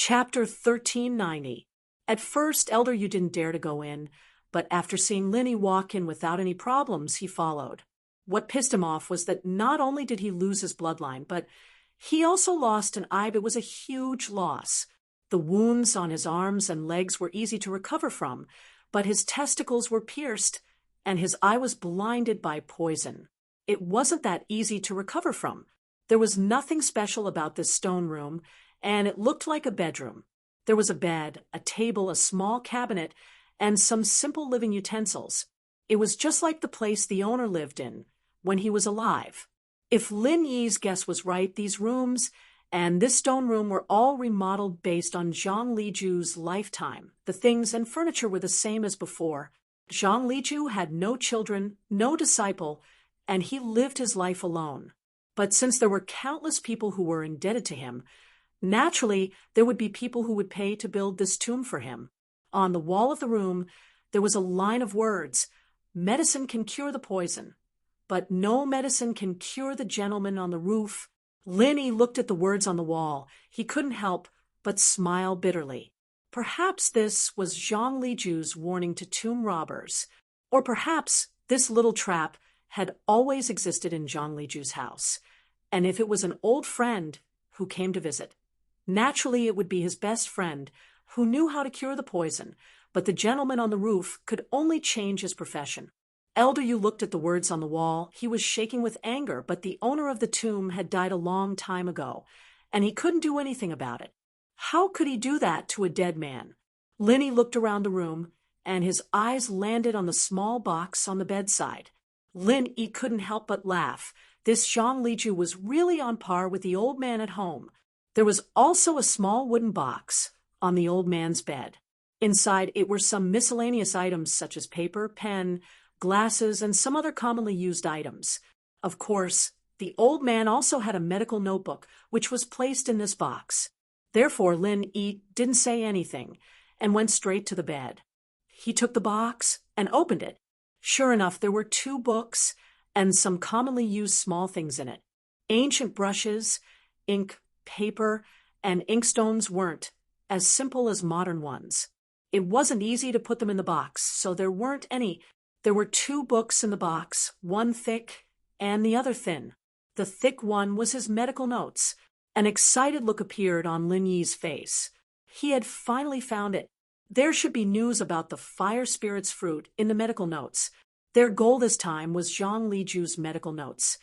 Chapter 1390. At first, Elder Yu didn't dare to go in, but after seeing Linny walk in without any problems, he followed. What pissed him off was that not only did he lose his bloodline, but he also lost an eye. It was a huge loss. The wounds on his arms and legs were easy to recover from, but his testicles were pierced, and his eye was blinded by poison. It wasn't that easy to recover from. There was nothing special about this stone room, and it looked like a bedroom. There was a bed, a table, a small cabinet, and some simple living utensils. It was just like the place the owner lived in when he was alive. If Lin Yi's guess was right, these rooms and this stone room were all remodeled based on Zhang Liju's lifetime. The things and furniture were the same as before. Zhang Liju had no children, no disciple, and he lived his life alone. But since there were countless people who were indebted to him, naturally there would be people who would pay to build this tomb for him. On the wall of the room, there was a line of words: "Medicine can cure the poison, but no medicine can cure the gentleman on the roof." Linny looked at the words on the wall. He couldn't help but smile bitterly. Perhaps this was Zhang Liju's warning to tomb robbers. Or perhaps this little trap had always existed in Zhang Liju's house. And if it was an old friend who came to visit, naturally it would be his best friend who knew how to cure the poison, but the gentleman on the roof could only change his profession. Elder Yu looked at the words on the wall. He was shaking with anger, but the owner of the tomb had died a long time ago, and he couldn't do anything about it. How could he do that to a dead man? Linny looked around the room, and his eyes landed on the small box on the bedside. Linny couldn't help but laugh. This Zhang Liju was really on par with the old man at home. There was also a small wooden box on the old man's bed. Inside it were some miscellaneous items such as paper, pen, glasses, and some other commonly used items. Of course, the old man also had a medical notebook, which was placed in this box. Therefore, Lin Yi didn't say anything and went straight to the bed. He took the box and opened it. Sure enough, there were 2 books and some commonly used small things in it. Ancient brushes, ink, paper, and inkstones weren't as simple as modern ones. It wasn't easy to put them in the box, so there weren't any. There were 2 books in the box, one thick and the other thin. The thick one was his medical notes. An excited look appeared on Lin Yi's face. He had finally found it. There should be news about the fire spirit's fruit in the medical notes. Their goal this time was Zhang Liju's medical notes.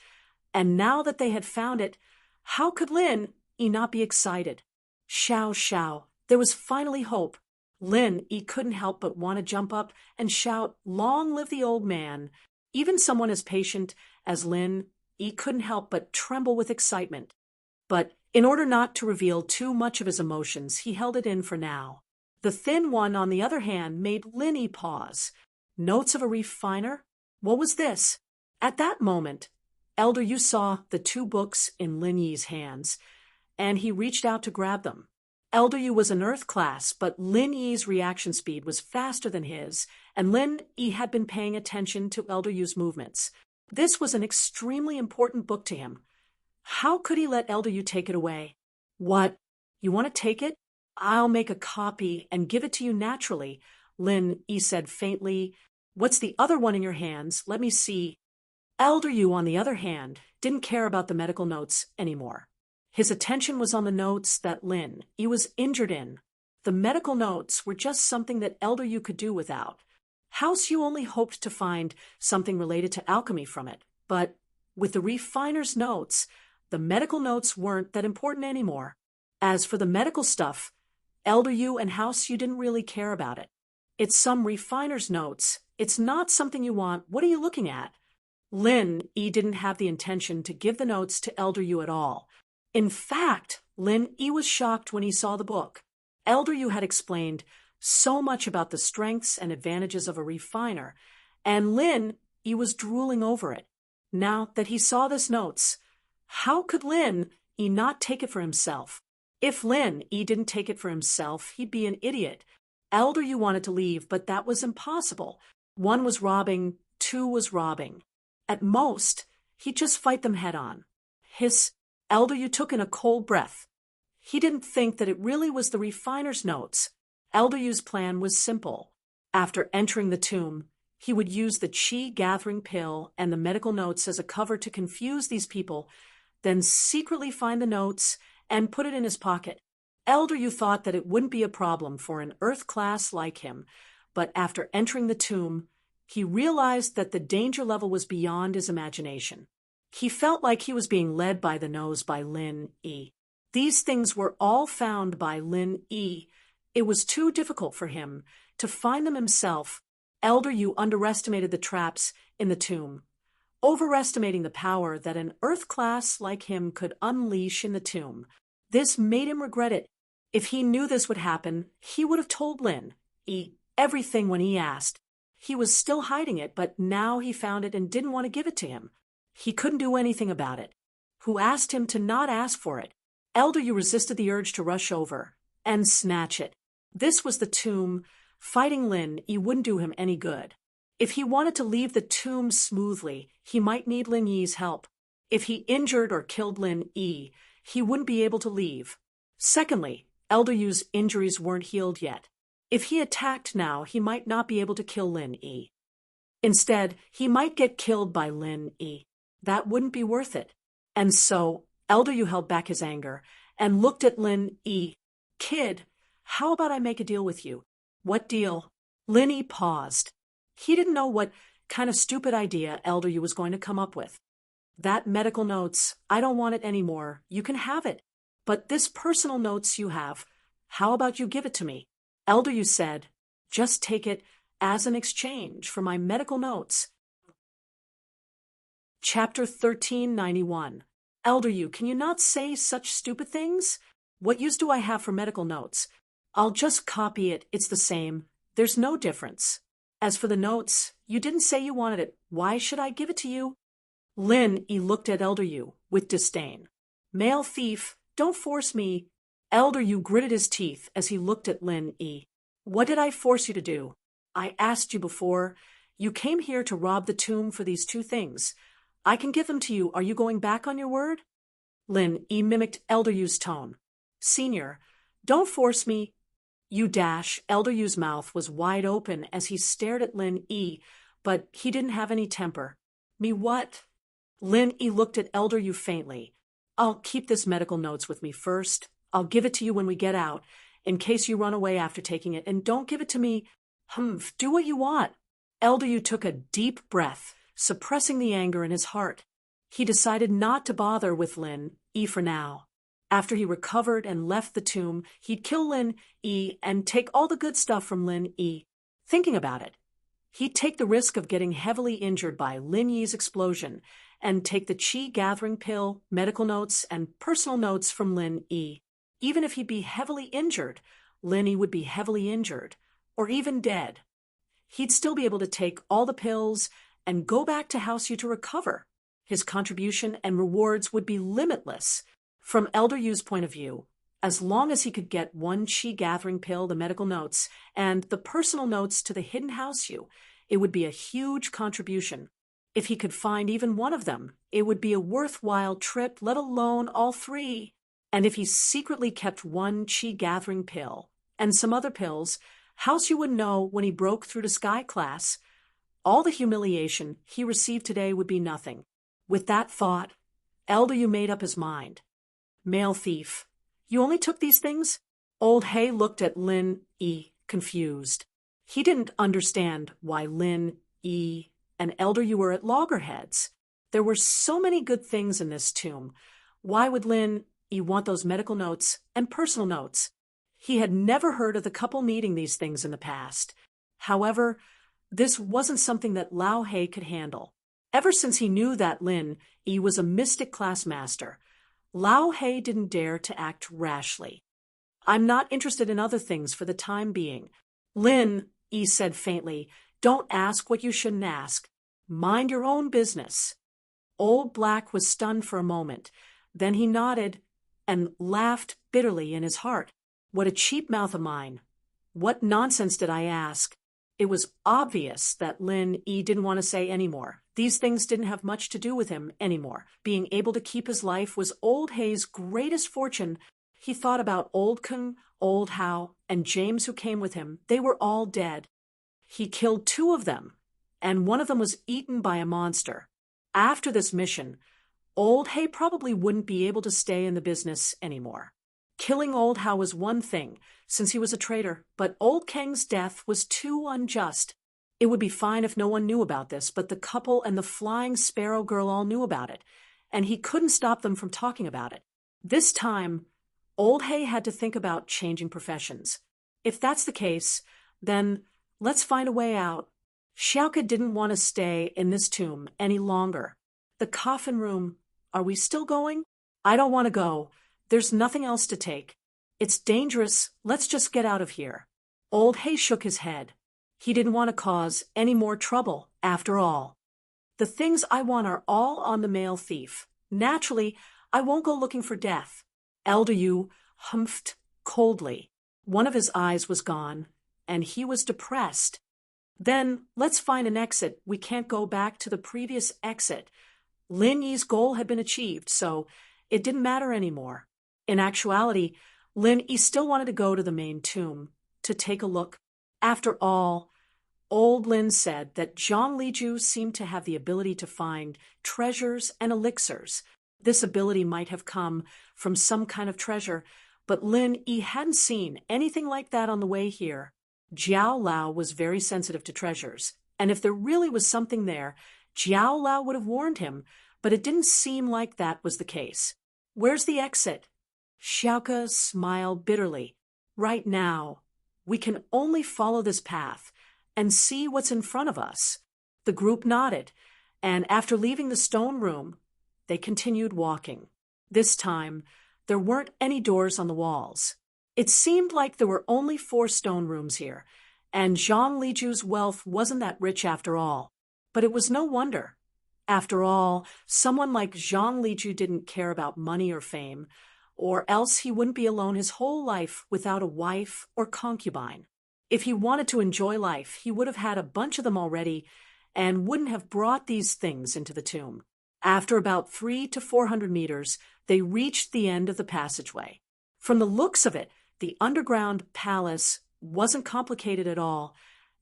And now that they had found it, how could Lin Yi not be excited? Xiao Xiao, there was finally hope. Lin Yi couldn't help but want to jump up and shout, "Long live the old man!" Even someone as patient as Lin Yi couldn't help but tremble with excitement. But in order not to reveal too much of his emotions, he held it in for now. The thin one, on the other hand, made Lin Yi pause. Notes of a refiner? What was this? At that moment, Elder Yu saw the 2 books in Lin Yi's hands, and he reached out to grab them. Elder Yu was an earth class, but Lin Yi's reaction speed was faster than his, and Lin Yi had been paying attention to Elder Yu's movements. This was an extremely important book to him. How could he let Elder Yu take it away? "What? You want to take it? I'll make a copy and give it to you naturally," Lin Yi said faintly. "What's the other one in your hands? Let me see." Elder Yu, on the other hand, didn't care about the medical notes anymore. His attention was on the notes that Lin Yi was injured in. The medical notes were just something that Elder Yu could do without. House Yu only hoped to find something related to alchemy from it, but with the refiner's notes, the medical notes weren't that important anymore. As for the medical stuff, Elder Yu and House Yu didn't really care about it. "It's some refiner's notes. It's not something you want. What are you looking at?" Lin Yi didn't have the intention to give the notes to Elder Yu at all. In fact, Lin Yi was shocked when he saw the book. Elder Yu had explained so much about the strengths and advantages of a refiner, and Lin Yi was drooling over it. Now that he saw this notes, how could Lin Yi not take it for himself? If Lin Yi didn't take it for himself, he'd be an idiot. Elder Yu wanted to leave, but that was impossible. 1 was robbing, 2 was robbing. At most, he'd just fight them head on. Elder Yu took in a cold breath. He didn't think that it really was the refiner's notes. Elder Yu's plan was simple. After entering the tomb, he would use the chi-gathering pill and the medical notes as a cover to confuse these people, then secretly find the notes and put it in his pocket. Elder Yu thought that it wouldn't be a problem for an Earth class like him, but after entering the tomb, he realized that the danger level was beyond his imagination. He felt like he was being led by the nose by Lin Yi. These things were all found by Lin Yi. It was too difficult for him to find them himself. Elder Yu underestimated the traps in the tomb, overestimating the power that an Earth class like him could unleash in the tomb. This made him regret it. If he knew this would happen, he would have told Lin Yi everything when he asked. He was still hiding it, but now he found it and didn't want to give it to him. He couldn't do anything about it. Who asked him to not ask for it? Elder Yu resisted the urge to rush over and snatch it. This was the tomb. Fighting Lin Yi wouldn't do him any good. If he wanted to leave the tomb smoothly, he might need Lin Yi's help. If he injured or killed Lin Yi, he wouldn't be able to leave. Secondly, Elder Yu's injuries weren't healed yet. If he attacked now, he might not be able to kill Lin Yi. Instead, he might get killed by Lin Yi. That wouldn't be worth it. And so, Elder Yu held back his anger and looked at Lin Yi. Kid, how about I make a deal with you? What deal? Lin Yi paused. He didn't know what kind of stupid idea Elder Yu was going to come up with. That medical notes, I don't want it anymore. You can have it. But this personal notes you have, how about you give it to me? Elder Yu said, just take it as an exchange for my medical notes. Chapter 1391. Elder Yu, can you not say such stupid things? What use do I have for medical notes? I'll just copy it, it's the same. There's no difference. As for the notes, you didn't say you wanted it. Why should I give it to you? Lin Yi looked at Elder Yu with disdain. Male thief, don't force me. Elder Yu gritted his teeth as he looked at Lin Yi. What did I force you to do? I asked you before. You came here to rob the tomb for these two things. I can give them to you. Are you going back on your word? Lin Yi mimicked Elder Yu's tone. Senior, don't force me. You dash. Elder Yu's mouth was wide open as he stared at Lin Yi, but he didn't have any temper. Me what? Lin Yi looked at Elder Yu faintly. I'll keep this medical notes with me first. I'll give it to you when we get out, in case you run away after taking it, and don't give it to me. Do what you want. Elder Yu took a deep breath, suppressing the anger in his heart. He decided not to bother with Lin Yi for now. After he recovered and left the tomb, he'd kill Lin Yi and take all the good stuff from Lin Yi. Thinking about it, he'd take the risk of getting heavily injured by Lin Yi's explosion and take the chi-gathering pill, medical notes, and personal notes from Lin Yi. Even if he'd be heavily injured, Lin Yi would be heavily injured, or even dead. He'd still be able to take all the pills and go back to House Yu to recover. His contribution and rewards would be limitless. From Elder Yu's point of view, as long as he could get one chi-gathering pill, the medical notes, and the personal notes to the hidden House Yu, it would be a huge contribution. If he could find even one of them, it would be a worthwhile trip, let alone all three. And if he secretly kept one chi-gathering pill and some other pills, House Yu would know when he broke through to Sky Class. All the humiliation he received today would be nothing. With that thought, Elder Yu made up his mind. Male thief, you only took these things? Old Hay looked at Lin Yi, confused. He didn't understand why Lin Yi and Elder Yu were at loggerheads. There were so many good things in this tomb. Why would Lin Yi want those medical notes and personal notes? He had never heard of the couple needing these things in the past. However, this wasn't something that Lao He could handle. Ever since he knew that Lin Yi was a mystic class master, Lao He didn't dare to act rashly. I'm not interested in other things for the time being. Lin Yi said faintly, don't ask what you shouldn't ask. Mind your own business. Old Black was stunned for a moment. Then he nodded and laughed bitterly in his heart. What a cheap mouth of mine. What nonsense did I ask? It was obvious that Lin Yi didn't want to say any more. These things didn't have much to do with him anymore. Being able to keep his life was Old Hay's greatest fortune. He thought about Old Kung, Old How, and James who came with him. They were all dead. He killed two of them, and one of them was eaten by a monster. After this mission, Old Hay probably wouldn't be able to stay in the business anymore. Killing Old How was one thing, since he was a traitor, but Old Kang's death was too unjust. It would be fine if no one knew about this, but the couple and the flying sparrow girl all knew about it, and he couldn't stop them from talking about it. This time, Old Hay had to think about changing professions. If that's the case, then let's find a way out. Xiaoka didn't want to stay in this tomb any longer. The coffin room, are we still going? I don't want to go. There's nothing else to take. It's dangerous. Let's just get out of here. Old Hay shook his head. He didn't want to cause any more trouble, after all. The things I want are all on the male thief. Naturally, I won't go looking for death. Elder Yu humphed coldly. One of his eyes was gone, and he was depressed. Then, let's find an exit. We can't go back to the previous exit. Lin Yi's goal had been achieved, so it didn't matter anymore. In actuality, Lin Yi still wanted to go to the main tomb, to take a look. After all, old Lin said that Zhang Liju seemed to have the ability to find treasures and elixirs. This ability might have come from some kind of treasure, but Lin Yi hadn't seen anything like that on the way here. Jiao Lao was very sensitive to treasures, and if there really was something there, Jiao Lao would have warned him, but it didn't seem like that was the case. Where's the exit? Xiaoka smiled bitterly. Right now, we can only follow this path and see what's in front of us. The group nodded, and after leaving the stone room, they continued walking. This time, there weren't any doors on the walls. It seemed like there were only 4 stone rooms here, and Zhang Liju's wealth wasn't that rich after all. But it was no wonder. After all, someone like Zhang Liju didn't care about money or fame, or else he wouldn't be alone his whole life without a wife or concubine. If he wanted to enjoy life, he would have had a bunch of them already and wouldn't have brought these things into the tomb. After about 300 to 400 meters, they reached the end of the passageway. From the looks of it, the underground palace wasn't complicated at all,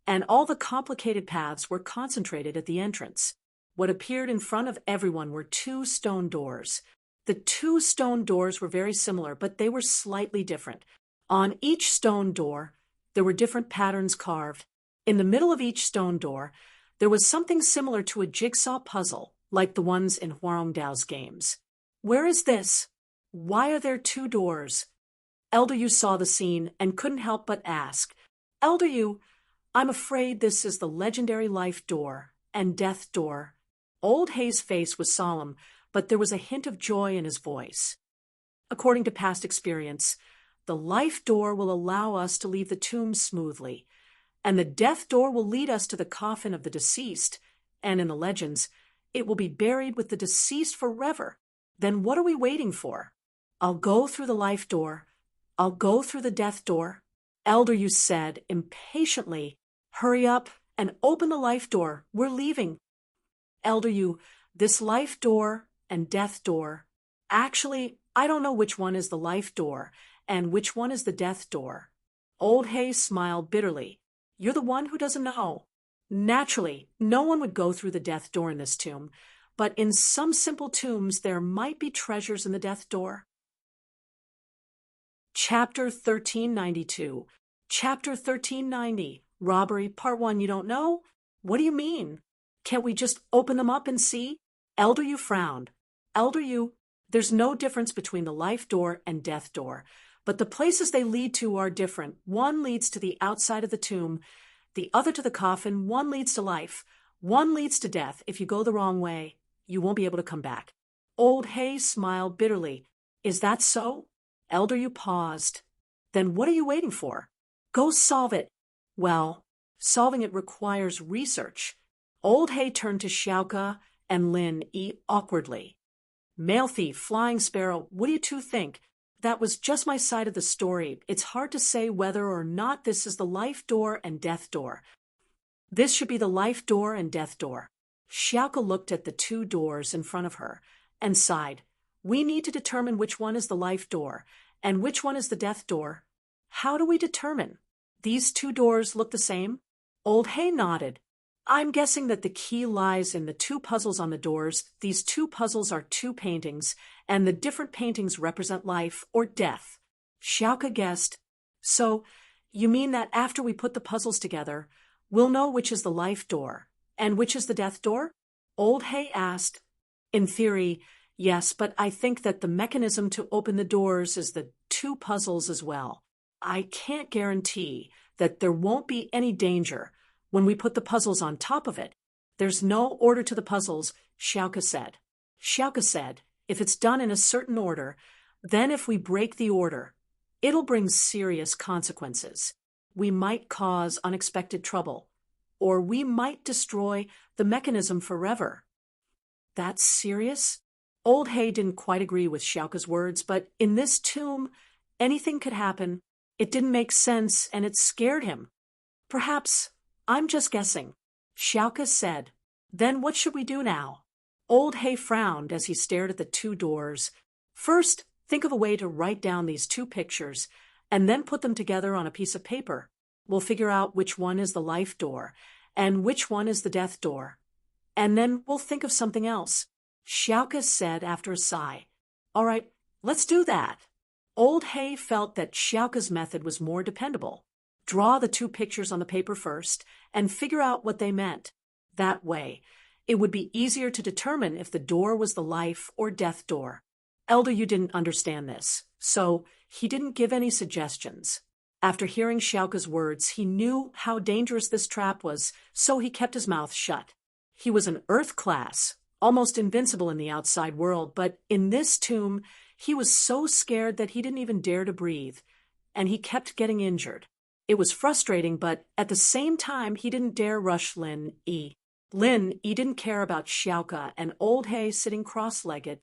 and all the complicated paths were concentrated at the entrance. What appeared in front of everyone were 2 stone doors. The 2 stone doors were very similar, but they were slightly different. On each stone door, there were different patterns carved. In the middle of each stone door, there was something similar to a jigsaw puzzle, like the ones in Huarongdao's games. Where is this? Why are there 2 doors? Elder Yu saw the scene and couldn't help but ask, Elder Yu, I'm afraid this is the legendary life door and death door. Old Hay's face was solemn, but there was a hint of joy in his voice. According to past experience, the life door will allow us to leave the tomb smoothly, and the death door will lead us to the coffin of the deceased, and in the legends, it will be buried with the deceased forever. Then what are we waiting for? I'll go through the life door. I'll go through the death door. Elder Yu said impatiently, hurry up and open the life door. We're leaving. Elder Yu, this life door and death door. Actually, I don't know which one is the life door and which one is the death door. Old Hay smiled bitterly. You're the one who doesn't know. Naturally, no one would go through the death door in this tomb, but in some simple tombs there might be treasures in the death door. Chapter 1392. Chapter 1390. Robbery, Part 1. You don't know? What do you mean? Can't we just open them up and see? Elder Yu frowned. Elder Yu, there's no difference between the life door and death door, but the places they lead to are different. One leads to the outside of the tomb, the other to the coffin. One leads to life, one leads to death. If you go the wrong way, you won't be able to come back. Old Hay smiled bitterly. Is that so? Elder Yu paused. Then what are you waiting for? Go solve it. Well, solving it requires research. Old Hay turned to Xiaoka and Lin Yi awkwardly. Male thief, flying sparrow, what do you 2 think? That was just my side of the story. It's hard to say whether or not this is the life door and death door. This should be the life door and death door. Xiaoka looked at the 2 doors in front of her and sighed. We need to determine which one is the life door And which one is the death door? How do we determine? These two doors look the same? Old Hay nodded. I'm guessing that the key lies in the two puzzles on the doors. These two puzzles are two paintings, and the different paintings represent life or death. Xiaoka guessed. So, you mean that after we put the puzzles together, we'll know which is the life door, and which is the death door? Old Hay asked. In theory, yes, but I think that the mechanism to open the doors is the two puzzles as well. I can't guarantee that there won't be any danger when we put the puzzles on top of it. There's no order to the puzzles, Xiaoka said. Xiaoka said, if it's done in a certain order, then if we break the order, it'll bring serious consequences. We might cause unexpected trouble, or we might destroy the mechanism forever. That's serious? Old Hay didn't quite agree with Xiaoka's words, but in this tomb, anything could happen. It didn't make sense, and it scared him. Perhaps I'm just guessing, Xiaoka said. Then what should we do now? Old Hay frowned as he stared at the two doors. First, think of a way to write down these two pictures, and then put them together on a piece of paper. We'll figure out which one is the life door, and which one is the death door. And then we'll think of something else, Xiaoka said after a sigh. All right, let's do that. Old Hay felt that Xiaoka's method was more dependable. Draw the two pictures on the paper first, and figure out what they meant. That way, it would be easier to determine if the door was the life or death door. Elder Yu didn't understand this, so he didn't give any suggestions. After hearing Xiaoka's words, he knew how dangerous this trap was, so he kept his mouth shut. He was an Earth class, almost invincible in the outside world, but in this tomb, he was so scared that he didn't even dare to breathe, and he kept getting injured. It was frustrating, but at the same time, he didn't dare rush Lin Yi. Lin Yi didn't care about Xiaoka and Old Hay sitting cross-legged.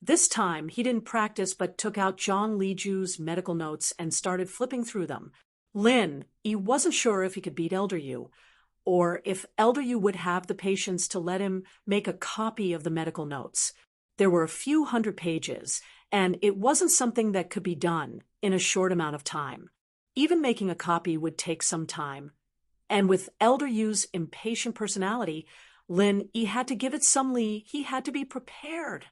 This time, he didn't practice but took out Zhang Liju's medical notes and started flipping through them. Lin Yi wasn't sure if he could beat Elder Yu, or if Elder Yu would have the patience to let him make a copy of the medical notes. There were a few hundred pages, and it wasn't something that could be done in a short amount of time. Even making a copy would take some time. And with Elder Yu's impatient personality, Lin Yi had to give it some leeway. He had to be prepared.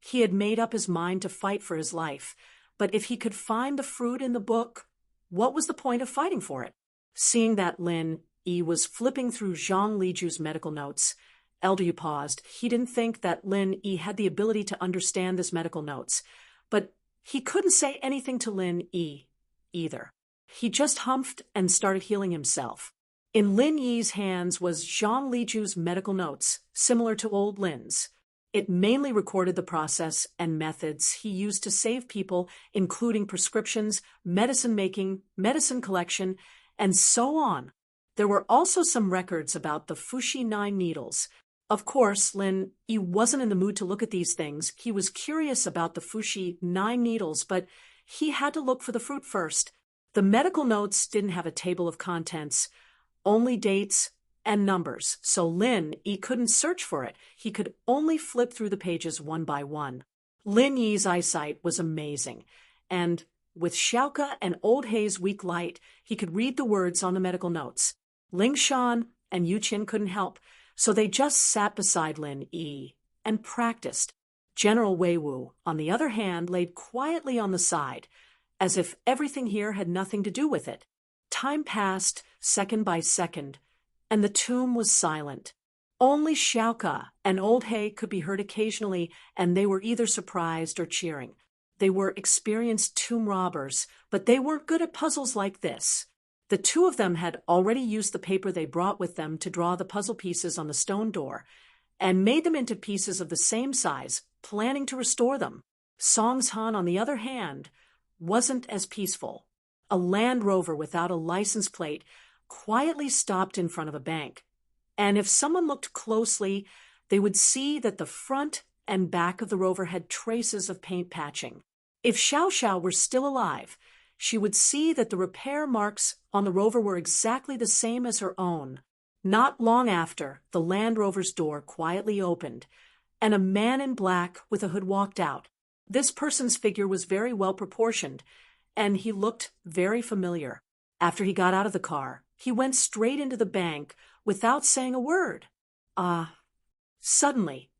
He had made up his mind to fight for his life, but if he could find the fruit in the book, what was the point of fighting for it? Seeing that Lin Yi was flipping through Zhang Liju's medical notes, Elder Yu paused. He didn't think that Lin Yi had the ability to understand his medical notes, but he couldn't say anything to Lin Yi either. He just humphed and started healing himself. In Lin Yi's hands was Zhang Liju's medical notes, similar to old Lin's. It mainly recorded the process and methods he used to save people, including prescriptions, medicine making, medicine collection, and so on. There were also some records about the Fuxi 9 needles. Of course, Lin Yi wasn't in the mood to look at these things. He was curious about the Fuxi 9 needles, but he had to look for the fruit first. The medical notes didn't have a table of contents, only dates and numbers, so Lin Yi couldn't search for it. He could only flip through the pages one by one. Lin Yi's eyesight was amazing, and with Xiaoka and Old Hay's weak light, he could read the words on the medical notes. Ling Shan and Yu Qin couldn't help, so they just sat beside Lin Yi and practiced. General Wei Wu, on the other hand, laid quietly on the side, as if everything here had nothing to do with it. Time passed, second by second, and the tomb was silent. Only Xiaoka and Old Hay could be heard occasionally, and they were either surprised or cheering. They were experienced tomb robbers, but they weren't good at puzzles like this. The two of them had already used the paper they brought with them to draw the puzzle pieces on the stone door, and made them into pieces of the same size, planning to restore them. Song's Han, on the other hand, wasn't as peaceful. A Land Rover without a license plate quietly stopped in front of a bank, and if someone looked closely, they would see that the front and back of the Rover had traces of paint patching. If Xiao Xiao were still alive, she would see that the repair marks on the Rover were exactly the same as her own. Not long after, the Land Rover's door quietly opened, and a man in black with a hood walked out. This person's figure was very well proportioned, and he looked very familiar. After he got out of the car, he went straight into the bank without saying a word. Suddenly,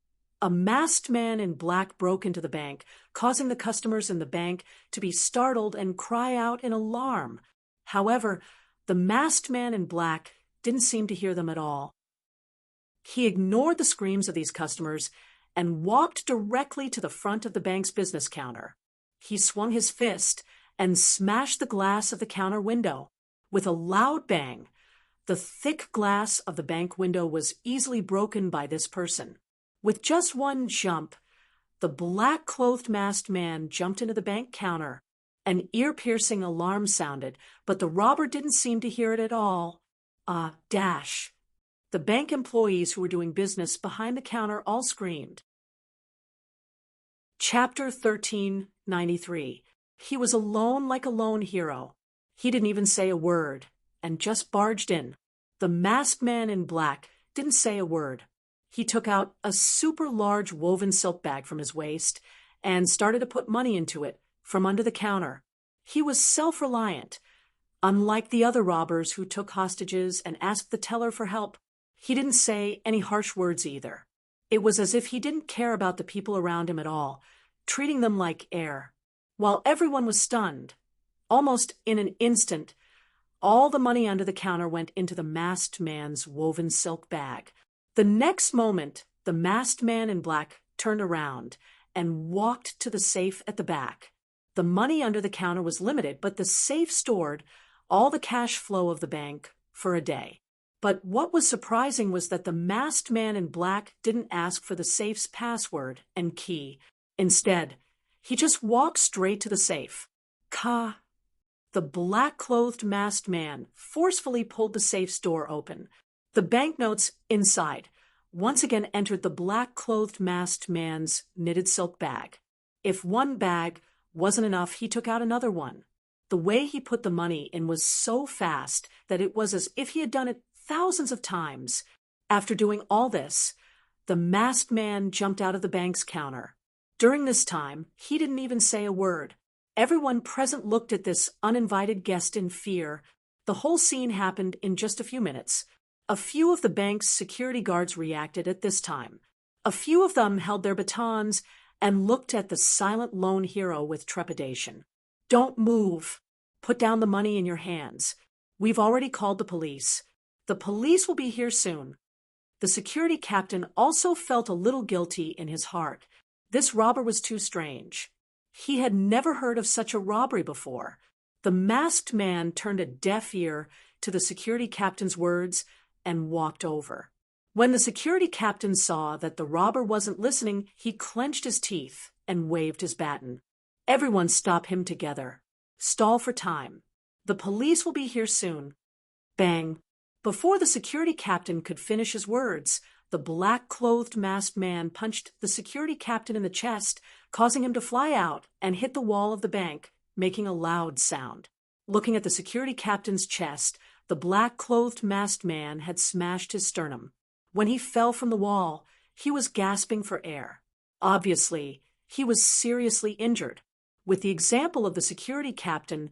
a masked man in black broke into the bank, causing the customers in the bank to be startled and cry out in alarm. However, the masked man in black didn't seem to hear them at all. He ignored the screams of these customers and walked directly to the front of the bank's business counter. He swung his fist and smashed the glass of the counter window. With a loud bang, the thick glass of the bank window was easily broken by this person. With just one jump, the black-clothed masked man jumped into the bank counter. An ear-piercing alarm sounded, but the robber didn't seem to hear it at all. Dash. The bank employees who were doing business behind the counter all screamed. Chapter 1393. He was alone like a lone hero. He didn't even say a word, and just barged in. The masked man in black didn't say a word. He took out a super large woven silk bag from his waist and started to put money into it from under the counter. He was self-reliant. Unlike the other robbers who took hostages and asked the teller for help, he didn't say any harsh words either. It was as if he didn't care about the people around him at all, treating them like air. While everyone was stunned, almost in an instant, all the money under the counter went into the masked man's woven silk bag. The next moment, the masked man in black turned around and walked to the safe at the back. The money under the counter was limited, but the safe stored all the cash flow of the bank for a day. But what was surprising was that the masked man in black didn't ask for the safe's password and key. Instead, he just walked straight to the safe. The black-clothed masked man forcefully pulled the safe's door open. The banknotes inside once again entered the black-clothed masked man's knitted silk bag. If one bag wasn't enough, he took out another one. The way he put the money in was so fast that it was as if he had done it thousands of times. After doing all this, the masked man jumped out of the bank's counter. During this time, he didn't even say a word. Everyone present looked at this uninvited guest in fear. The whole scene happened in just a few minutes. A few of the bank's security guards reacted at this time. A few of them held their batons and looked at the silent lone hero with trepidation. "Don't move. Put down the money in your hands. We've already called the police. The police will be here soon." The security captain also felt a little guilty in his heart. This robber was too strange. He had never heard of such a robbery before. The masked man turned a deaf ear to the security captain's words and walked over. When the security captain saw that the robber wasn't listening, he clenched his teeth and waved his baton. "Everyone stop him together. Stall for time. The police will be here soon." Bang! Before the security captain could finish his words, the black-clothed masked man punched the security captain in the chest, causing him to fly out and hit the wall of the bank, making a loud sound. Looking at the security captain's chest, the black-clothed masked man had smashed his sternum. When he fell from the wall, he was gasping for air. Obviously, he was seriously injured. With the example of the security captain,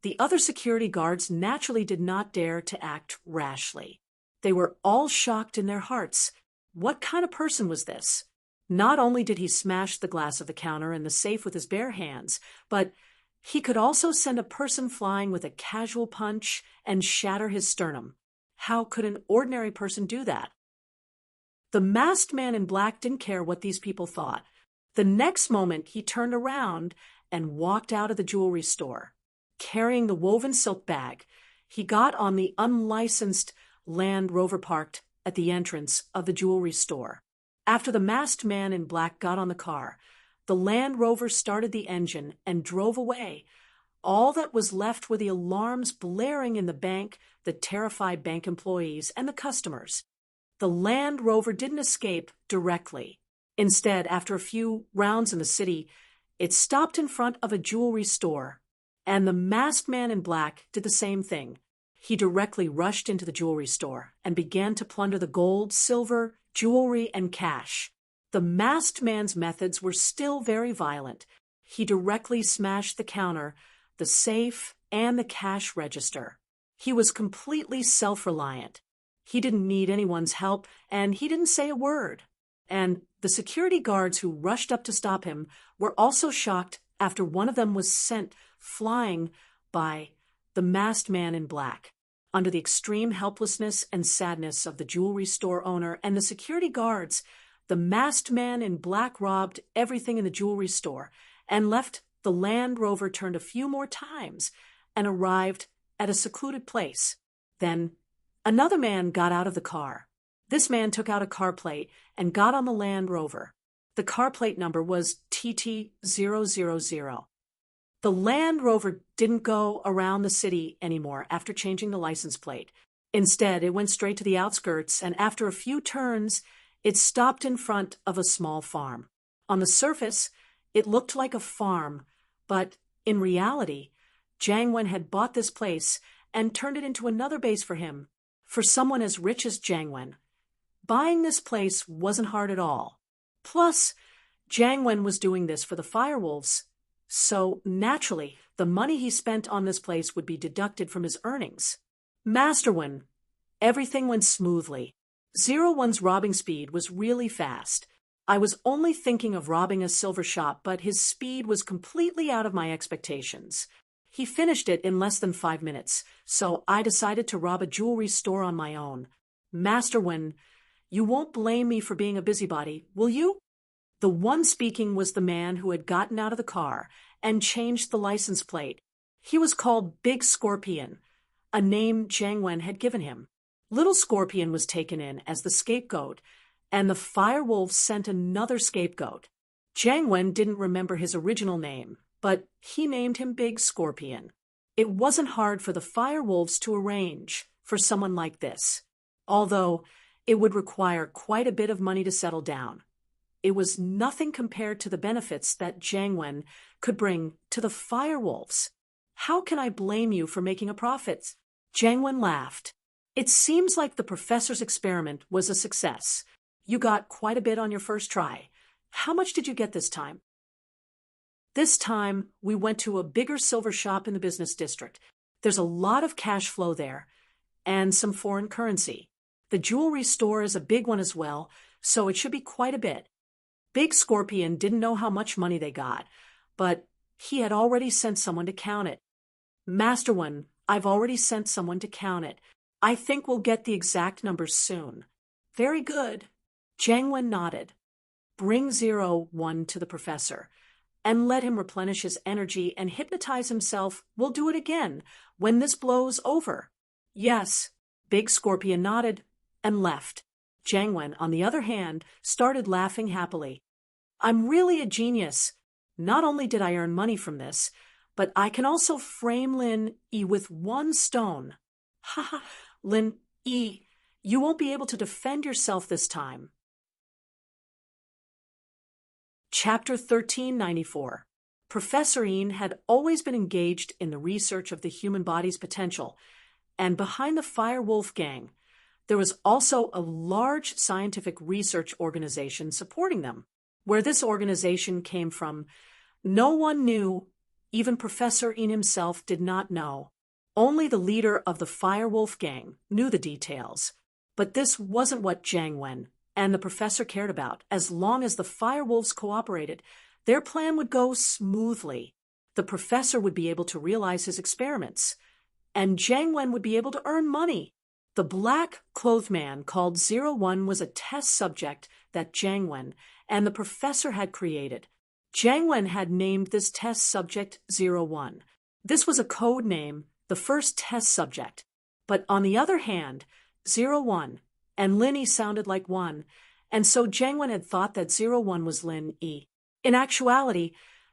the other security guards naturally did not dare to act rashly. They were all shocked in their hearts. What kind of person was this? Not only did he smash the glass of the counter and the safe with his bare hands, but he could also send a person flying with a casual punch and shatter his sternum. How could an ordinary person do that? The masked man in black didn't care what these people thought. The next moment, he turned around and walked out of the jewelry store. Carrying the woven silk bag, he got on the unlicensed Land Rover parked at the entrance of the jewelry store. After the masked man in black got on the car, the Land Rover started the engine and drove away. All that was left were the alarms blaring in the bank, the terrified bank employees, and the customers. The Land Rover didn't escape directly. Instead, after a few rounds in the city, it stopped in front of a jewelry store, and the masked man in black did the same thing. He directly rushed into the jewelry store and began to plunder the gold, silver, jewelry, and cash. The masked man's methods were still very violent. He directly smashed the counter, the safe, and the cash register. He was completely self-reliant. He didn't need anyone's help, and he didn't say a word. And the security guards who rushed up to stop him were also shocked after one of them was sent flying by the masked man in black. Under the extreme helplessness and sadness of the jewelry store owner and the security guards, the masked man in black robbed everything in the jewelry store and left the Land Rover turned a few more times and arrived at a secluded place. Then another man got out of the car. This man took out a car plate and got on the Land Rover. The car plate number was TT000. The Land Rover didn't go around the city anymore after changing the license plate. Instead, it went straight to the outskirts, and after a few turns, it stopped in front of a small farm. On the surface, it looked like a farm, but in reality, Jiang Wen had bought this place and turned it into another base for him, for someone as rich as Jiang Wen. Buying this place wasn't hard at all. Plus, Jiang Wen was doing this for the firewolves, so naturally, the money he spent on this place would be deducted from his earnings. Master Wen, everything went smoothly. 01's robbing speed was really fast. I was only thinking of robbing a silver shop, but his speed was completely out of my expectations. He finished it in less than 5 minutes, so I decided to rob a jewelry store on my own. Master Wen, you won't blame me for being a busybody, will you? The one speaking was the man who had gotten out of the car and changed the license plate. He was called Big Scorpion, a name Jiang Wen had given him. Little Scorpion was taken in as the scapegoat, and the firewolves sent another scapegoat. Jiang Wen didn't remember his original name, but he named him Big Scorpion. It wasn't hard for the firewolves to arrange for someone like this, although it would require quite a bit of money to settle down. It was nothing compared to the benefits that Jiang Wen could bring to the firewolves. How can I blame you for making a profit? Jiang Wen laughed. It seems like the professor's experiment was a success. You got quite a bit on your first try. How much did you get this time? This time, we went to a bigger silver shop in the business district. There's a lot of cash flow there, and some foreign currency. The jewelry store is a big one as well, so it should be quite a bit. Big Scorpion didn't know how much money they got, but he had already sent someone to count it. Master Wen, I've already sent someone to count it. I think we'll get the exact numbers soon. Very good. Jiang Wen nodded. Bring 01 to the professor, and let him replenish his energy and hypnotize himself. We'll do it again when this blows over. Yes. Big Scorpion nodded and left. Jiang Wen, on the other hand, started laughing happily. I'm really a genius. Not only did I earn money from this, but I can also frame Lin Yi with one stone. Ha ha, Lin Yi, you won't be able to defend yourself this time. Chapter 1394. Professor Yin had always been engaged in the research of the human body's potential, and behind the Firewolf gang, there was also a large scientific research organization supporting them. Where this organization came from, no one knew. Even Professor Yin himself did not know. Only the leader of the Firewolf gang knew the details. But this wasn't what Jiang Wen and the professor cared about. As long as the Firewolves cooperated, their plan would go smoothly. The professor would be able to realize his experiments, and Jiang Wen would be able to earn money. The black-clothed man called 01 was a test subject that Jiang Wen and the professor had created. Jiang Wen had named this test subject 01. This was a code name, the first test subject. But on the other hand, 01 and Lin Yi sounded like one, and so Jiang Wen had thought that 01 was Lin Yi. In actuality,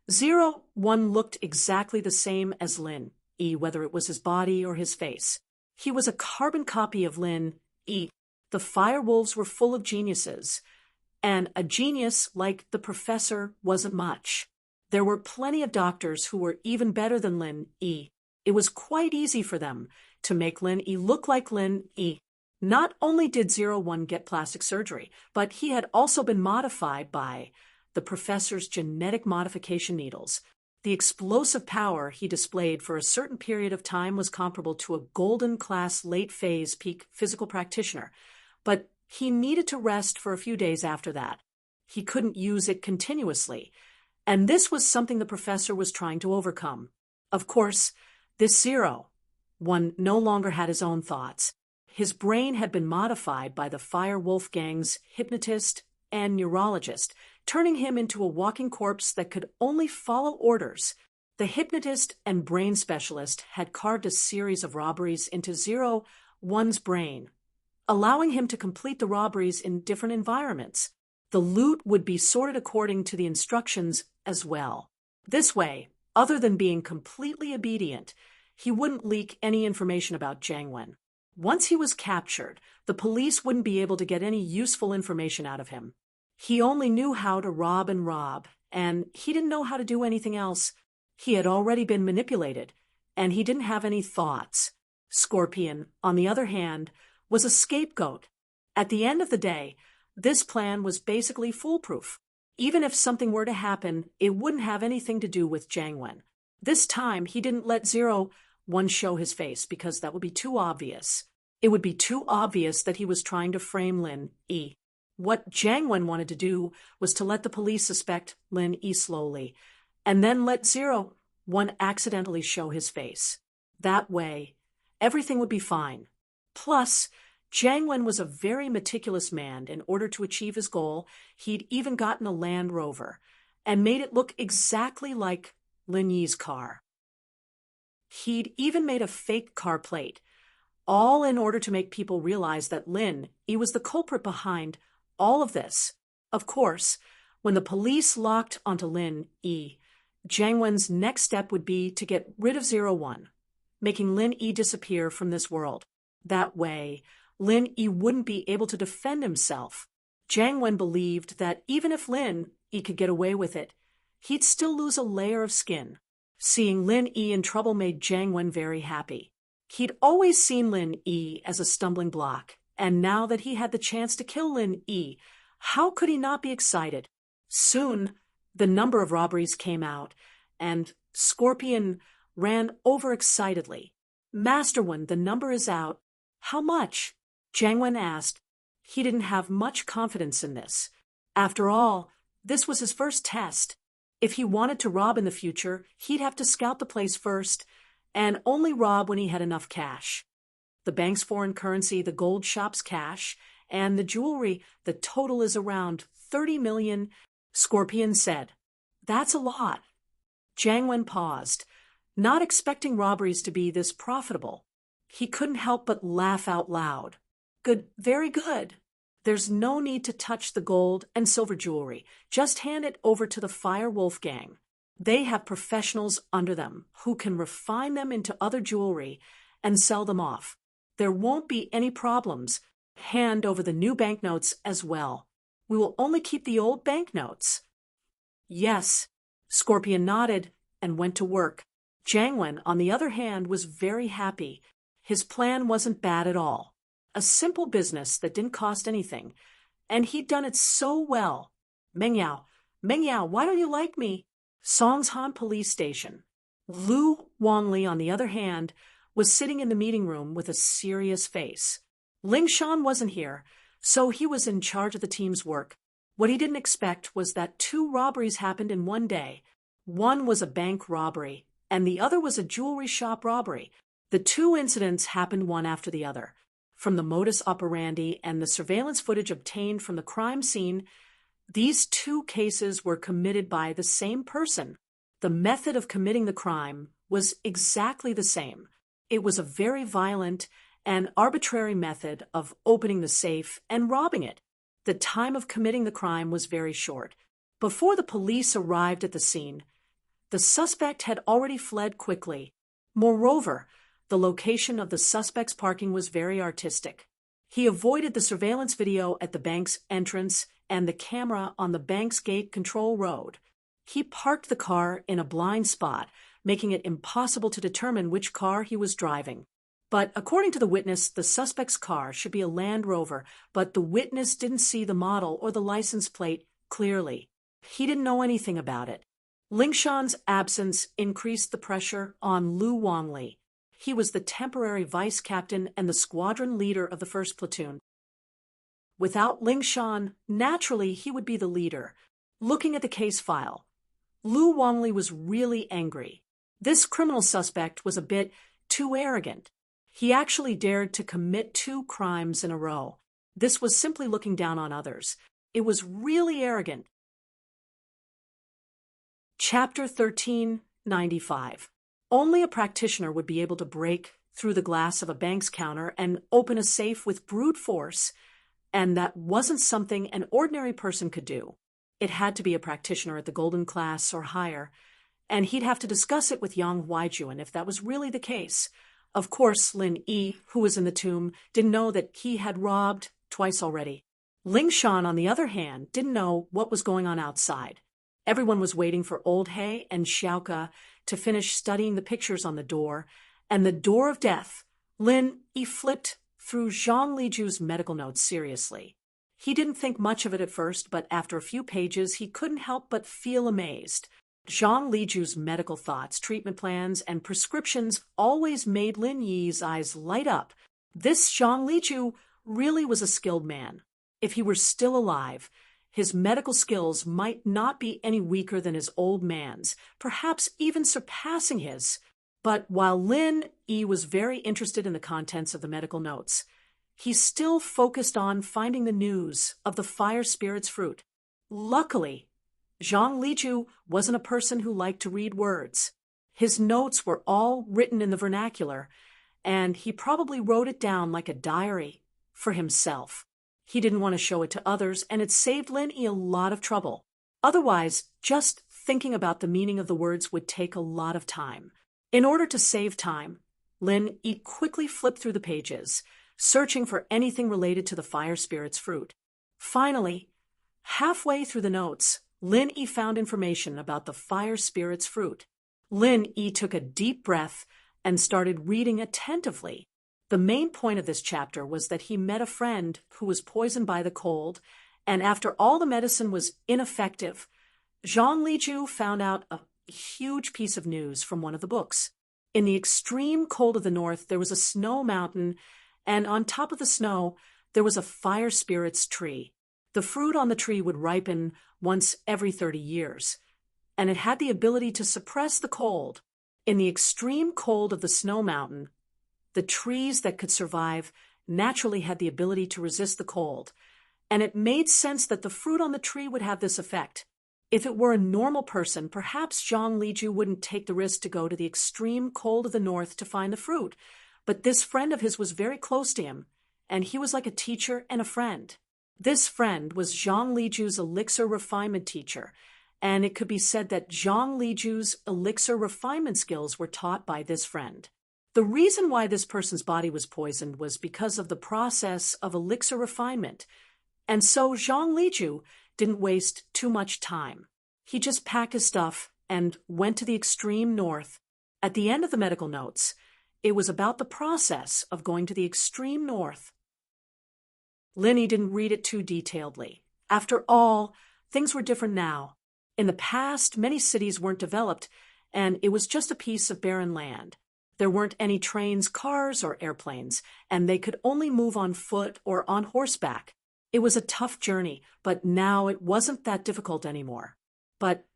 01 looked exactly the same as Lin Yi, whether it was his body or his face. He was a carbon copy of Lin Yi. The Firewolves were full of geniuses, and a genius like the professor wasn't much. There were plenty of doctors who were even better than Lin Yi. It was quite easy for them to make Lin Yi look like Lin Yi. Not only did 01 get plastic surgery, but he had also been modified by the professor's genetic modification needles. The explosive power he displayed for a certain period of time was comparable to a golden-class late-phase peak physical practitioner, but he needed to rest for a few days after that. He couldn't use it continuously, and this was something the professor was trying to overcome. Of course, this Zero one no longer had his own thoughts. His brain had been modified by the Fire Wolfgang's hypnotist and neurologist, turning him into a walking corpse that could only follow orders. The hypnotist and brain specialist had carved a series of robberies into Zero One's brain, allowing him to complete the robberies in different environments. The loot would be sorted according to the instructions as well. This way, other than being completely obedient, he wouldn't leak any information about Jiang Wen. Once he was captured, the police wouldn't be able to get any useful information out of him. He only knew how to rob, and he didn't know how to do anything else. He had already been manipulated, and he didn't have any thoughts. Scorpion, on the other hand, was a scapegoat. At the end of the day, this plan was basically foolproof. Even if something were to happen, it wouldn't have anything to do with Jiang Wen. This time, he didn't let Zero One show his face because that would be too obvious. It would be too obvious that he was trying to frame Lin Yi. What Jiang Wen wanted to do was to let the police suspect Lin Yi slowly, and then let Zero One accidentally show his face. That way, everything would be fine. Plus, Jiang Wen was a very meticulous man. In order to achieve his goal, he'd even gotten a Land Rover and made it look exactly like Lin Yi's car. He'd even made a fake car plate, all in order to make people realize that Lin Yi was the culprit behind all of this. Of course, when the police locked onto Lin Yi, Jiang Wen's next step would be to get rid of Zero One, making Lin Yi disappear from this world. That way, Lin Yi wouldn't be able to defend himself. Jiang Wen believed that even if Lin Yi could get away with it, he'd still lose a layer of skin. Seeing Lin Yi in trouble made Jiang Wen very happy. He'd always seen Lin Yi as a stumbling block, and now that he had the chance to kill Lin Yi, how could he not be excited? Soon, the number of robberies came out, and Scorpion ran overexcitedly. "Master One, the number is out." "How much?" Jiang Wen asked. He didn't have much confidence in this. After all, this was his first test. If he wanted to rob in the future, he'd have to scout the place first, and only rob when he had enough cash. The bank's foreign currency, the gold shop's cash, and the jewelry, the total is around 30 million, Scorpion said. "That's a lot." Jiang Wen paused, not expecting robberies to be this profitable. He couldn't help but laugh out loud. "Good, very good. There's no need to touch the gold and silver jewelry. Just hand it over to the Fire Wolfgang. They have professionals under them who can refine them into other jewelry and sell them off. There won't be any problems. Hand over the new banknotes as well. We will only keep the old banknotes." "Yes." Scorpion nodded and went to work. Jiang Wen, on the other hand, was very happy. His plan wasn't bad at all. A simple business that didn't cost anything, and he'd done it so well. Mengyao, why don't you like me?" Songshan Police Station. Lu Wangli, on the other hand, was sitting in the meeting room with a serious face. Ling Shan wasn't here, so he was in charge of the team's work. What he didn't expect was that 2 robberies happened in one day. One was a bank robbery, and the other was a jewelry shop robbery. The 2 incidents happened one after the other. From the modus operandi and the surveillance footage obtained from the crime scene, these 2 cases were committed by the same person. The method of committing the crime was exactly the same. It was a very violent and arbitrary method of opening the safe and robbing it. The time of committing the crime was very short. Before the police arrived at the scene, the suspect had already fled quickly. Moreover, the location of the suspect's parking was very artistic. He avoided the surveillance video at the bank's entrance and the camera on the bank's gate control road. He parked the car in a blind spot, making it impossible to determine which car he was driving. But according to the witness, the suspect's car should be a Land Rover, but the witness didn't see the model or the license plate clearly. He didn't know anything about it. Lingshan's absence increased the pressure on Lu Wangli. He was the temporary vice captain and the squadron leader of the first platoon. Without Lingshan, naturally he would be the leader. Looking at the case file, Lu Wangli was really angry. This criminal suspect was a bit too arrogant. He actually dared to commit 2 crimes in a row. This was simply looking down on others. It was really arrogant. Chapter 1395. Only a practitioner would be able to break through the glass of a bank's counter and open a safe with brute force, and that wasn't something an ordinary person could do. It had to be a practitioner at the golden class or higher, and he'd have to discuss it with Yang Huaijuan if that was really the case. Of course, Lin Yi, who was in the tomb, didn't know that he had robbed twice already. Lingshan, on the other hand, didn't know what was going on outside. Everyone was waiting for Old He and Xiaoke to finish studying the pictures on the door, and the door of death. Lin Yi flipped through Zhang Liju's medical notes seriously. He didn't think much of it at first, but after a few pages he couldn't help but feel amazed. Zhang Liju's medical thoughts, treatment plans, and prescriptions always made Lin Yi's eyes light up. This Zhang Liju really was a skilled man. If he were still alive, his medical skills might not be any weaker than his old man's, perhaps even surpassing his. But while Lin Yi was very interested in the contents of the medical notes, he still focused on finding the news of the fire spirit's fruit. Luckily, Zhang Liju wasn't a person who liked to read words. His notes were all written in the vernacular, and he probably wrote it down like a diary for himself. He didn't want to show it to others, and it saved Lin Yi a lot of trouble. Otherwise, just thinking about the meaning of the words would take a lot of time. In order to save time, Lin Yi quickly flipped through the pages, searching for anything related to the fire spirit's fruit. Finally, halfway through the notes, Lin Yi found information about the fire spirit's fruit. Lin Yi took a deep breath and started reading attentively. The main point of this chapter was that he met a friend who was poisoned by the cold, and after all the medicine was ineffective, Zhang Liju found out a huge piece of news from one of the books. In the extreme cold of the north, there was a snow mountain, and on top of the snow, there was a fire spirit's tree. The fruit on the tree would ripen once every 30 years, and it had the ability to suppress the cold. In the extreme cold of the snow mountain, the trees that could survive naturally had the ability to resist the cold, and it made sense that the fruit on the tree would have this effect. If it were a normal person, perhaps Zhang Liju wouldn't take the risk to go to the extreme cold of the north to find the fruit, but this friend of his was very close to him, and he was like a teacher and a friend. This friend was Zhang Liju's elixir refinement teacher, and it could be said that Zhang Liju's elixir refinement skills were taught by this friend. The reason why this person's body was poisoned was because of the process of elixir refinement, and so Zhang Liju didn't waste too much time. He just packed his stuff and went to the extreme north. At the end of the medical notes, it was about the process of going to the extreme north. Lin Yi didn't read it too detailedly. After all, things were different now. In the past, many cities weren't developed, and it was just a piece of barren land. There weren't any trains, cars, or airplanes, and they could only move on foot or on horseback. It was a tough journey, but now it wasn't that difficult anymore. But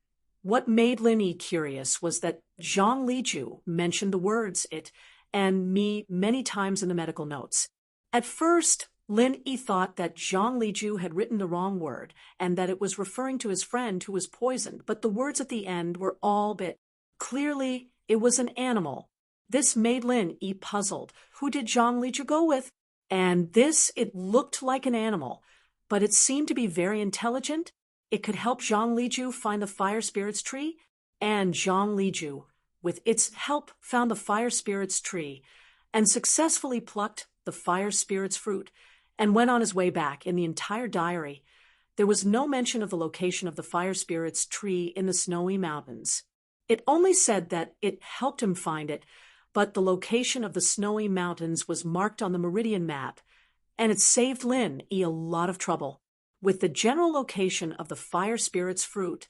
what made Lin Yi curious was that Zhang Liju mentioned the words "it" and "me" many times in the medical notes. At first, Lin Yi thought that Zhang Liju had written the wrong word and that it was referring to his friend who was poisoned, but the words at the end were all bit. Clearly, it was an animal. This made Lin Yi puzzled. Who did Zhang Liju go with? And it looked like an animal, but it seemed to be very intelligent. It could help Zhang Liju find the fire spirit's tree, and Zhang Liju, with its help, found the fire spirit's tree and successfully plucked the fire spirit's fruit and went on his way back. In the entire diary, there was no mention of the location of the fire spirit's tree in the snowy mountains. It only said that it helped him find it, but the location of the snowy mountains was marked on the meridian map, and it saved Lin Yi a lot of trouble. With the general location of the fire spirit's fruit,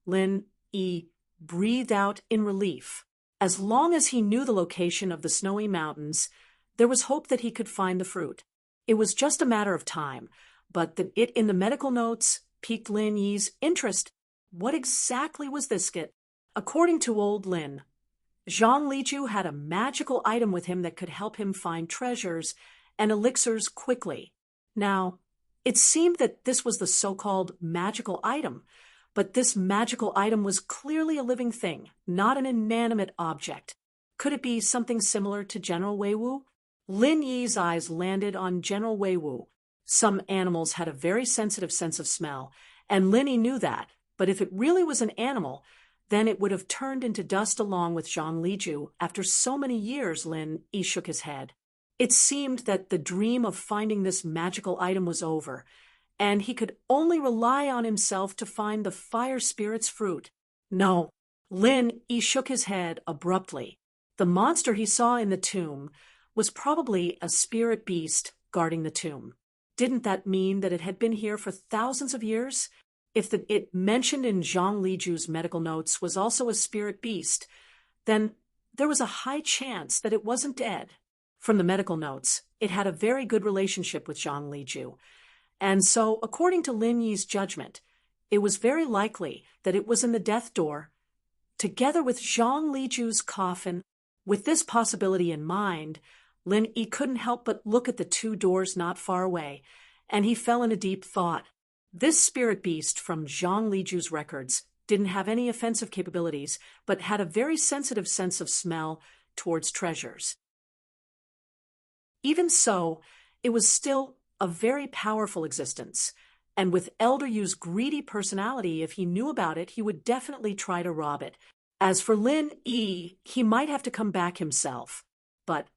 Lin Yi breathed out in relief. As long as he knew the location of the snowy mountains, there was hope that he could find the fruit. It was just a matter of time, but it in the medical notes piqued Lin Yi's interest. What exactly was this skit? According to old Lin, Zhang Liju had a magical item with him that could help him find treasures and elixirs quickly. Now, it seemed that this was the so-called magical item, but this magical item was clearly a living thing, not an inanimate object. Could it be something similar to General Weiwu? Lin Yi's eyes landed on General Weiwu. Some animals had a very sensitive sense of smell, and Lin Yi knew that, but if it really was an animal, then it would have turned into dust along with Zhang Liju. After so many years, Lin Yi shook his head. It seemed that the dream of finding this magical item was over, and he could only rely on himself to find the fire spirit's fruit. No, Lin Yi shook his head abruptly. The monster he saw in the tomb was probably a spirit beast guarding the tomb. Didn't that mean that it had been here for thousands of years? If it mentioned in Zhang Liju's medical notes was also a spirit beast, then there was a high chance that it wasn't dead. From the medical notes, it had a very good relationship with Zhang Liju, and so, according to Lin Yi's judgment, it was very likely that it was in the death door, together with Zhang Liju's coffin. With this possibility in mind, Lin Yi couldn't help but look at the two doors not far away, and he fell in a deep thought. This spirit beast from Zhang Liju's records didn't have any offensive capabilities, but had a very sensitive sense of smell towards treasures. Even so, it was still a very powerful existence, and with Elder Yu's greedy personality, if he knew about it, he would definitely try to rob it. As for Lin Yi, he might have to come back himself. But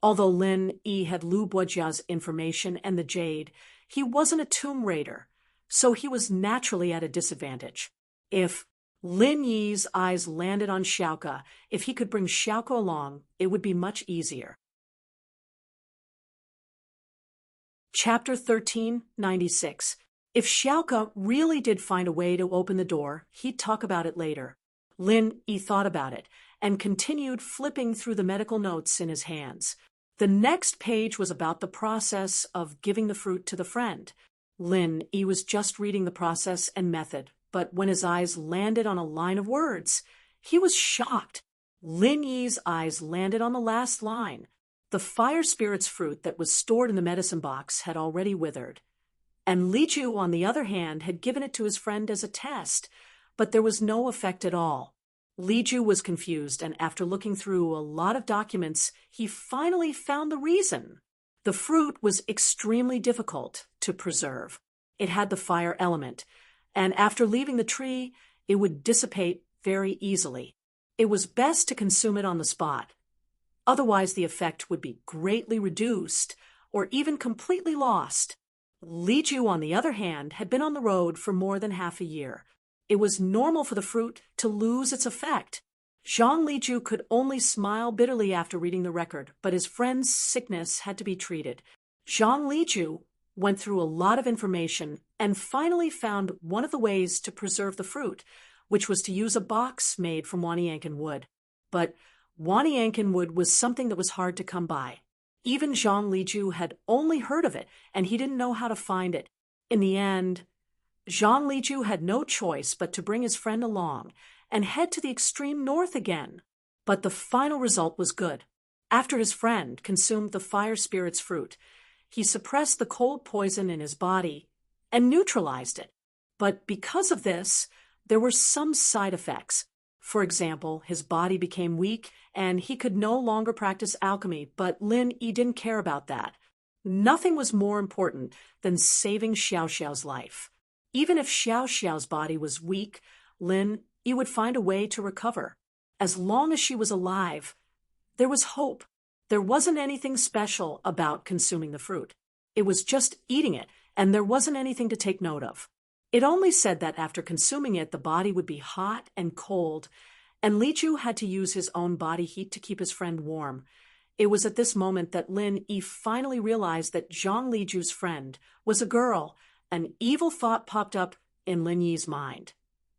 although Lin Yi had Lu Bojia's information and the jade, he wasn't a tomb raider, so he was naturally at a disadvantage. If Lin Yi's eyes landed on Xiaoke, if he could bring Xiaoke along, it would be much easier. Chapter 1396. If Xiaoke really did find a way to open the door, he'd talk about it later. Lin Yi thought about it and continued flipping through the medical notes in his hands. The next page was about the process of giving the fruit to the friend. Lin Yi was just reading the process and method, but when his eyes landed on a line of words, he was shocked. Lin Yi's eyes landed on the last line. The fire spirit's fruit that was stored in the medicine box had already withered, and Li Ju, on the other hand, had given it to his friend as a test, but there was no effect at all. Li Ju was confused, and after looking through a lot of documents, he finally found the reason. The fruit was extremely difficult to preserve. It had the fire element, and after leaving the tree, it would dissipate very easily. It was best to consume it on the spot. Otherwise, the effect would be greatly reduced or even completely lost. Li Ju, on the other hand, had been on the road for more than half a year. It was normal for the fruit to lose its effect. Zhang Liju could only smile bitterly after reading the record, but his friend's sickness had to be treated. Zhang Liju went through a lot of information and finally found one of the ways to preserve the fruit, which was to use a box made from Waniyankin wood. But Waniyankin wood was something that was hard to come by. Even Zhang Liju had only heard of it, and he didn't know how to find it. In the end, Zhang Liju had no choice but to bring his friend along and head to the extreme north again. But the final result was good. After his friend consumed the fire spirit's fruit, he suppressed the cold poison in his body and neutralized it. But because of this, there were some side effects. For example, his body became weak and he could no longer practice alchemy, but Lin Yi didn't care about that. Nothing was more important than saving Xiao Xiao's life. Even if Xiao Xiao's body was weak, Lin Yi would find a way to recover. As long as she was alive, there was hope. There wasn't anything special about consuming the fruit. It was just eating it, and there wasn't anything to take note of. It only said that after consuming it, the body would be hot and cold, and Li Ju had to use his own body heat to keep his friend warm. It was at this moment that Lin Yi finally realized that Zhang Liju's friend was a girl, an evil thought popped up in Lin Yi's mind.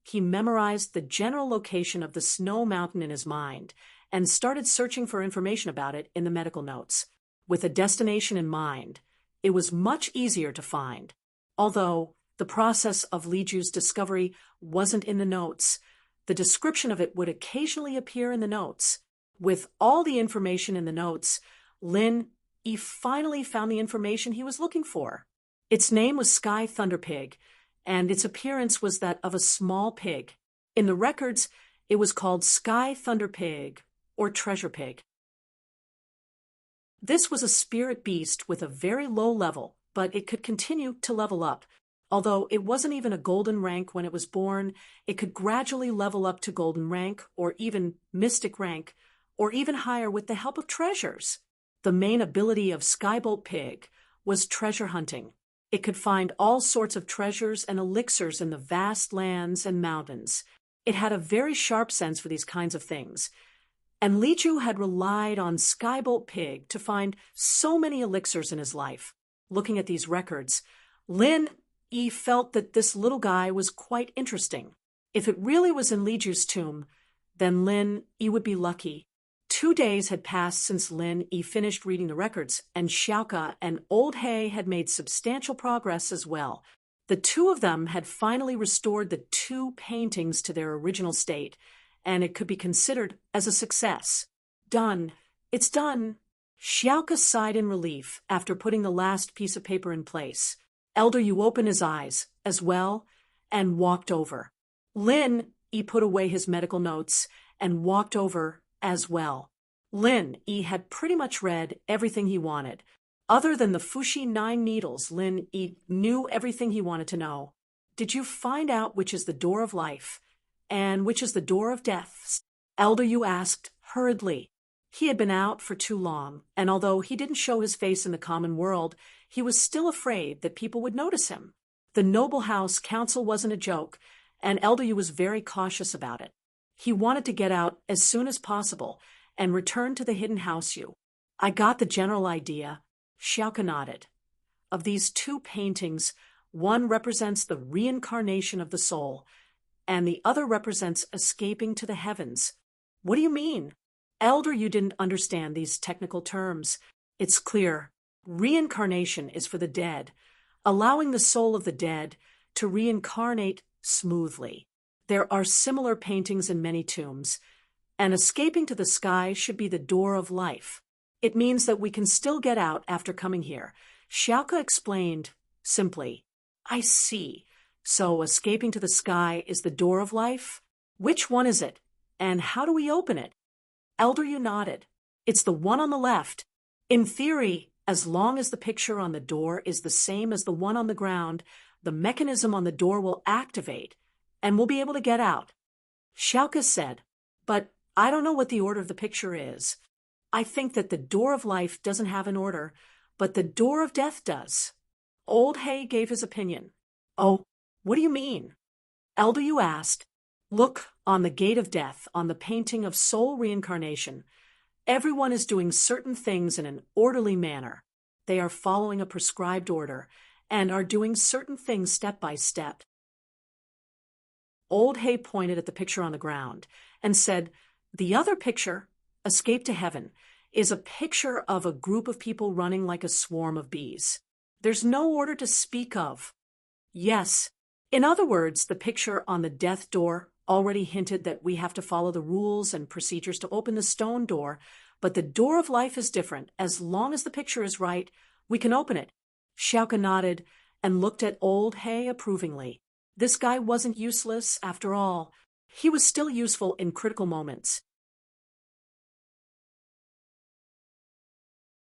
He memorized the general location of the snow mountain in his mind and started searching for information about it in the medical notes. With a destination in mind, it was much easier to find. Although the process of Li Ju's discovery wasn't in the notes, the description of it would occasionally appear in the notes. With all the information in the notes, Lin Yi finally found the information he was looking for. Its name was Sky Thunder Pig, and its appearance was that of a small pig. In the records, it was called Sky Thunder Pig, or Treasure Pig. This was a spirit beast with a very low level, but it could continue to level up. Although it wasn't even a golden rank when it was born, it could gradually level up to golden rank, or even mystic rank, or even higher with the help of treasures. The main ability of Skybolt Pig was treasure hunting. It could find all sorts of treasures and elixirs in the vast lands and mountains. It had a very sharp sense for these kinds of things. And Li Ju had relied on Skybolt Pig to find so many elixirs in his life. Looking at these records, Lin Yi felt that this little guy was quite interesting. If it really was in Li Ju's tomb, then Lin Yi would be lucky. 2 days had passed since Lin Yi finished reading the records, and Xiaoke and Old He had made substantial progress as well. The two of them had finally restored the 2 paintings to their original state, and it could be considered as a success. Done. It's done. Xiaoke sighed in relief after putting the last piece of paper in place. Elder Yu opened his eyes as well and walked over. Lin Yi put away his medical notes and walked over as well. Lin Yi had pretty much read everything he wanted. Other than the Fuxi 9 needles, Lin Yi knew everything he wanted to know. Did you find out which is the door of life and which is the door of death? Elder Yu asked hurriedly. He had been out for too long, and although he didn't show his face in the common world, he was still afraid that people would notice him. The Noble House Council wasn't a joke, and Elder Yu was very cautious about it. He wanted to get out as soon as possible and return to the hidden house Yu. I got the general idea. Xiaoke nodded. Of these 2 paintings, one represents the reincarnation of the soul, and the other represents escaping to the heavens. What do you mean? Elder Yu didn't understand these technical terms. It's clear. Reincarnation is for the dead, allowing the soul of the dead to reincarnate smoothly. There are similar paintings in many tombs, and escaping to the sky should be the door of life. It means that we can still get out after coming here. Xiaoke explained simply. I see. So escaping to the sky is the door of life? Which one is it? And how do we open it? Elder Yu nodded. It's the one on the left. In theory, as long as the picture on the door is the same as the one on the ground, the mechanism on the door will activate, and we'll be able to get out. Xiaoke said, but I don't know what the order of the picture is. I think that the door of life doesn't have an order, but the door of death does. Old He gave his opinion. Oh, what do you mean? Elder Yu asked. Look on the gate of death, on the painting of soul reincarnation. Everyone is doing certain things in an orderly manner. They are following a prescribed order and are doing certain things step by step. Old He pointed at the picture on the ground and said, the other picture, Escape to Heaven, is a picture of a group of people running like a swarm of bees. There's no order to speak of. Yes. In other words, the picture on the death door already hinted that we have to follow the rules and procedures to open the stone door, but the door of life is different. As long as the picture is right, we can open it. Xiaoke nodded and looked at Old He approvingly. This guy wasn't useless after all. He was still useful in critical moments.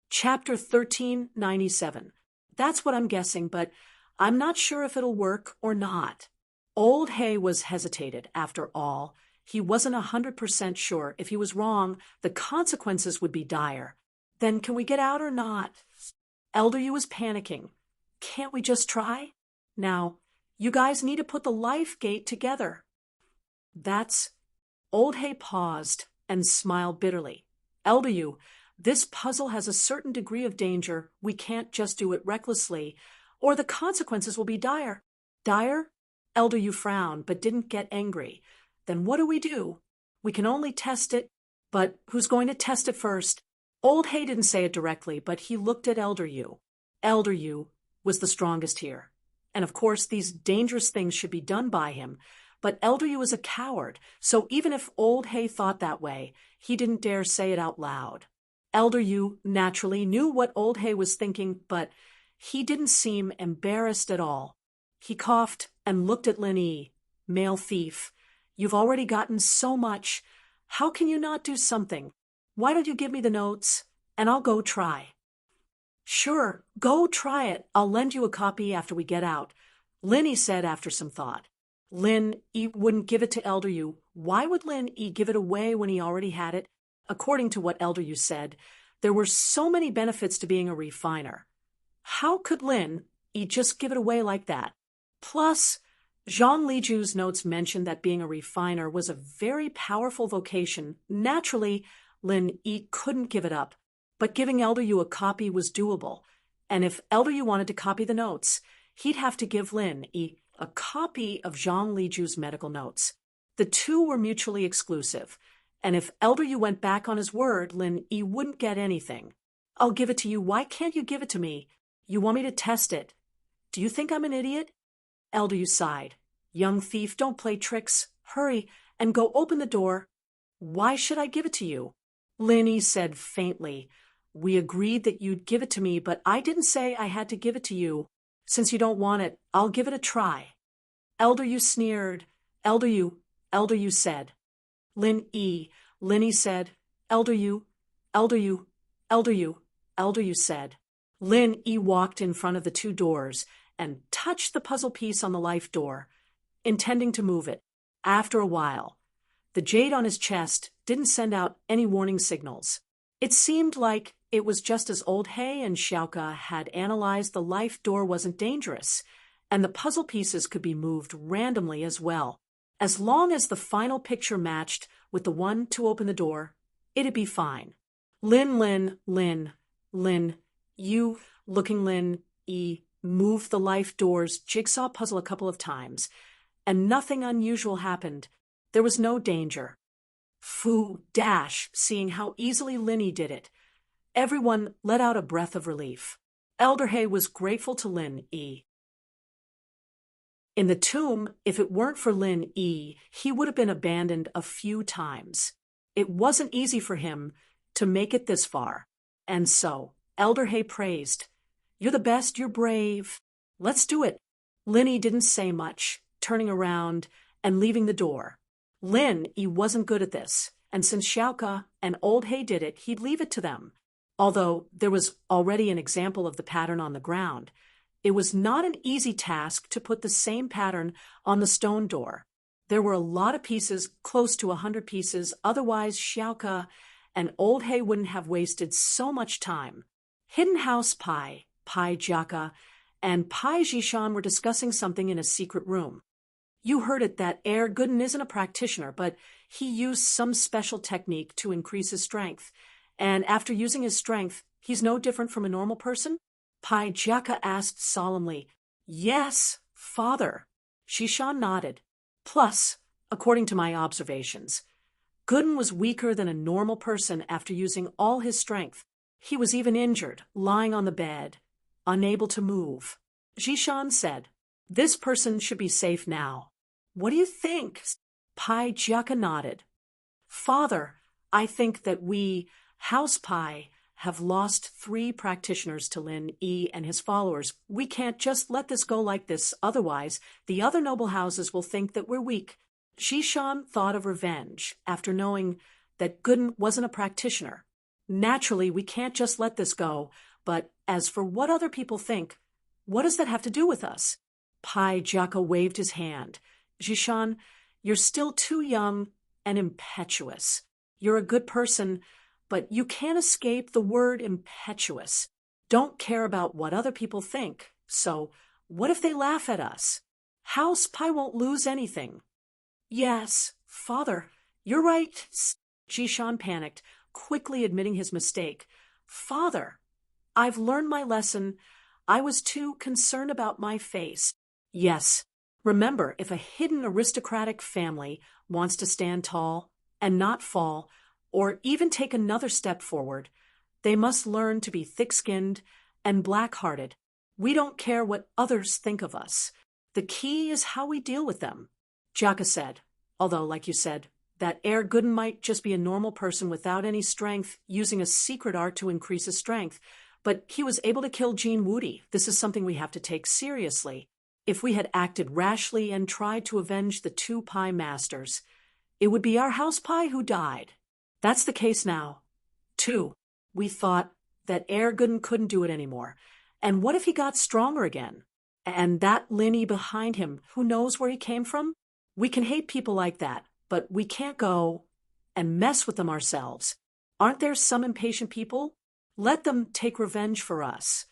Chapter 1397. That's what I'm guessing, but I'm not sure if it'll work or not. Old He was hesitated, after all. He wasn't 100% sure. If he was wrong, the consequences would be dire. Then can we get out or not? Elder Yu was panicking. Can't we just try? Now, you guys need to put the life gate together. That's... Old He paused and smiled bitterly. Elder Yu, this puzzle has a certain degree of danger. We can't just do it recklessly. or the consequences will be dire. Dire? Elder Yu frowned, but didn't get angry. Then what do? We can only test it. But who's going to test it first? Old Hay didn't say it directly, but he looked at Elder Yu. Elder Yu was the strongest here. And of course, these dangerous things should be done by him. But Elder Yu is a coward, so even if Old Hay thought that way, he didn't dare say it out loud. Elder Yu naturally knew what Old Hay was thinking, but he didn't seem embarrassed at all. He coughed and looked at Lin Yi. Male thief, you've already gotten so much. How can you not do something? Why don't you give me the notes, and I'll go try. Sure, go try it. I'll lend you a copy after we get out, Lin Yi said after some thought. Lin Yi wouldn't give it to Elder Yu. Why would Lin Yi give it away when he already had it? According to what Elder Yu said, there were so many benefits to being a refiner. How could Lin Yi just give it away like that? Plus, Zhang Liju's notes mentioned that being a refiner was a very powerful vocation. Naturally, Lin Yi couldn't give it up, but giving Elder Yu a copy was doable. And if Elder Yu wanted to copy the notes, he'd have to give Lin Yi a copy of Zhang Liju's medical notes. The two were mutually exclusive, and if Elder Yu went back on his word, Lin Yi wouldn't get anything. I'll give it to you. Why can't you give it to me? You want me to test it. Do you think I'm an idiot? Elder Yu sighed. Young thief, don't play tricks. Hurry and go open the door. Why should I give it to you? Lin Yi said faintly. We agreed that you'd give it to me, but I didn't say I had to give it to you. Since you don't want it, I'll give it a try. Elder Yu sneered. Elder Yu said. Lin Yi said. Elder Yu said. Lin Yi walked in front of the two doors and touched the puzzle piece on the life door, intending to move it. After a while, the jade on his chest didn't send out any warning signals. It seemed like it was just as Old Hay and Xiaoka had analyzed, the life door wasn't dangerous, and the puzzle pieces could be moved randomly as well. As long as the final picture matched with the one to open the door, it'd be fine. Lin Yi moved the life door's jigsaw puzzle a couple of times, and nothing unusual happened. There was no danger. Seeing how easily Lin Yi did it. Everyone let out a breath of relief. Elder Hay was grateful to Lin Yi. In the tomb, if it weren't for Lin Yi, he would have been abandoned a few times. It wasn't easy for him to make it this far. And so, Elder Hay praised. You're the best, you're brave. Let's do it. Lin Yi didn't say much, turning around and leaving the door. Lin Yi wasn't good at this, and since Xiaoka and Old Hay did it, he'd leave it to them. Although there was already an example of the pattern on the ground, it was not an easy task to put the same pattern on the stone door. There were a lot of pieces, close to 100 pieces, otherwise Xiaoka and Old Hay wouldn't have wasted so much time. Hidden House Pai Jiaka, and Pai Jishan were discussing something in a secret room. You heard it that Gooden isn't a practitioner, but he used some special technique to increase his strength. And after using his strength, he's no different from a normal person? Pai Jiaka asked solemnly. Yes, father. Jishan nodded. Plus, according to my observations, Gooden was weaker than a normal person after using all his strength. He was even injured, lying on the bed, unable to move. Jishan said, This person should be safe now. What do you think? Pai Jiaka nodded. Father, I think that we, House Pai, have lost 3 practitioners to Lin Yi and his followers. We can't just let this go like this, otherwise the other noble houses will think that we're weak. Jishan thought of revenge after knowing that Gooden wasn't a practitioner. Naturally, we can't just let this go, but as for what other people think, what does that have to do with us? Pai Jiaka waved his hand. Jishan, you're still too young and impetuous. You're a good person, but you can't escape the word impetuous. Don't care about what other people think. So, what if they laugh at us? House Pai won't lose anything. Yes, father, you're right. Jishan panicked, quickly admitting his mistake. Father, I've learned my lesson. I was too concerned about my face. Yes. Remember, if a hidden aristocratic family wants to stand tall and not fall, or even take another step forward, they must learn to be thick-skinned and black-hearted. We don't care what others think of us. The key is how we deal with them. Jaka said, although, like you said, that Herr Gooden might just be a normal person without any strength, using a secret art to increase his strength. But he was able to kill Jean Woody. This is something we have to take seriously. If we had acted rashly and tried to avenge the two pie masters, it would be our house pie who died. That's the case now. 2. We thought that Herr Gooden couldn't do it anymore. And what if he got stronger again? And that Linny behind him, who knows where he came from? We can hate people like that, but we can't go and mess with them ourselves. Aren't there some impatient people? Let them take revenge for us.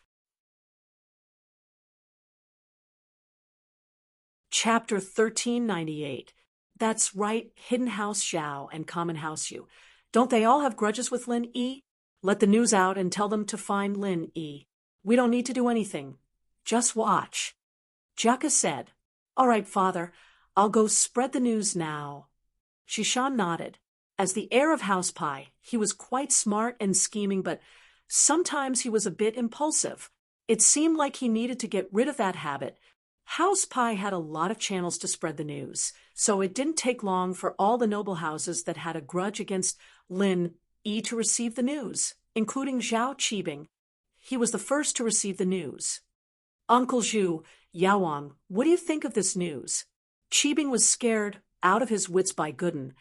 Chapter 1398. That's right, Hidden House Xiao and Common House Yu. Don't they all have grudges with Lin Yi? Let the news out and tell them to find Lin Yi. We don't need to do anything. Just watch. Jaka said, All right, father, I'll go spread the news now. Shishan nodded. As the heir of House Pie, he was quite smart and scheming, but sometimes he was a bit impulsive. It seemed like he needed to get rid of that habit. House Pie had a lot of channels to spread the news, so it didn't take long for all the noble houses that had a grudge against Lin Yi to receive the news, including Zhao Qibing. He was the first to receive the news. Uncle Zhu, Yaowang, what do you think of this news? Qibing was scared out of his wits by Gooden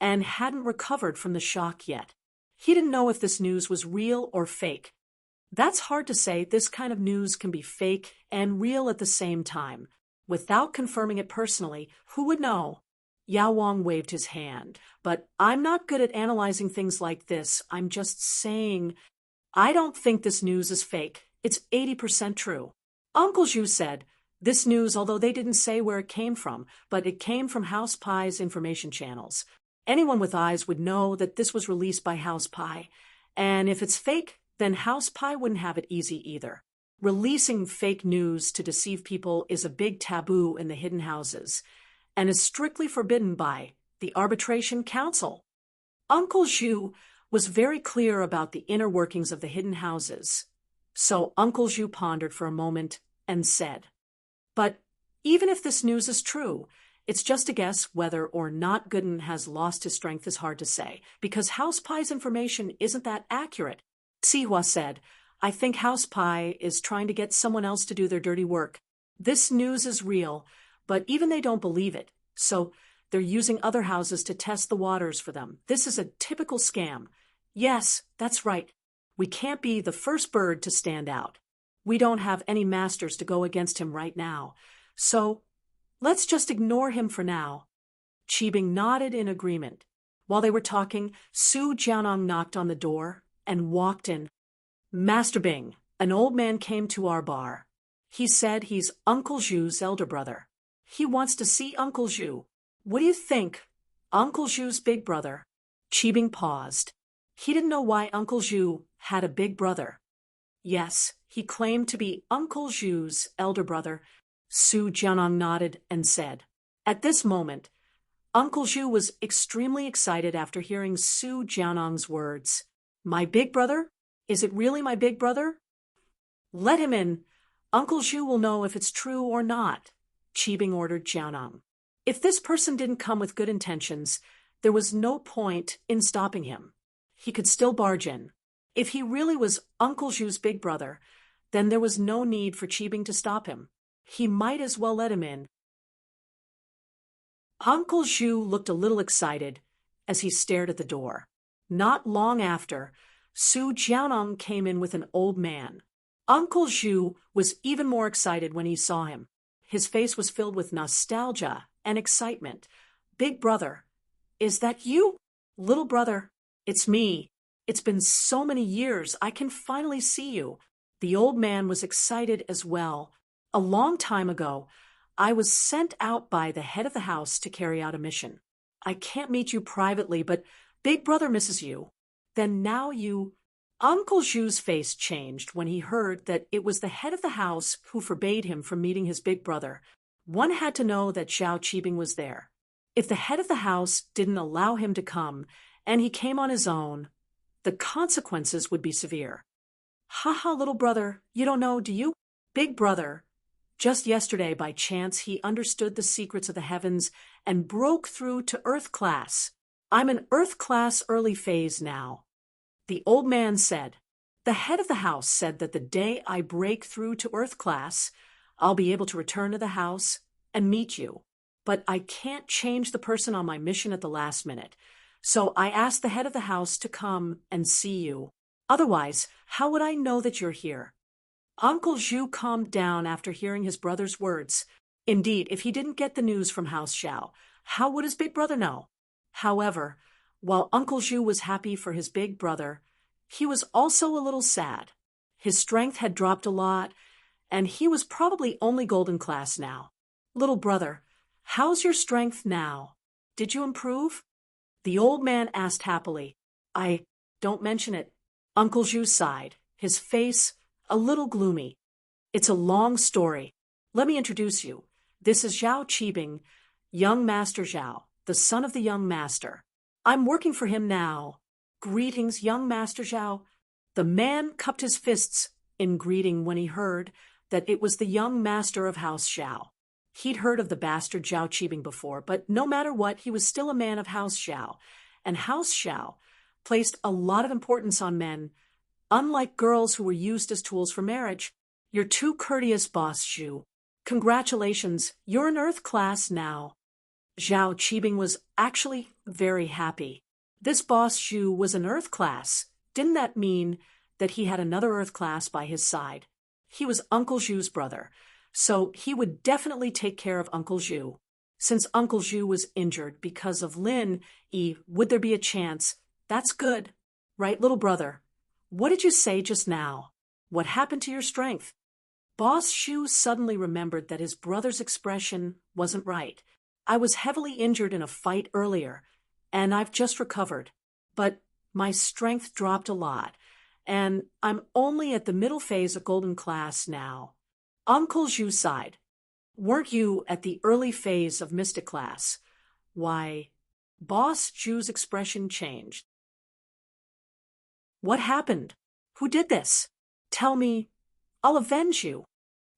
and hadn't recovered from the shock yet. He didn't know if this news was real or fake. That's hard to say. This kind of news can be fake and real at the same time. Without confirming it personally, who would know? Yao Wang waved his hand. But I'm not good at analyzing things like this. I'm just saying, I don't think this news is fake. It's 80% true. Uncle Zhu said, this news, although they didn't say where it came from, but it came from House Pie's information channels. Anyone with eyes would know that this was released by House Pie. And if it's fake, then House Pie wouldn't have it easy either. Releasing fake news to deceive people is a big taboo in the hidden houses, and is strictly forbidden by the Arbitration Council. Uncle Zhu was very clear about the inner workings of the hidden houses. So Uncle Zhu pondered for a moment and said, But even if this news is true, it's just a guess whether or not Gooden has lost his strength is hard to say, because House Pie's information isn't that accurate. Sihua said, I think House Pie is trying to get someone else to do their dirty work. This news is real, but even they don't believe it, so they're using other houses to test the waters for them. This is a typical scam. Yes, that's right. We can't be the first bird to stand out. We don't have any masters to go against him right now, so let's just ignore him for now. Qibing nodded in agreement. While they were talking, Su Jianong knocked on the door and walked in. Master Bing, an old man came to our bar. He said he's Uncle Zhu's elder brother. He wants to see Uncle Zhu. What do you think? Uncle Zhu's big brother. Qibing paused. He didn't know why Uncle Zhu had a big brother. Yes, he claimed to be Uncle Zhu's elder brother. Su Jianong nodded and said. At this moment, Uncle Zhu was extremely excited after hearing Su Jianong's words. My big brother? Is it really my big brother? Let him in. Uncle Zhu will know if it's true or not, Qibing ordered Jianong. If this person didn't come with good intentions, there was no point in stopping him. He could still barge in. If he really was Uncle Zhu's big brother, then there was no need for Qibing to stop him. He might as well let him in. Uncle Zhu looked a little excited as he stared at the door. Not long after, Su Jianong came in with an old man. Uncle Zhu was even more excited when he saw him. His face was filled with nostalgia and excitement. Big brother, is that you? Little brother, it's me. It's been so many years, I can finally see you. The old man was excited as well. A long time ago, I was sent out by the head of the house to carry out a mission. I can't meet you privately, but Big brother misses you. Then now you... Uncle Zhu's face changed when he heard that it was the head of the house who forbade him from meeting his big brother. One had to know that Zhao Qibing was there. If the head of the house didn't allow him to come, and he came on his own, the consequences would be severe. "Ha, little brother, you don't know, do you? Big brother. Just yesterday, by chance, he understood the secrets of the heavens and broke through to Earth class. I'm an Earth class early phase now." The old man said, "The head of the house said that the day I break through to Earth class, I'll be able to return to the house and meet you. But I can't change the person on my mission at the last minute. So I asked the head of the house to come and see you. Otherwise, how would I know that you're here?" Uncle Zhu calmed down after hearing his brother's words. Indeed, if he didn't get the news from House Xiao, how would his big brother know? However, while Uncle Zhu was happy for his big brother, he was also a little sad. His strength had dropped a lot, and he was probably only golden class now. "Little brother, how's your strength now? Did you improve?" The old man asked happily. Don't mention it." Uncle Zhu sighed, his face a little gloomy. "It's a long story. Let me introduce you. This is Zhao Qibing, young Master Zhao, the son of the young master. I'm working for him now." "Greetings, young Master Zhao." The man cupped his fists in greeting when he heard that it was the young master of House Xiao. He'd heard of the bastard Zhao Qibing before, but no matter what, he was still a man of House Xiao, and House Xiao placed a lot of importance on men, unlike girls who were used as tools for marriage. "You're too courteous, Boss Zhu. Congratulations, you're in Earth class now." Zhao Qibing was actually very happy. This Boss Zhu was in Earth class. Didn't that mean that he had another Earth class by his side? He was Uncle Zhu's brother, so he would definitely take care of Uncle Zhu. Since Uncle Zhu was injured because of Lin Yi, would there be a chance? That's good. Right, little brother? What did you say just now? What happened to your strength? Boss Zhu suddenly remembered that his brother's expression wasn't right. "I was heavily injured in a fight earlier, and I've just recovered. But my strength dropped a lot, and I'm only at the middle phase of golden class now." Uncle Zhu sighed. "Weren't you at the early phase of mystic class?" "Why?" Boss Zhu's expression changed. "What happened? Who did this? Tell me. I'll avenge you."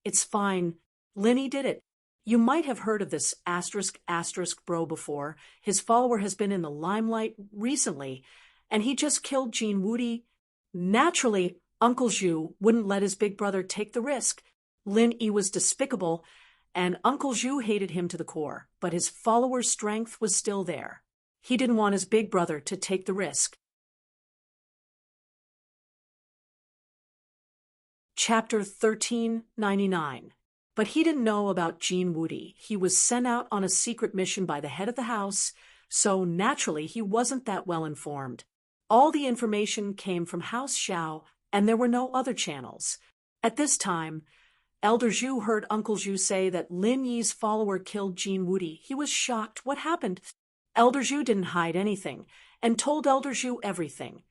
"It's fine. Linny did it. You might have heard of this *** bro before. His follower has been in the limelight recently, and he just killed Jean Woody." Naturally, Uncle Zhu wouldn't let his big brother take the risk. Lin Yi was despicable, and Uncle Zhu hated him to the core, but his follower's strength was still there. He didn't want his big brother to take the risk. Chapter 1399. But he didn't know about Jean Woody. He was sent out on a secret mission by the head of the house, so naturally he wasn't that well informed. All the information came from House Xiao, and there were no other channels. At this time, Elder Zhu heard Uncle Zhu say that Lin Yi's follower killed Jean Woody. He was shocked. What happened? Elder Zhu didn't hide anything, and told Elder Zhu everything,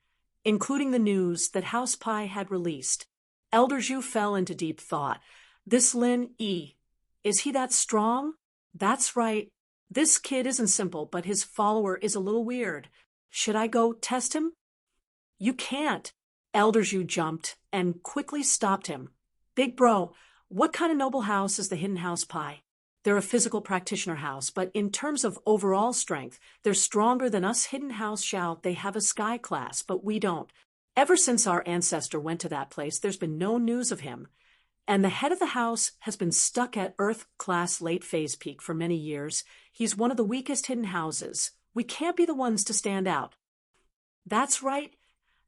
including the news that House Pai had released. Elder Zhu fell into deep thought. This Lin Yi, is he that strong? That's right. This kid isn't simple, but his follower is a little weird. Should I go test him? You can't. Elder Zhu jumped and quickly stopped him. Big bro, what kind of noble house is the Hidden House Pai? They're a physical practitioner house, but in terms of overall strength, they're stronger than us Hidden House Xiao. They have a sky class, but we don't. Ever since our ancestor went to that place, there's been no news of him. And the head of the house has been stuck at Earth class late phase peak for many years. He's one of the weakest hidden houses. We can't be the ones to stand out. That's right.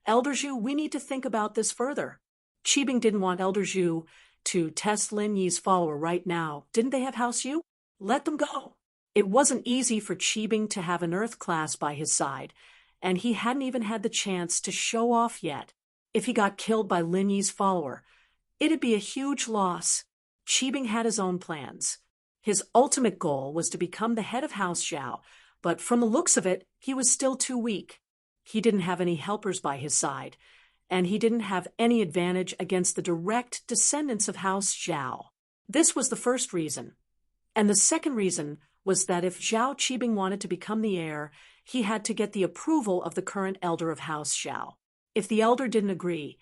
Elder Zhu, we need to think about this further. Qibing didn't want Elder Zhu to test Lin Yi's follower right now. Didn't they have House Yu? Let them go. It wasn't easy for Qibing to have an Earth class by his side, and he hadn't even had the chance to show off yet. If he got killed by Lin Yi's follower, it'd be a huge loss. Qibing had his own plans. His ultimate goal was to become the head of House Xiao, but from the looks of it, he was still too weak. He didn't have any helpers by his side, and he didn't have any advantage against the direct descendants of House Zhao. This was the first reason. And the second reason was that if Zhao Qibing wanted to become the heir, he had to get the approval of the current elder of House Zhao. If the elder didn't agree,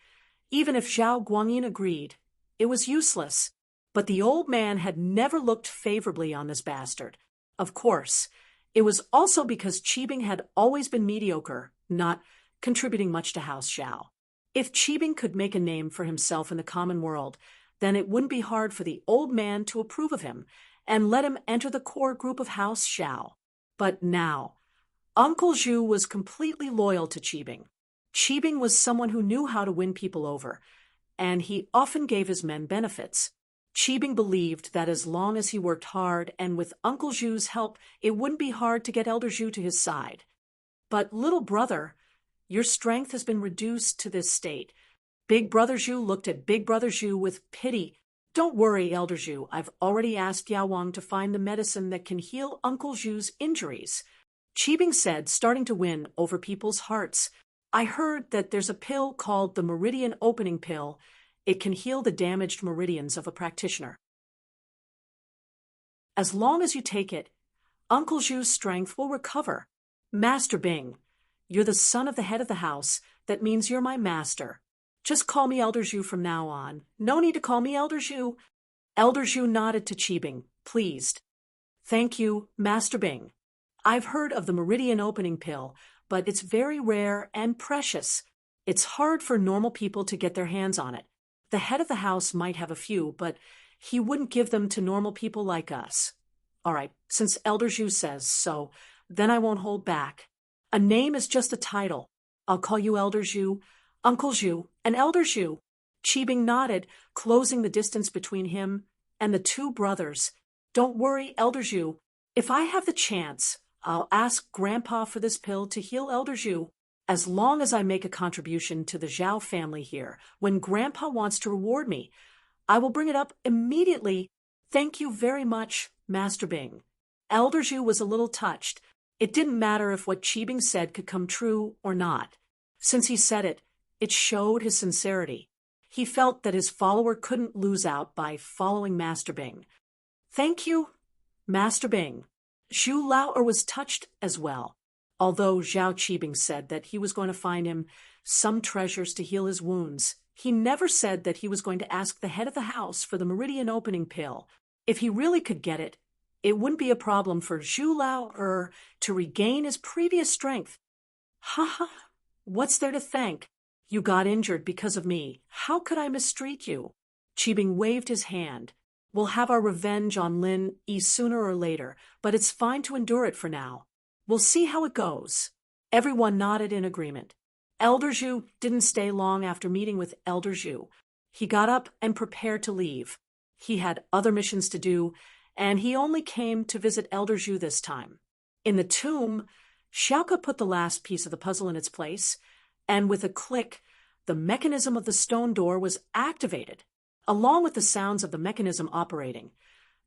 even if Zhao Guangyin agreed, it was useless. But the old man had never looked favorably on this bastard. Of course, it was also because Qibing had always been mediocre, not contributing much to House Zhao. If Qibing could make a name for himself in the common world, then it wouldn't be hard for the old man to approve of him and let him enter the core group of House Zhao. But now, Uncle Zhu was completely loyal to Qibing. Qibing was someone who knew how to win people over, and he often gave his men benefits. Qibing believed that as long as he worked hard and with Uncle Zhu's help, it wouldn't be hard to get Elder Zhu to his side. But little brother, your strength has been reduced to this state. Big Brother Zhu looked at Big Brother Zhu with pity. Don't worry, Elder Zhu. I've already asked Yao Wang to find the medicine that can heal Uncle Zhu's injuries. Qibing said, starting to win over people's hearts. I heard that there's a pill called the Meridian Opening Pill. It can heal the damaged meridians of a practitioner. As long as you take it, Uncle Zhu's strength will recover. Master Bing, you're the son of the head of the house. That means you're my master. Just call me Elder Zhu from now on. No need to call me Elder Zhu. Elder Zhu nodded to Qibing, pleased. Thank you, Master Bing. I've heard of the Meridian Opening Pill, but it's very rare and precious. It's hard for normal people to get their hands on it. The head of the house might have a few, but he wouldn't give them to normal people like us. All right, since Elder Zhu says so, then I won't hold back. A name is just a title. I'll call you Elder Zhu, Uncle Zhu, and Elder Zhu. Qibing nodded, closing the distance between him and the two brothers. Don't worry, Elder Zhu. If I have the chance, I'll ask Grandpa for this pill to heal Elder Zhu. As long as I make a contribution to the Zhao family here, when Grandpa wants to reward me, I will bring it up immediately. Thank you very much, Master Bing. Elder Zhu was a little touched. It didn't matter if what Qibing said could come true or not. Since he said it, it showed his sincerity. He felt that his follower couldn't lose out by following Master Bing. Thank you, Master Bing. Zhu Lao'er was touched as well. Although Zhao Qibing said that he was going to find him some treasures to heal his wounds, he never said that he was going to ask the head of the house for the Meridian Opening Pill. If he really could get it, it wouldn't be a problem for Zhu Lao'er to regain his previous strength. Ha! What's there to thank? You got injured because of me. How could I mistreat you? Qibing waved his hand. We'll have our revenge on Lin Yi sooner or later, but it's fine to endure it for now. We'll see how it goes. Everyone nodded in agreement. Elder Zhu didn't stay long after meeting with Elder Zhu. He got up and prepared to leave. He had other missions to do, and he only came to visit Elder Zhu this time. In the tomb, Xiaoke put the last piece of the puzzle in its place, and with a click, the mechanism of the stone door was activated. Along with the sounds of the mechanism operating,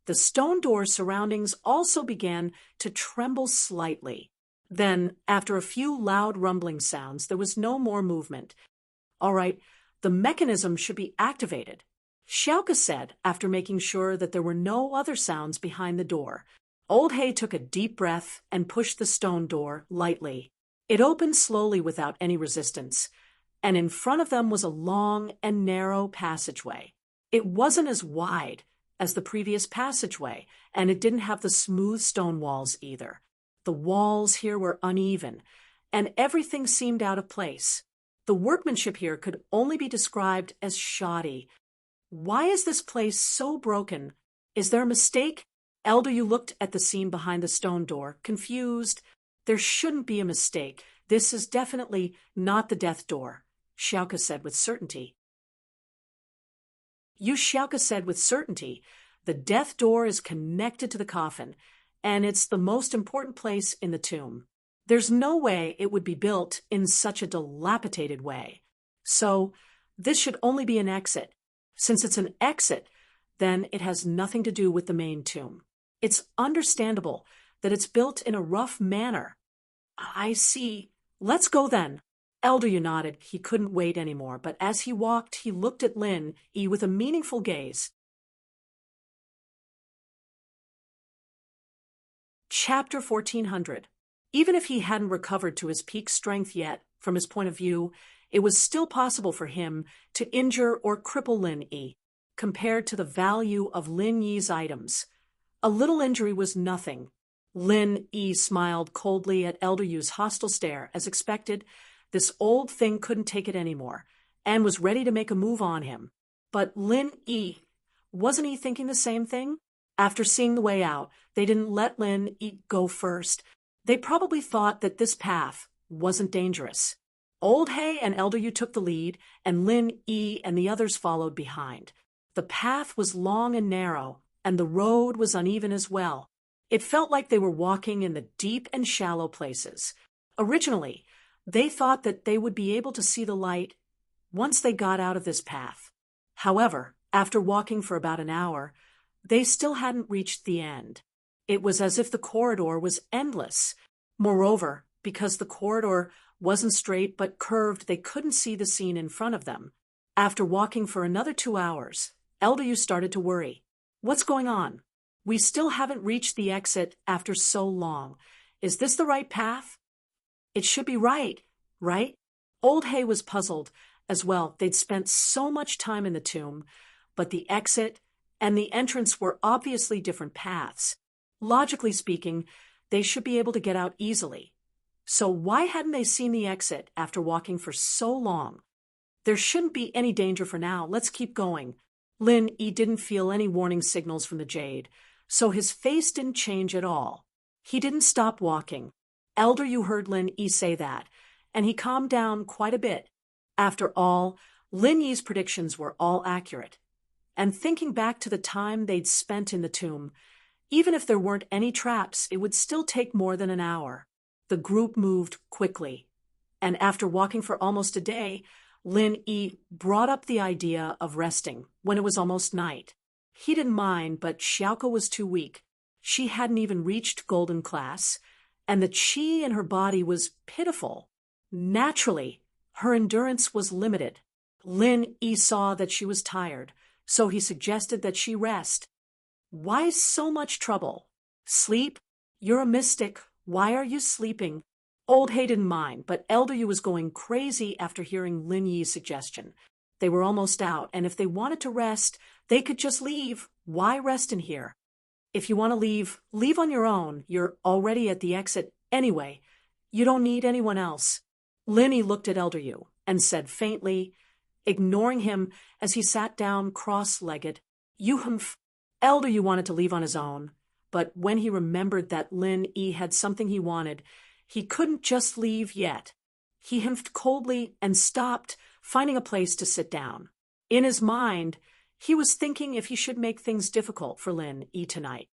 the stone door's surroundings also began to tremble slightly. Then, after a few loud rumbling sounds, there was no more movement. All right, the mechanism should be activated, Xiaoke said after making sure that there were no other sounds behind the door. Old He took a deep breath and pushed the stone door lightly. It opened slowly without any resistance, and in front of them was a long and narrow passageway. It wasn't as wide as the previous passageway, and it didn't have the smooth stone walls either. The walls here were uneven, and everything seemed out of place. The workmanship here could only be described as shoddy. Why is this place so broken? Is there a mistake? Elder Yu looked at the scene behind the stone door, confused. There shouldn't be a mistake. This is definitely not the death door, Xiaoke said with certainty. Xiaoke said with certainty, the death door is connected to the coffin, and it's the most important place in the tomb. There's no way it would be built in such a dilapidated way. So, this should only be an exit. Since it's an exit, then it has nothing to do with the main tomb. It's understandable that it's built in a rough manner. I see. Let's go then. Elder Yu nodded. He couldn't wait anymore, but as he walked, he looked at Lin Yi with a meaningful gaze. Chapter 1400. Even if he hadn't recovered to his peak strength yet, from his point of view, it was still possible for him to injure or cripple Lin Yi. Compared to the value of Lin Yi's items, a little injury was nothing. Lin Yi smiled coldly at Elder Yu's hostile stare. As expected, this old thing couldn't take it anymore, and was ready to make a move on him. But Lin Yi, wasn't he thinking the same thing? After seeing the way out, they didn't let Lin Yi go first. They probably thought that this path wasn't dangerous. Old Hay and Elder Yu took the lead, and Lin Yi and the others followed behind. The path was long and narrow, and the road was uneven as well. It felt like they were walking in the deep and shallow places. Originally, they thought that they would be able to see the light once they got out of this path. However, after walking for about an hour, they still hadn't reached the end. It was as if the corridor was endless. Moreover, because the corridor wasn't straight but curved, they couldn't see the scene in front of them. After walking for another 2 hours, Elder Yu started to worry. What's going on? We still haven't reached the exit after so long. Is this the right path? It should be right? Old Hay was puzzled as well. They'd spent so much time in the tomb, but the exit and the entrance were obviously different paths. Logically speaking, they should be able to get out easily. So why hadn't they seen the exit after walking for so long? There shouldn't be any danger for now. Let's keep going. Lin Yi didn't feel any warning signals from the jade, so his face didn't change at all. He didn't stop walking. Elder Yu heard Lin Yi say that, and he calmed down quite a bit. After all, Lin Yi's predictions were all accurate. And thinking back to the time they'd spent in the tomb, even if there weren't any traps, it would still take more than an hour. The group moved quickly, and after walking for almost a day, Lin Yi brought up the idea of resting when it was almost night. He didn't mind, but Xiaoko was too weak. She hadn't even reached golden class, and the qi in her body was pitiful. Naturally, her endurance was limited. Lin Yi saw that she was tired, so he suggested that she rest. Why so much trouble? Sleep? You're a mystic. Why are you sleeping? Old Hay didn't mind, but Elder Yu was going crazy after hearing Lin Yi's suggestion. They were almost out, and if they wanted to rest, they could just leave. Why rest in here? If you want to leave, leave on your own. You're already at the exit anyway. You don't need anyone else. Lin Yi looked at Elder Yu and said faintly, ignoring him as he sat down cross-legged, Elder Yu wanted to leave on his own, but when he remembered that Lin Yi had something he wanted, he couldn't just leave yet. He humphed coldly and stopped, finding a place to sit down. In his mind, he was thinking if he should make things difficult for Lin Yi tonight.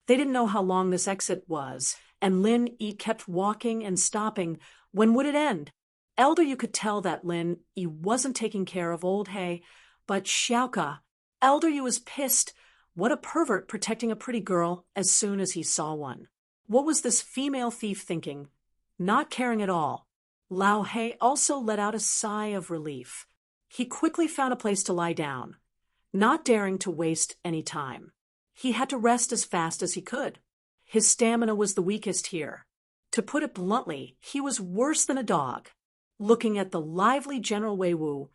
They didn't know how long this exit was, and Lin Yi kept walking and stopping. When would it end? Elder Yu could tell that Lin Yi wasn't taking care of Old Hay, but Xiaoka. Elder Yu was pissed. What a pervert protecting a pretty girl as soon as he saw one. What was this female thief thinking? Not caring at all. Lao He also let out a sigh of relief. He quickly found a place to lie down, not daring to waste any time. He had to rest as fast as he could. His stamina was the weakest here. To put it bluntly, he was worse than a dog. Looking at the lively General Wei Wu,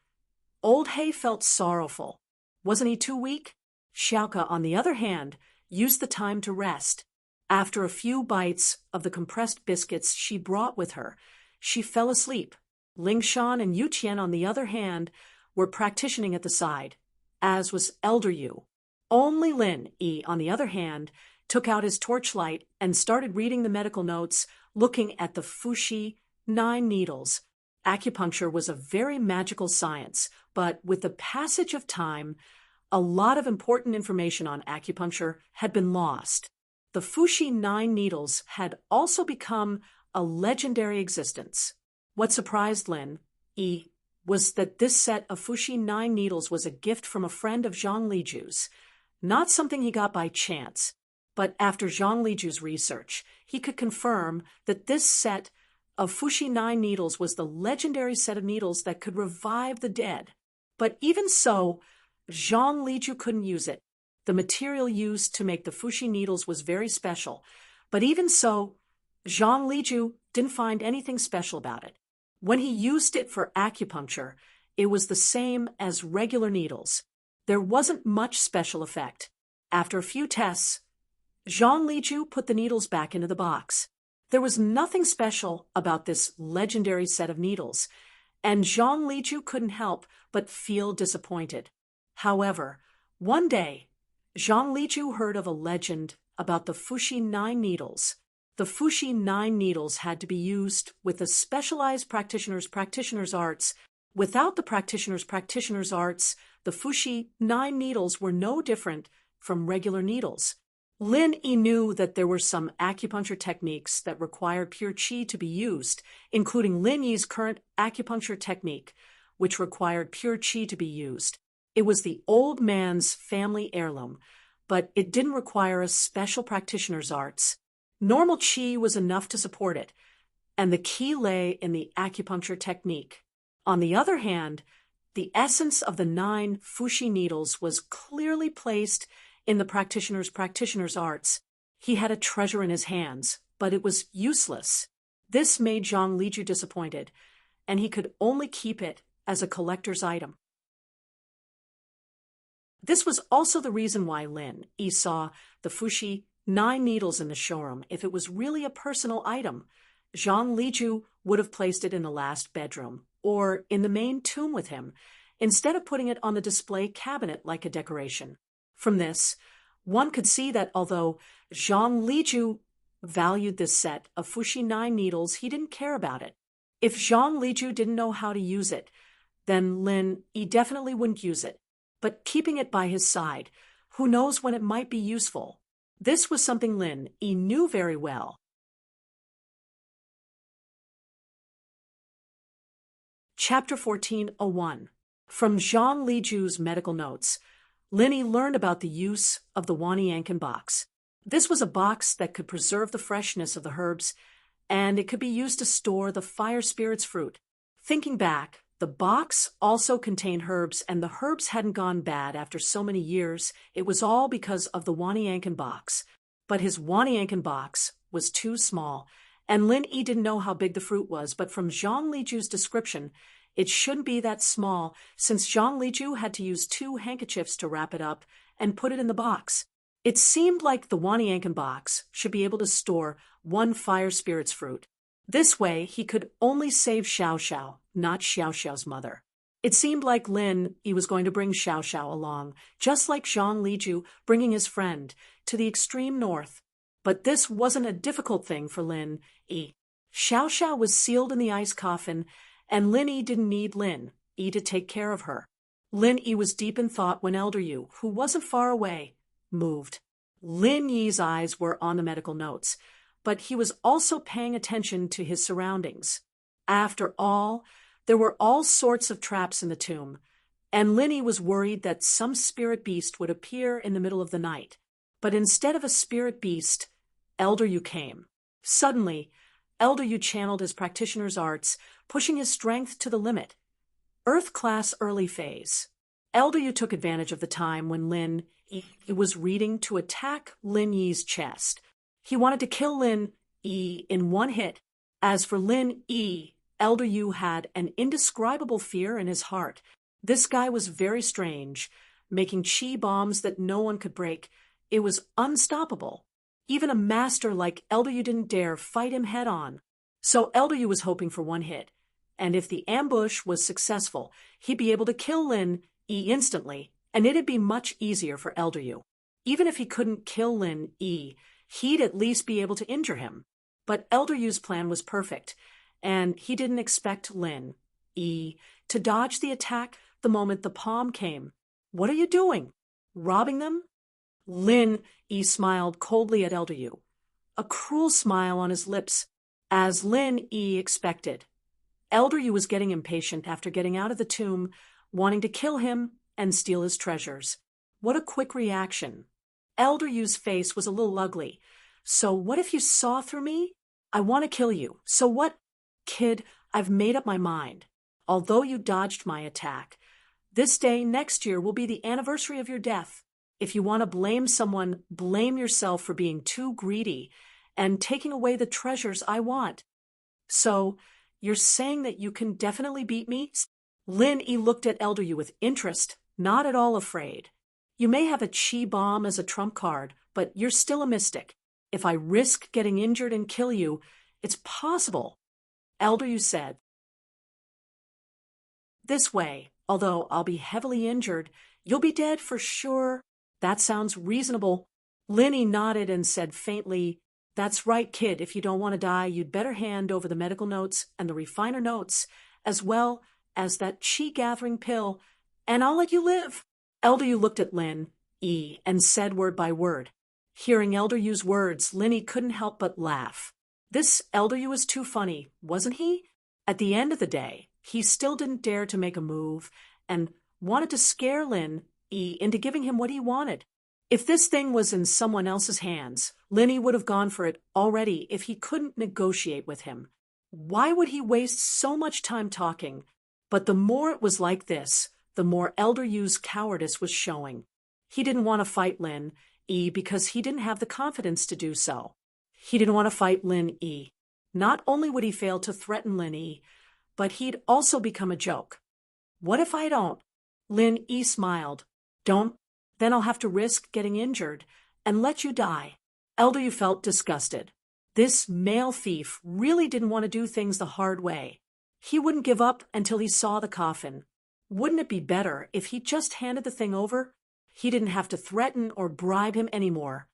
Old Hay felt sorrowful. Wasn't he too weak? Xiaoka, on the other hand, used the time to rest. After a few bites of the compressed biscuits she brought with her, she fell asleep. Lingshan and Yuqian, on the other hand, were practicing at the side, as was Elder Yu. Only Lin Yi, on the other hand, took out his torchlight and started reading the medical notes, looking at the Fuxi 9 needles. Acupuncture was a very magical science, but with the passage of time, a lot of important information on acupuncture had been lost. The Fuxi 9 needles had also become a legendary existence. What surprised Lin Yi was that this set of Fuxi 9 needles was a gift from a friend of Zhang Liju's, not something he got by chance. But after Zhang Liju's research, he could confirm that this set of Fushi 9 needles was the legendary set of needles that could revive the dead. But even so, Zhang Liju couldn't use it. The material used to make the Fushi needles was very special, but even so, Zhang Liju didn't find anything special about it. When he used it for acupuncture, it was the same as regular needles. There wasn't much special effect. After a few tests, Zhang Liju put the needles back into the box. There was nothing special about this legendary set of needles, and Zhang Liju couldn't help but feel disappointed. However, one day, Zhang Liju heard of a legend about the Fushi 9 needles. The Fushi 9 needles had to be used with a specialized practitioner's arts. Without the practitioner's arts, the Fushi 9 needles were no different from regular needles. Lin Yi knew that there were some acupuncture techniques that required pure qi to be used, including Lin Yi's current acupuncture technique, which required pure qi to be used. It was the old man's family heirloom, but it didn't require a special practitioner's arts. Normal qi was enough to support it, and the key lay in the acupuncture technique. On the other hand, the essence of the 9 Fushi needles was clearly placed in the practitioner's arts. He had a treasure in his hands, but it was useless. This made Zhang Liju disappointed, and he could only keep it as a collector's item. This was also the reason why Lin Yi saw the Fushi 9 needles in the showroom. If it was really a personal item, Zhang Liju would have placed it in the last bedroom or in the main tomb with him, instead of putting it on the display cabinet like a decoration. From this, one could see that although Zhang Liju valued this set of Fushi 9 needles, he didn't care about it. If Zhang Liju didn't know how to use it, then Lin Yi definitely wouldn't use it. But keeping it by his side, who knows when it might be useful? This was something Lin Yi knew very well. Chapter 14:01. From Zhang Liju's medical notes, Lin Yi learned about the use of the Wanyankin box. This was a box that could preserve the freshness of the herbs, and it could be used to store the fire spirit's fruit. Thinking back, the box also contained herbs, and the herbs hadn't gone bad after so many years. It was all because of the Wanyankin box. But his Wanyankin box was too small, and Lin Yi didn't know how big the fruit was, but from Zhang Liju's description, it shouldn't be that small, since Zhang Liju had to use 2 handkerchiefs to wrap it up and put it in the box. It seemed like the Wanyankin box should be able to store 1 fire spirit's fruit. This way, he could only save Xiao Xiao, not Xiao Xiao's mother. It seemed like Lin Yi was going to bring Xiao Xiao along, just like Zhang Liju bringing his friend to the extreme north. But this wasn't a difficult thing for Lin Yi. Xiao Xiao was sealed in the ice coffin, and Lin Yi didn't need Lin Yi to take care of her. Lin Yi was deep in thought when Elder Yu, who wasn't far away, moved. Lin Yi's eyes were on the medical notes, but he was also paying attention to his surroundings. After all, there were all sorts of traps in the tomb, and Lin Yi was worried that some spirit beast would appear in the middle of the night. But instead of a spirit beast, Elder Yu came. Suddenly, Elder Yu channeled his practitioner's arts, pushing his strength to the limit. Earth class early phase. Elder Yu took advantage of the time when Lin Yi was reading to attack Lin Yi's chest. He wanted to kill Lin Yi in one hit. As for Lin Yi, Elder Yu had an indescribable fear in his heart. This guy was very strange, making chi bombs that no one could break. It was unstoppable. Even a master like Elder Yu didn't dare fight him head on. So Elder Yu was hoping for one hit, and if the ambush was successful, he'd be able to kill Lin Yi instantly, and it'd be much easier for Elder Yu. Even if he couldn't kill Lin Yi, he'd at least be able to injure him. But Elder Yu's plan was perfect, and he didn't expect Lin Yi to dodge the attack the moment the palm came. "What are you doing? Robbing them?" Lin Yi smiled coldly at Elder Yu, a cruel smile on his lips. As Lin Yi expected, Elder Yu was getting impatient after getting out of the tomb, wanting to kill him and steal his treasures. What a quick reaction. Elder Yu's face was a little ugly. "So what if you saw through me? I want to kill you. So what?" Kid, I've made up my mind. Although you dodged my attack, this day next year will be the anniversary of your death. If you want to blame someone, blame yourself for being too greedy and taking away the treasures I want. So, you're saying that you can definitely beat me? Lin Yi looked at Elder Yu with interest, not at all afraid. You may have a chi bomb as a trump card, but you're still a mystic. If I risk getting injured and kill you, it's possible. Elder Yu said. This way, although I'll be heavily injured, you'll be dead for sure. That sounds reasonable. Lin Yi nodded and said faintly, That's right, kid. If you don't want to die, you'd better hand over the medical notes and the refiner notes, as well as that chi-gathering pill, and I'll let you live. Elder Yu looked at Lin Yi and said word by word. Hearing Elder Yu's words, Lin Yi couldn't help but laugh. This Elder Yu was too funny, wasn't he? At the end of the day, he still didn't dare to make a move and wanted to scare Lin Yi into giving him what he wanted. If this thing was in someone else's hands, Lin Yi would have gone for it already if he couldn't negotiate with him. Why would he waste so much time talking? But the more it was like this, the more Elder Yu's cowardice was showing. He didn't want to fight Lin Yi because he didn't have the confidence to do so. He didn't want to fight Lin Yi. Not only would he fail to threaten Lin Yi, but he'd also become a joke. What if I don't? Lin Yi smiled. Don't? Then I'll have to risk getting injured and let you die. Elder Yu felt disgusted. This male thief really didn't want to do things the hard way. He wouldn't give up until he saw the coffin. Wouldn't it be better if he just handed the thing over? He didn't have to threaten or bribe him anymore.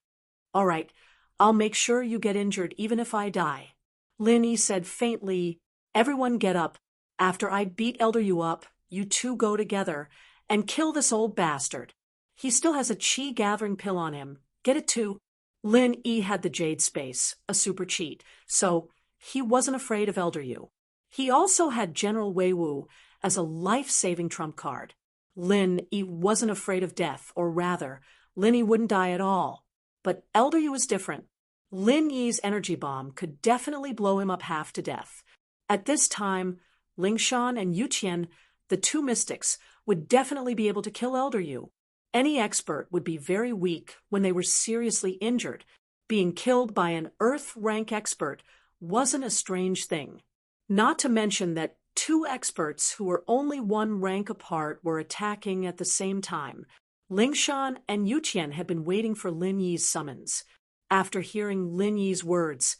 All right, I'll make sure you get injured even if I die. Lin Yi said faintly, Everyone get up. After I beat Elder Yu up, you two go together and kill this old bastard. He still has a chi-gathering pill on him. Get it too. Lin Yi had the Jade Space, a super cheat, so he wasn't afraid of Elder Yu. He also had General Wei Wu as a life-saving trump card. Lin Yi wasn't afraid of death, or rather, Lin Yi wouldn't die at all. But Elder Yu was different. Lin Yi's energy bomb could definitely blow him up half to death. At this time, Lingshan and Yuqian, the two mystics, would definitely be able to kill Elder Yu. Any expert would be very weak when they were seriously injured. Being killed by an Earth-rank expert wasn't a strange thing. Not to mention that two experts who were only one rank apart were attacking at the same time. Lingshan and Yuqian had been waiting for Lin Yi's summons. After hearing Lin Yi's words,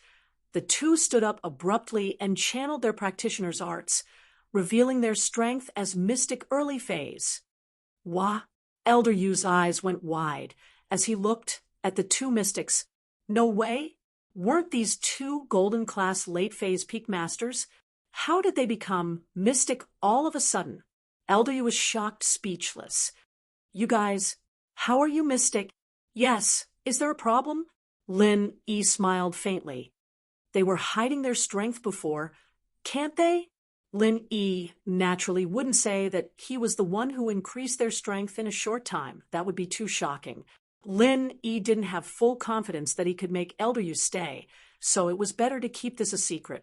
the two stood up abruptly and channeled their practitioner's arts, revealing their strength as mystic early phase. Wah! Elder Yu's eyes went wide as he looked at the two mystics. No way? Weren't these two golden-class late-phase peak masters? How did they become mystic all of a sudden? Elder Yu was shocked, speechless. You guys, how are you mystic? Yes, is there a problem? Lin Yi smiled faintly. They were hiding their strength before. Can't they? Lin Yi naturally wouldn't say that he was the one who increased their strength in a short time. That would be too shocking. Lin Yi didn't have full confidence that he could make Elder Yu stay, so it was better to keep this a secret.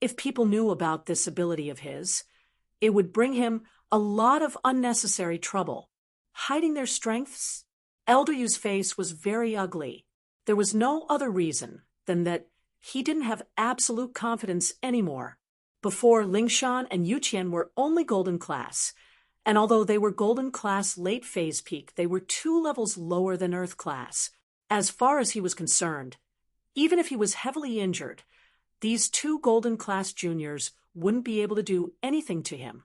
If people knew about this ability of his, it would bring him a lot of unnecessary trouble. Hiding their strengths? Elder Yu's face was very ugly. There was no other reason than that he didn't have absolute confidence anymore. Before, Lingshan and Yuqian were only golden class, and although they were golden class late phase peak, they were 2 levels lower than Earth class. As far as he was concerned, even if he was heavily injured, these 2 golden class juniors wouldn't be able to do anything to him.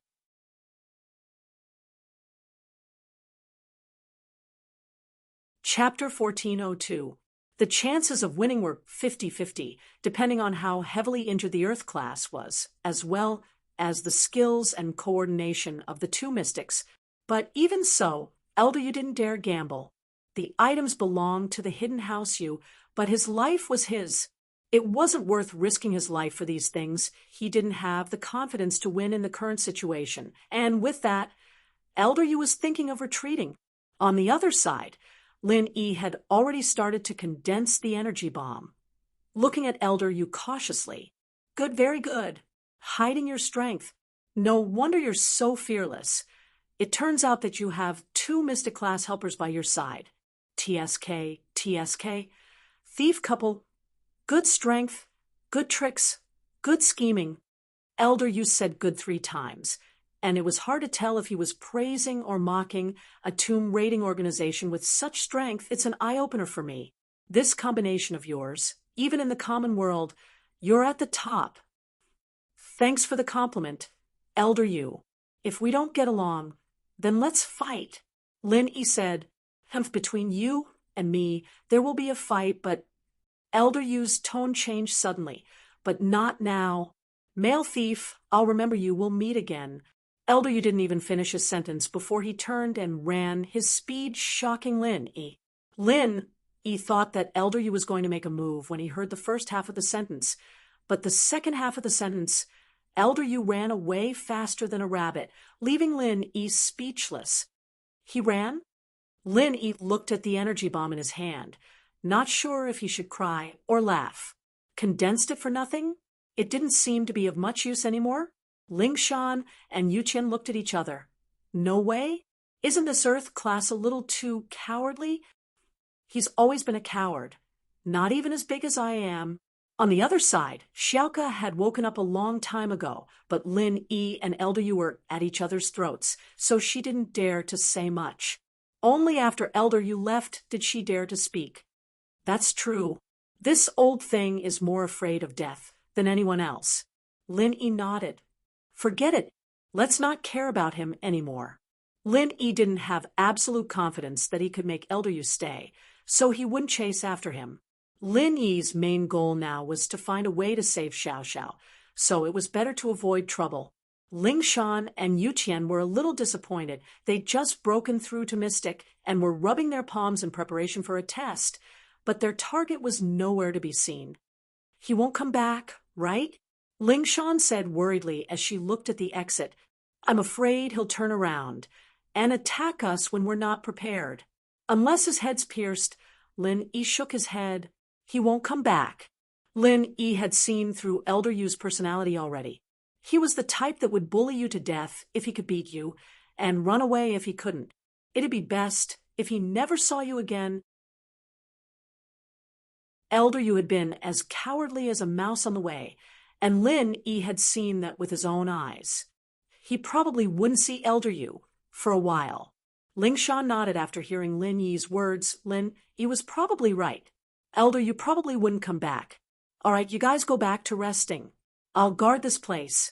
Chapter 1402. The chances of winning were 50-50, depending on how heavily injured the Earth class was, as well as the skills and coordination of the 2 mystics. But even so, Elder Yu didn't dare gamble. The items belonged to the hidden house Yu, but his life was his. It wasn't worth risking his life for these things. He didn't have the confidence to win in the current situation. And with that, Elder Yu was thinking of retreating. On the other side, Lin Yi had already started to condense the energy bomb. looking at Elder Yu cautiously. Good, very good. Hiding your strength. No wonder you're so fearless. It turns out that you have 2 Mystic class helpers by your side. TSK, TSK. Thief couple. Good strength, good tricks, good scheming. Elder Yu said good 3 times, and it was hard to tell if he was praising or mocking a tomb raiding organization with such strength. It's an eye-opener for me. This combination of yours, even in the common world, you're at the top. Thanks for the compliment, Elder Yu. If we don't get along, then let's fight. Lin Yi said, between you and me, there will be a fight, but Elder Yu's tone changed suddenly. But not now. Male thief, I'll remember you, we'll meet again. Elder Yu didn't even finish his sentence before he turned and ran, his speed shocking Lin Yi. Lin Yi thought that Elder Yu was going to make a move when he heard the first half of the sentence, but the second half of the sentence, Elder Yu ran away faster than a rabbit, leaving Lin Yi speechless. He ran? Lin Yi looked at the energy bomb in his hand, not sure if he should cry or laugh. Condensed it for nothing? It didn't seem to be of much use anymore? Ling Shan and Yu Qian looked at each other. No way? Isn't this Earth class a little too cowardly? He's always been a coward. Not even as big as I am. On the other side, Xiaoka had woken up a long time ago, but Lin Yi and Elder Yu were at each other's throats, so she didn't dare to say much. Only after Elder Yu left did she dare to speak. That's true. This old thing is more afraid of death than anyone else. Lin Yi nodded. Forget it. Let's not care about him anymore. Lin Yi didn't have absolute confidence that he could make Elder Yu stay, so he wouldn't chase after him. Lin Yi's main goal now was to find a way to save Xiao Xiao, so it was better to avoid trouble. Ling Shan and Yu Qian were a little disappointed. They'd just broken through to Mystic and were rubbing their palms in preparation for a test, but their target was nowhere to be seen. He won't come back, right? Ling Shan said worriedly as she looked at the exit. I'm afraid he'll turn around and attack us when we're not prepared. Unless his head's pierced, Lin Yi shook his head. He won't come back. Lin Yi had seen through Elder Yu's personality already. He was the type that would bully you to death if he could beat you, and run away if he couldn't. It'd be best if he never saw you again. Elder Yu had been as cowardly as a mouse on the way, and Lin Yi had seen that with his own eyes. He probably wouldn't see Elder Yu for a while. Ling Shan nodded after hearing Lin Yi's words. Lin Yi was probably right. Elder Yu probably wouldn't come back. All right, you guys go back to resting. I'll guard this place.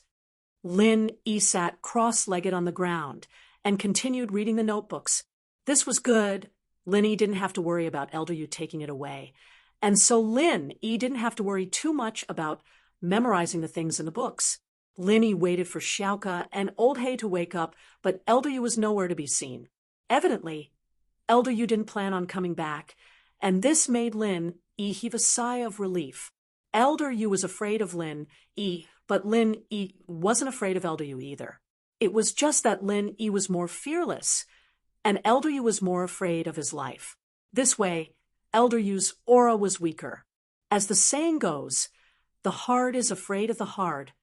Lin Yi sat cross-legged on the ground and continued reading the notebooks. This was good. Lin Yi didn't have to worry about Elder Yu taking it away. And so Lin Yi didn't have to worry too much about memorizing the things in the books. Lin Yi waited for Xiaoka and Old Hay to wake up, but Elder Yu was nowhere to be seen. Evidently, Elder Yu didn't plan on coming back, and this made Lin Yi heave a sigh of relief. Elder Yu was afraid of Lin Yi, but Lin Yi wasn't afraid of Elder Yu either. It was just that Lin Yi was more fearless, and Elder Yu was more afraid of his life. This way, Elder Yu's aura was weaker. As the saying goes, the hard is afraid of the hard,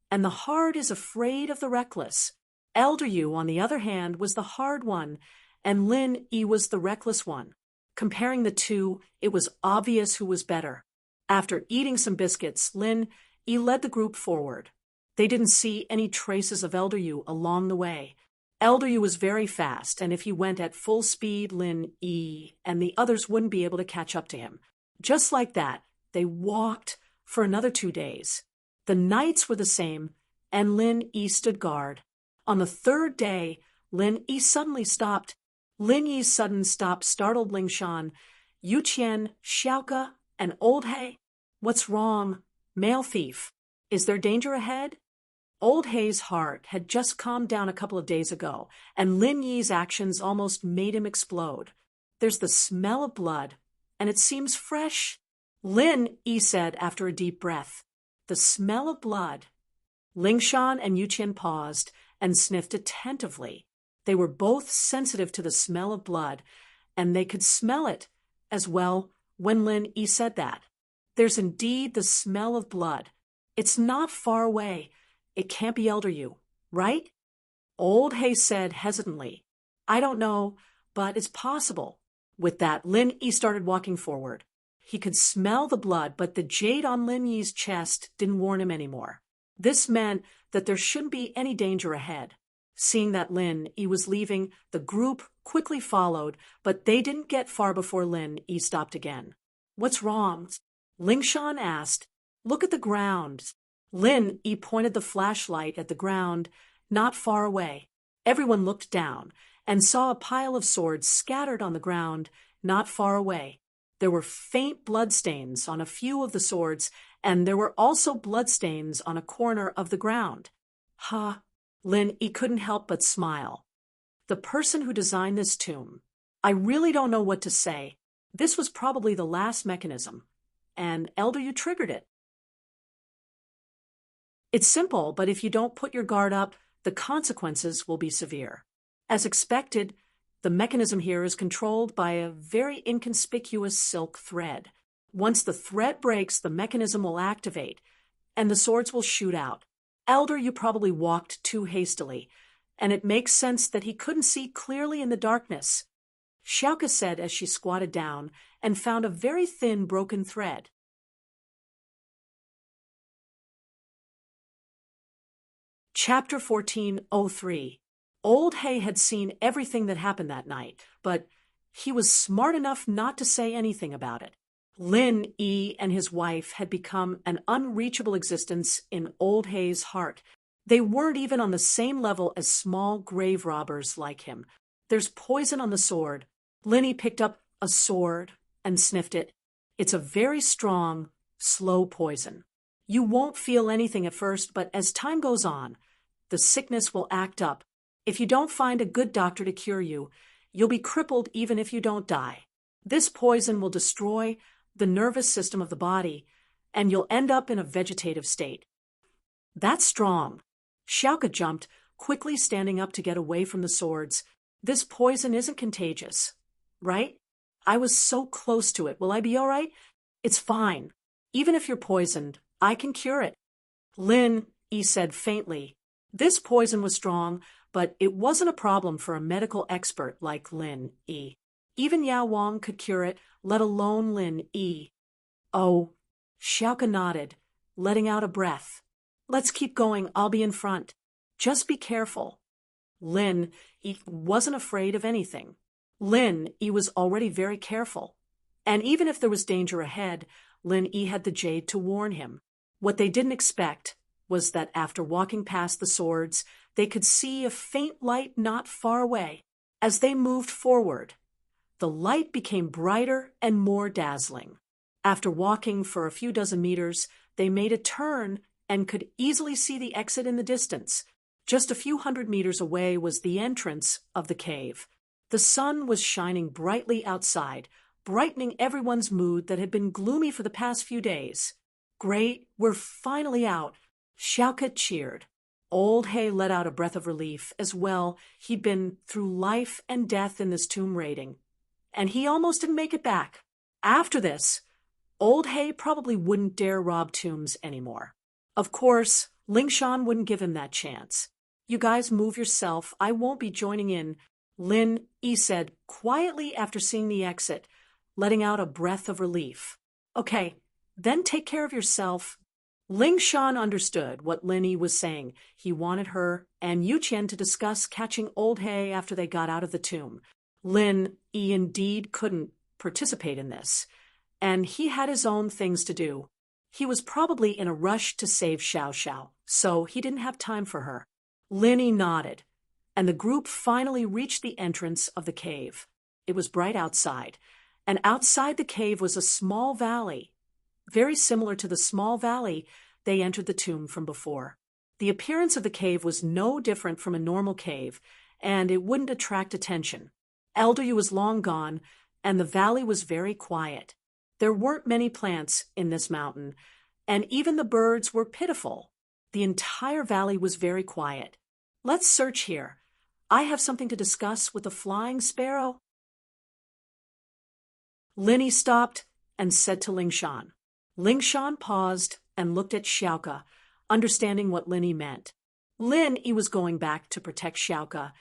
and the hard is afraid of the reckless. Elder Yu, on the other hand, was the hard one, and Lin Yi was the reckless one. Comparing the two, it was obvious who was better. After eating some biscuits, Lin Yi led the group forward. They didn't see any traces of Elder Yu along the way. Elder Yu was very fast, and if he went at full speed, Lin Yi and the others wouldn't be able to catch up to him. Just like that, they walked for another 2 days. The nights were the same, and Lin Yi stood guard. On the 3rd day, Lin Yi suddenly stopped. Lin Yi's sudden stop startled Ling Shan, Yu Qian, Xiaoka, and Old Hay. What's wrong? Male thief. Is there danger ahead? Old Hay's heart had just calmed down a couple of days ago, and Lin Yi's actions almost made him explode. There's the smell of blood, and it seems fresh. Lin Yi said after a deep breath. The smell of blood. Ling Shan and Yu Qian paused and sniffed attentively. They were both sensitive to the smell of blood, and they could smell it as well when Lin Yi said that. There's indeed the smell of blood. It's not far away. It can't be Elder Yu, right? Old Hay said hesitantly, I don't know, but it's possible. With that, Lin Yi started walking forward. He could smell the blood, but the jade on Lin Yi's chest didn't warn him anymore. This meant that there shouldn't be any danger ahead. Seeing that Lin Yi was leaving, the group quickly followed, but they didn't get far before Lin Yi stopped again. What's wrong? Lingshan asked. Look at the ground. Lin Yi pointed the flashlight at the ground, not far away. Everyone looked down and saw a pile of swords scattered on the ground, not far away. There were faint bloodstains on a few of the swords, and there were also bloodstains on a corner of the ground. Ha! Lin Yi couldn't help but smile. The person who designed this tomb. I really don't know what to say. This was probably the last mechanism, and Elder Yu triggered it. It's simple, but if you don't put your guard up, the consequences will be severe. As expected, the mechanism here is controlled by a very inconspicuous silk thread. Once the thread breaks, the mechanism will activate, and the swords will shoot out. Elder Yu probably walked too hastily, and it makes sense that he couldn't see clearly in the darkness. Xiaoke said as she squatted down and found a very thin broken thread. Chapter 1403. Old Hay had seen everything that happened that night, but he was smart enough not to say anything about it. Lin Yi and his wife had become an unreachable existence in Old Hay's heart. They weren't even on the same level as small grave robbers like him. There's poison on the sword. Lin Yi picked up a sword and sniffed it. It's a very strong, slow poison. You won't feel anything at first, but as time goes on, the sickness will act up. If you don't find a good doctor to cure you, you'll be crippled even if you don't die. This poison will destroy the nervous system of the body, and you'll end up in a vegetative state. That's strong. Xiaoke jumped, quickly standing up to get away from the swords. This poison isn't contagious, right? I was so close to it. Will I be all right? It's fine. Even if you're poisoned, I can cure it. Lin Yi said faintly. This poison was strong, but it wasn't a problem for a medical expert like Lin Yi. Even Yao Wang could cure it, let alone Lin Yi. Oh, Xiaoke nodded, letting out a breath. Let's keep going, I'll be in front. Just be careful. Lin Yi wasn't afraid of anything. Lin Yi was already very careful. And even if there was danger ahead, Lin Yi had the jade to warn him. What they didn't expect was that after walking past the swords, they could see a faint light not far away. As they moved forward, the light became brighter and more dazzling. After walking for a few dozen meters, they made a turn and could easily see the exit in the distance. Just a few hundred meters away was the entrance of the cave. The sun was shining brightly outside, brightening everyone's mood that had been gloomy for the past few days. Great, we're finally out. Xiaoke cheered. Old Hay let out a breath of relief as well. He'd been through life and death in this tomb raiding, and he almost didn't make it back. After this, Old Hay probably wouldn't dare rob tombs anymore. Of course, Lingshan wouldn't give him that chance. You guys move yourself. I won't be joining in, Lin Yi said quietly after seeing the exit, letting out a breath of relief. Okay, then take care of yourself. Lingshan understood what Lin Yi was saying. He wanted her and Yu Qian to discuss catching Old Hay after they got out of the tomb. Lin Yi indeed couldn't participate in this, and he had his own things to do. He was probably in a rush to save Xiao Xiao, so he didn't have time for her. Lin Yi nodded, and the group finally reached the entrance of the cave. It was bright outside, and outside the cave was a small valley, very similar to the small valley they entered the tomb from before. The appearance of the cave was no different from a normal cave, and it wouldn't attract attention. Elder Yu was long gone, and the valley was very quiet. There weren't many plants in this mountain, and even the birds were pitiful. The entire valley was very quiet. Let's search here. I have something to discuss with the flying sparrow. Lin Yi stopped and said to Lingshan, Ling Shan paused and looked at Xiaoka, understanding what Lin Yi meant. Lin Yi was going back to protect Xiaoka,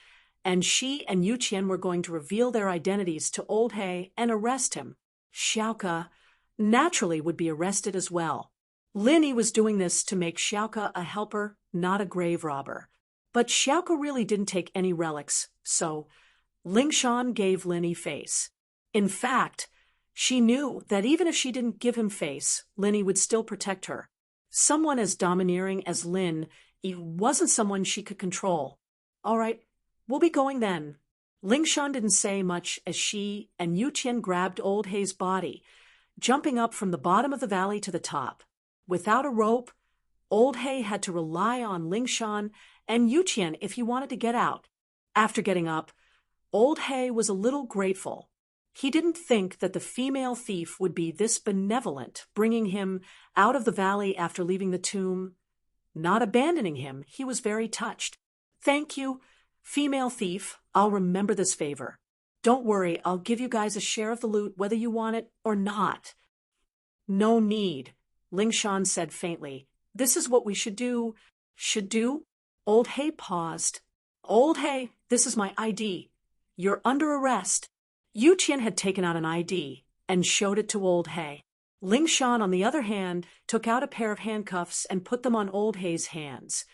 and she and Yu Qian were going to reveal their identities to Old He and arrest him. Xiaoka naturally would be arrested as well. Lin Yi was doing this to make Xiaoka a helper, not a grave robber. But Xiaoka really didn't take any relics, so Ling Shan gave Lin Yi face. In fact, she knew that even if she didn't give him face, Lin Yi would still protect her. Someone as domineering as Lin Yi wasn't someone she could control. All right, we'll be going then. Ling Shan didn't say much as she and Yu Qian grabbed Old He's body, jumping up from the bottom of the valley to the top. Without a rope, Old He had to rely on Ling Shan and Yu Qian if he wanted to get out. After getting up, Old He was a little grateful. He didn't think that the female thief would be this benevolent, bringing him out of the valley after leaving the tomb. Not abandoning him, he was very touched. Thank you, female thief. I'll remember this favor. Don't worry, I'll give you guys a share of the loot whether you want it or not. No need, Ling Shan said faintly. This is what we should do. Should do? Old He paused. Old He, this is my ID. You're under arrest. Yu Qian had taken out an ID and showed it to Old He. Ling Shan, on the other hand, took out a pair of handcuffs and put them on Old He's hands.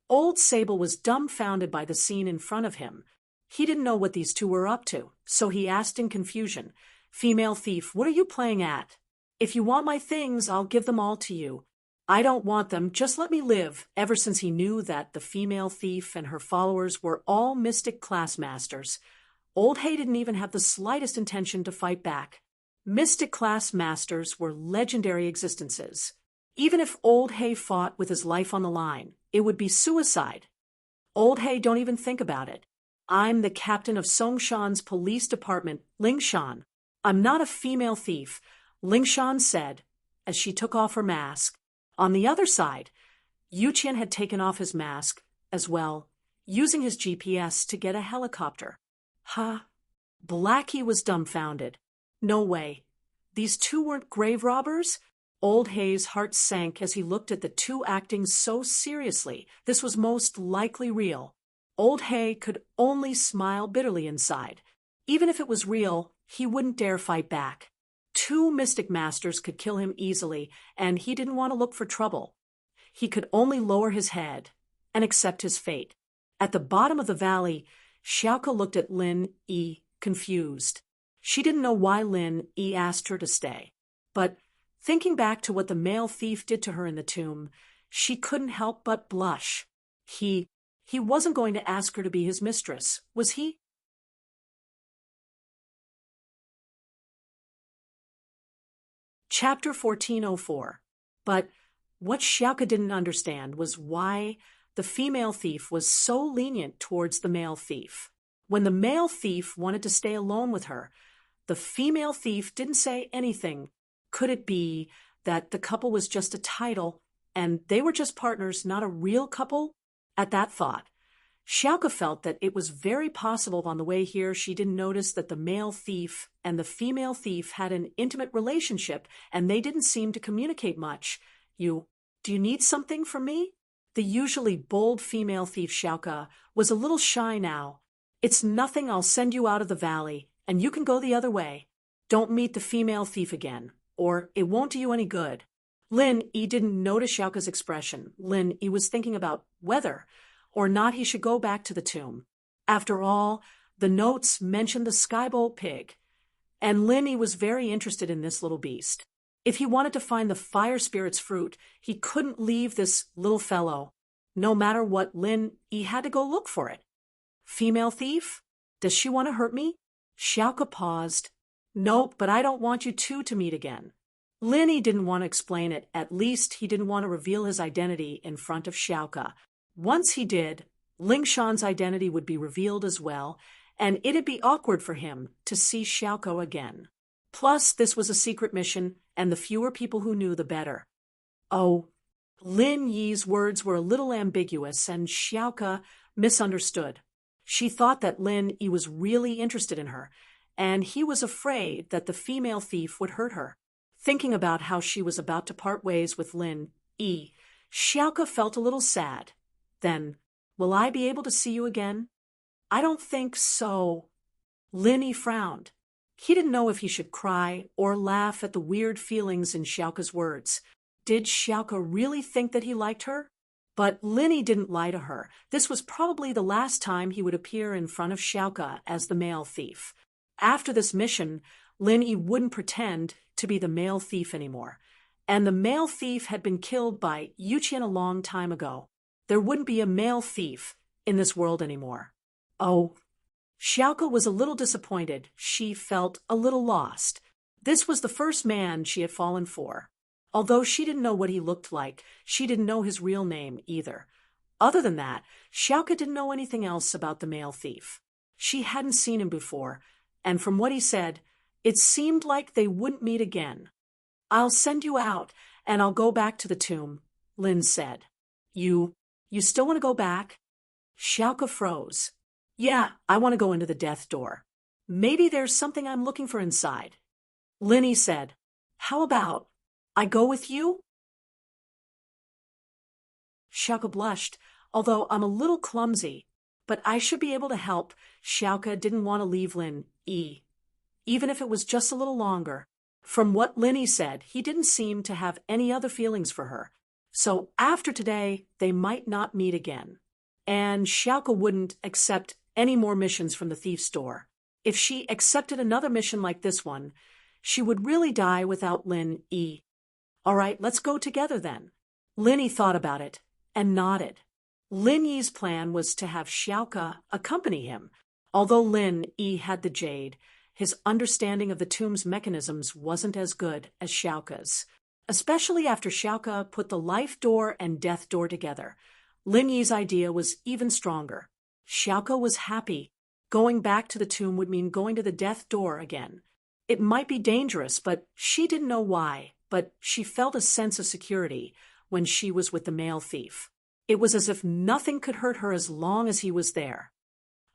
Old Sable was dumbfounded by the scene in front of him. He didn't know what these two were up to, so he asked in confusion, Female thief, what are you playing at? If you want my things, I'll give them all to you. I don't want them, just let me live. Ever since he knew that the female thief and her followers were all mystic class masters, Old He didn't even have the slightest intention to fight back. Mystic class masters were legendary existences. Even if Old He fought with his life on the line, it would be suicide. Old He, don't even think about it. I'm the captain of Songshan's police department, Ling Shan. I'm not a female thief, Ling Shan said, as she took off her mask. On the other side, Yu Qian had taken off his mask as well, using his GPS to get a helicopter. Blackie was dumbfounded. No way. These two weren't grave robbers? Old He's heart sank as he looked at the two acting so seriously. This was most likely real. Old He could only smile bitterly inside. Even if it was real, he wouldn't dare fight back. Two mystic masters could kill him easily, and he didn't want to look for trouble. He could only lower his head and accept his fate. At the bottom of the valley, Xiaoka looked at Lin Yi, confused. She didn't know why Lin Yi asked her to stay. But thinking back to what the male thief did to her in the tomb, she couldn't help but blush. He wasn't going to ask her to be his mistress, was he? Chapter 1404. But what Xiaoka didn't understand was why the female thief was so lenient towards the male thief. When the male thief wanted to stay alone with her, the female thief didn't say anything. Could it be that the couple was just a title and they were just partners, not a real couple? At that thought, Xiaoka felt that it was very possible on the way here she didn't notice that the male thief and the female thief had an intimate relationship and they didn't seem to communicate much. Do you need something from me? The usually bold female thief Xiaoka was a little shy now. It's nothing, I'll send you out of the valley, and you can go the other way. Don't meet the female thief again, or it won't do you any good. Lin Yi didn't notice Xiaoka's expression. Lin Yi was thinking about whether or not he should go back to the tomb. After all, the notes mentioned the sky-bowl pig, and Lin Yi was very interested in this little beast. If he wanted to find the fire spirit's fruit, he couldn't leave this little fellow. No matter what, Lin Yi had to go look for it. Female thief? Does she want to hurt me? Xiaoka paused. Nope, but I don't want you two to meet again. Lin Yi didn't want to explain it. At least he didn't want to reveal his identity in front of Xiaoka. Once he did, Ling Shan's identity would be revealed as well, and it'd be awkward for him to see Xiaoka again. Plus, this was a secret mission, and the fewer people who knew, the better. Oh, Lin Yi's words were a little ambiguous, and Xiaoka misunderstood. She thought that Lin Yi was really interested in her, and he was afraid that the female thief would hurt her. Thinking about how she was about to part ways with Lin Yi, Xiaoke felt a little sad. Then, will I be able to see you again? I don't think so. Lin Yi frowned. He didn't know if he should cry or laugh at the weird feelings in Xiaoke's words. Did Xiaoke really think that he liked her? But Lin Yi didn't lie to her. This was probably the last time he would appear in front of Xiaoke as the male thief. After this mission, Lin Yi wouldn't pretend to be the male thief anymore. And the male thief had been killed by Yuqian a long time ago. There wouldn't be a male thief in this world anymore. Oh. Xiaoke was a little disappointed. She felt a little lost. This was the first man she had fallen for. Although she didn't know what he looked like, she didn't know his real name either. Other than that, Xiaoke didn't know anything else about the male thief. She hadn't seen him before, and from what he said, it seemed like they wouldn't meet again. I'll send you out, and I'll go back to the tomb, Lin said. You still want to go back? Xiaoke froze. Yeah, I want to go into the death door. Maybe there's something I'm looking for inside. Lin Yi said, How about I go with you? Xiaoke blushed, although I'm a little clumsy, but I should be able to help. Xiaoke didn't want to leave Lin Yi, even if it was just a little longer. From what Lin Yi said, he didn't seem to have any other feelings for her. So after today, they might not meet again. And Xiaoke wouldn't accept any more missions from the thief's door. If she accepted another mission like this one, she would really die without Lin Yi. All right, let's go together then. Lin Yi thought about it and nodded. Lin Yi's plan was to have Xiaoke accompany him. Although Lin Yi had the jade, his understanding of the tomb's mechanisms wasn't as good as Xiaoke's. Especially after Xiaoke put the life door and death door together. Lin Yi's idea was even stronger. Xiaoke was happy. Going back to the tomb would mean going to the death door again. It might be dangerous, but she didn't know why, but she felt a sense of security when she was with the male thief. It was as if nothing could hurt her as long as he was there.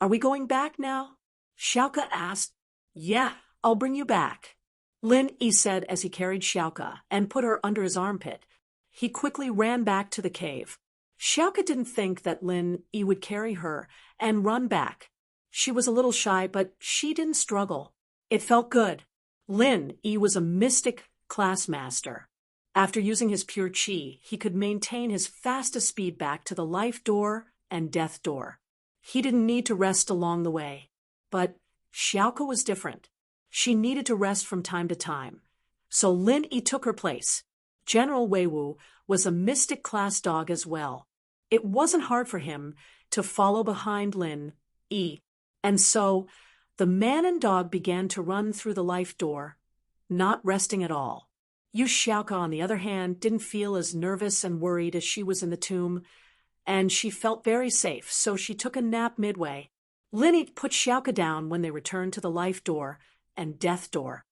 Are we going back now? Xiaoke asked. Yeah, I'll bring you back. Lin Yi said as he carried Xiaoke and put her under his armpit. He quickly ran back to the cave. Xiaoke didn't think that Lin Yi would carry her and run back. She was a little shy, but she didn't struggle. It felt good. Lin Yi was a mystic class master. After using his pure qi, he could maintain his fastest speed back to the life door and death door. He didn't need to rest along the way. But Xiaoke was different. She needed to rest from time to time. So Lin Yi took her place. General Weiwu was a mystic class dog as well. It wasn't hard for him to follow behind Lin Yi. And so the man and dog began to run through the life door, not resting at all. Yu Xiaoke, on the other hand, didn't feel as nervous and worried as she was in the tomb, and she felt very safe, so she took a nap midway. Lin Yi put Xiaoke down when they returned to the life door and death door.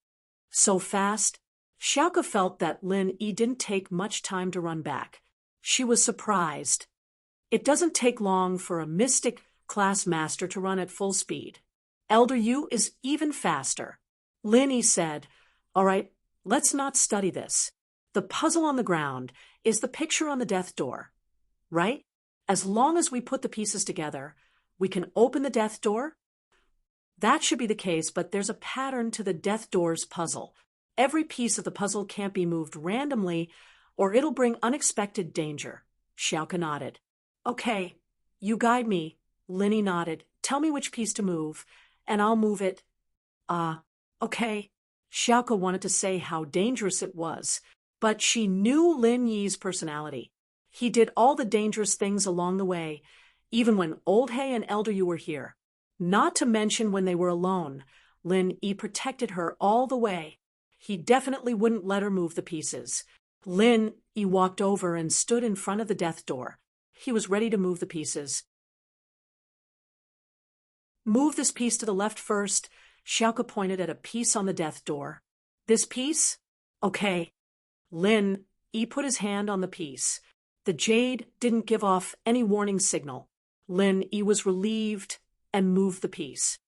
So fast, Xiaoke felt that Lin Yi didn't take much time to run back. She was surprised. It doesn't take long for a mystic class master to run at full speed. Elder Yu is even faster. Lin Yi said, All right, let's not study this. The puzzle on the ground is the picture on the death door, right? As long as we put the pieces together, we can open the death door. That should be the case, but there's a pattern to the death door's puzzle. Every piece of the puzzle can't be moved randomly, or it'll bring unexpected danger. Xiaoke nodded. Okay, you guide me. Lin Yi nodded. Tell me which piece to move, and I'll move it. Okay. Xiaoke wanted to say how dangerous it was, but she knew Lin Yi's personality. He did all the dangerous things along the way, even when Old Hay and Elder Yu were here. Not to mention when they were alone, Lin Yi protected her all the way. He definitely wouldn't let her move the pieces. Lin Yi walked over and stood in front of the death door. He was ready to move the pieces. Move this piece to the left first. Xiaoke pointed at a piece on the death door. This piece? Okay. Lin Yi put his hand on the piece. The jade didn't give off any warning signal. Lin Yi was relieved and moved the piece.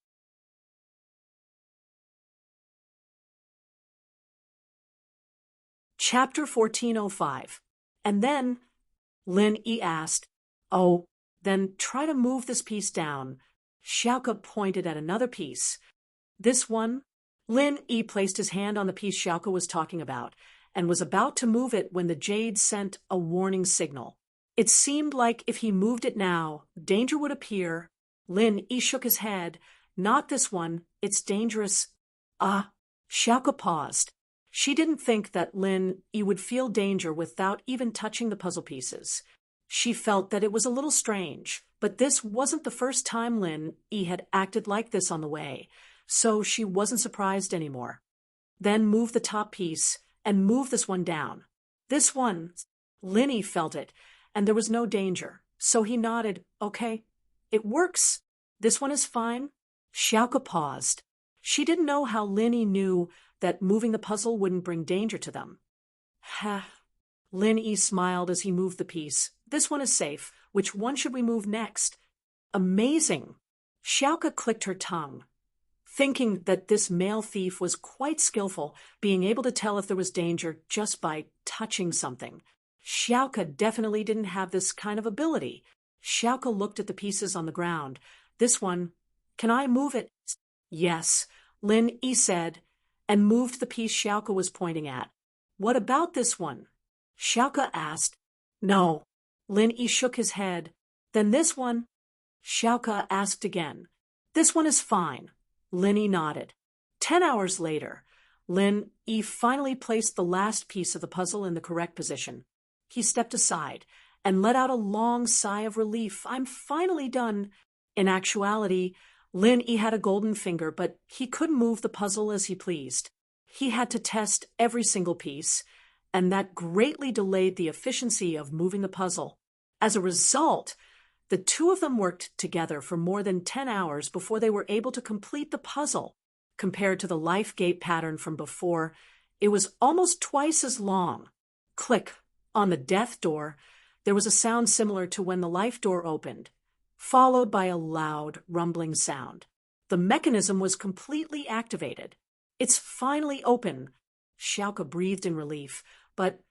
Chapter 1405. And then, Lin Yi asked, "Oh, then try to move this piece down." Xiaoke pointed at another piece. "This one?" Lin Yi placed his hand on the piece Xiaoke was talking about and was about to move it when the jade sent a warning signal. It seemed like if he moved it now, danger would appear. Lin Yi shook his head. "Not this one. It's dangerous." "Ah." Xiaoke paused. She didn't think that Lin Yi would feel danger without even touching the puzzle pieces. She felt that it was a little strange, but this wasn't the first time Lin Yi had acted like this on the way, so she wasn't surprised anymore. "Then move the top piece, and move this one down." "This one." Lin Yi felt it, and there was no danger, so he nodded. "Okay. It works. This one is fine." Xiaoke paused. She didn't know how Lin Yi knew that moving the puzzle wouldn't bring danger to them. "Ha." Lin Yi smiled as he moved the piece. "This one is safe. Which one should we move next?" "Amazing." Xiaoke clicked her tongue, thinking that this male thief was quite skillful, being able to tell if there was danger just by touching something. Xiaoke definitely didn't have this kind of ability. Xiaoke looked at the pieces on the ground. "This one, can I move it?" "Yes," Lin Yi said, and moved the piece Xiaoke was pointing at. "What about this one?" Xiaoke asked. "No." Lin Yi shook his head. "Then this one?" Xiaoke asked again. "This one is fine." Lin Yi nodded. 10 hours later, Lin Yi finally placed the last piece of the puzzle in the correct position. He stepped aside and let out a long sigh of relief. "I'm finally done." In actuality, Lin Yi had a golden finger, but he couldn't move the puzzle as he pleased. He had to test every single piece, and that greatly delayed the efficiency of moving the puzzle. As a result, the two of them worked together for more than 10 hours before they were able to complete the puzzle. Compared to the life gate pattern from before, it was almost twice as long. Click. On the death door, there was a sound similar to when the life door opened, followed by a loud, rumbling sound. The mechanism was completely activated. "It's finally open." Xiaoke breathed in relief. "But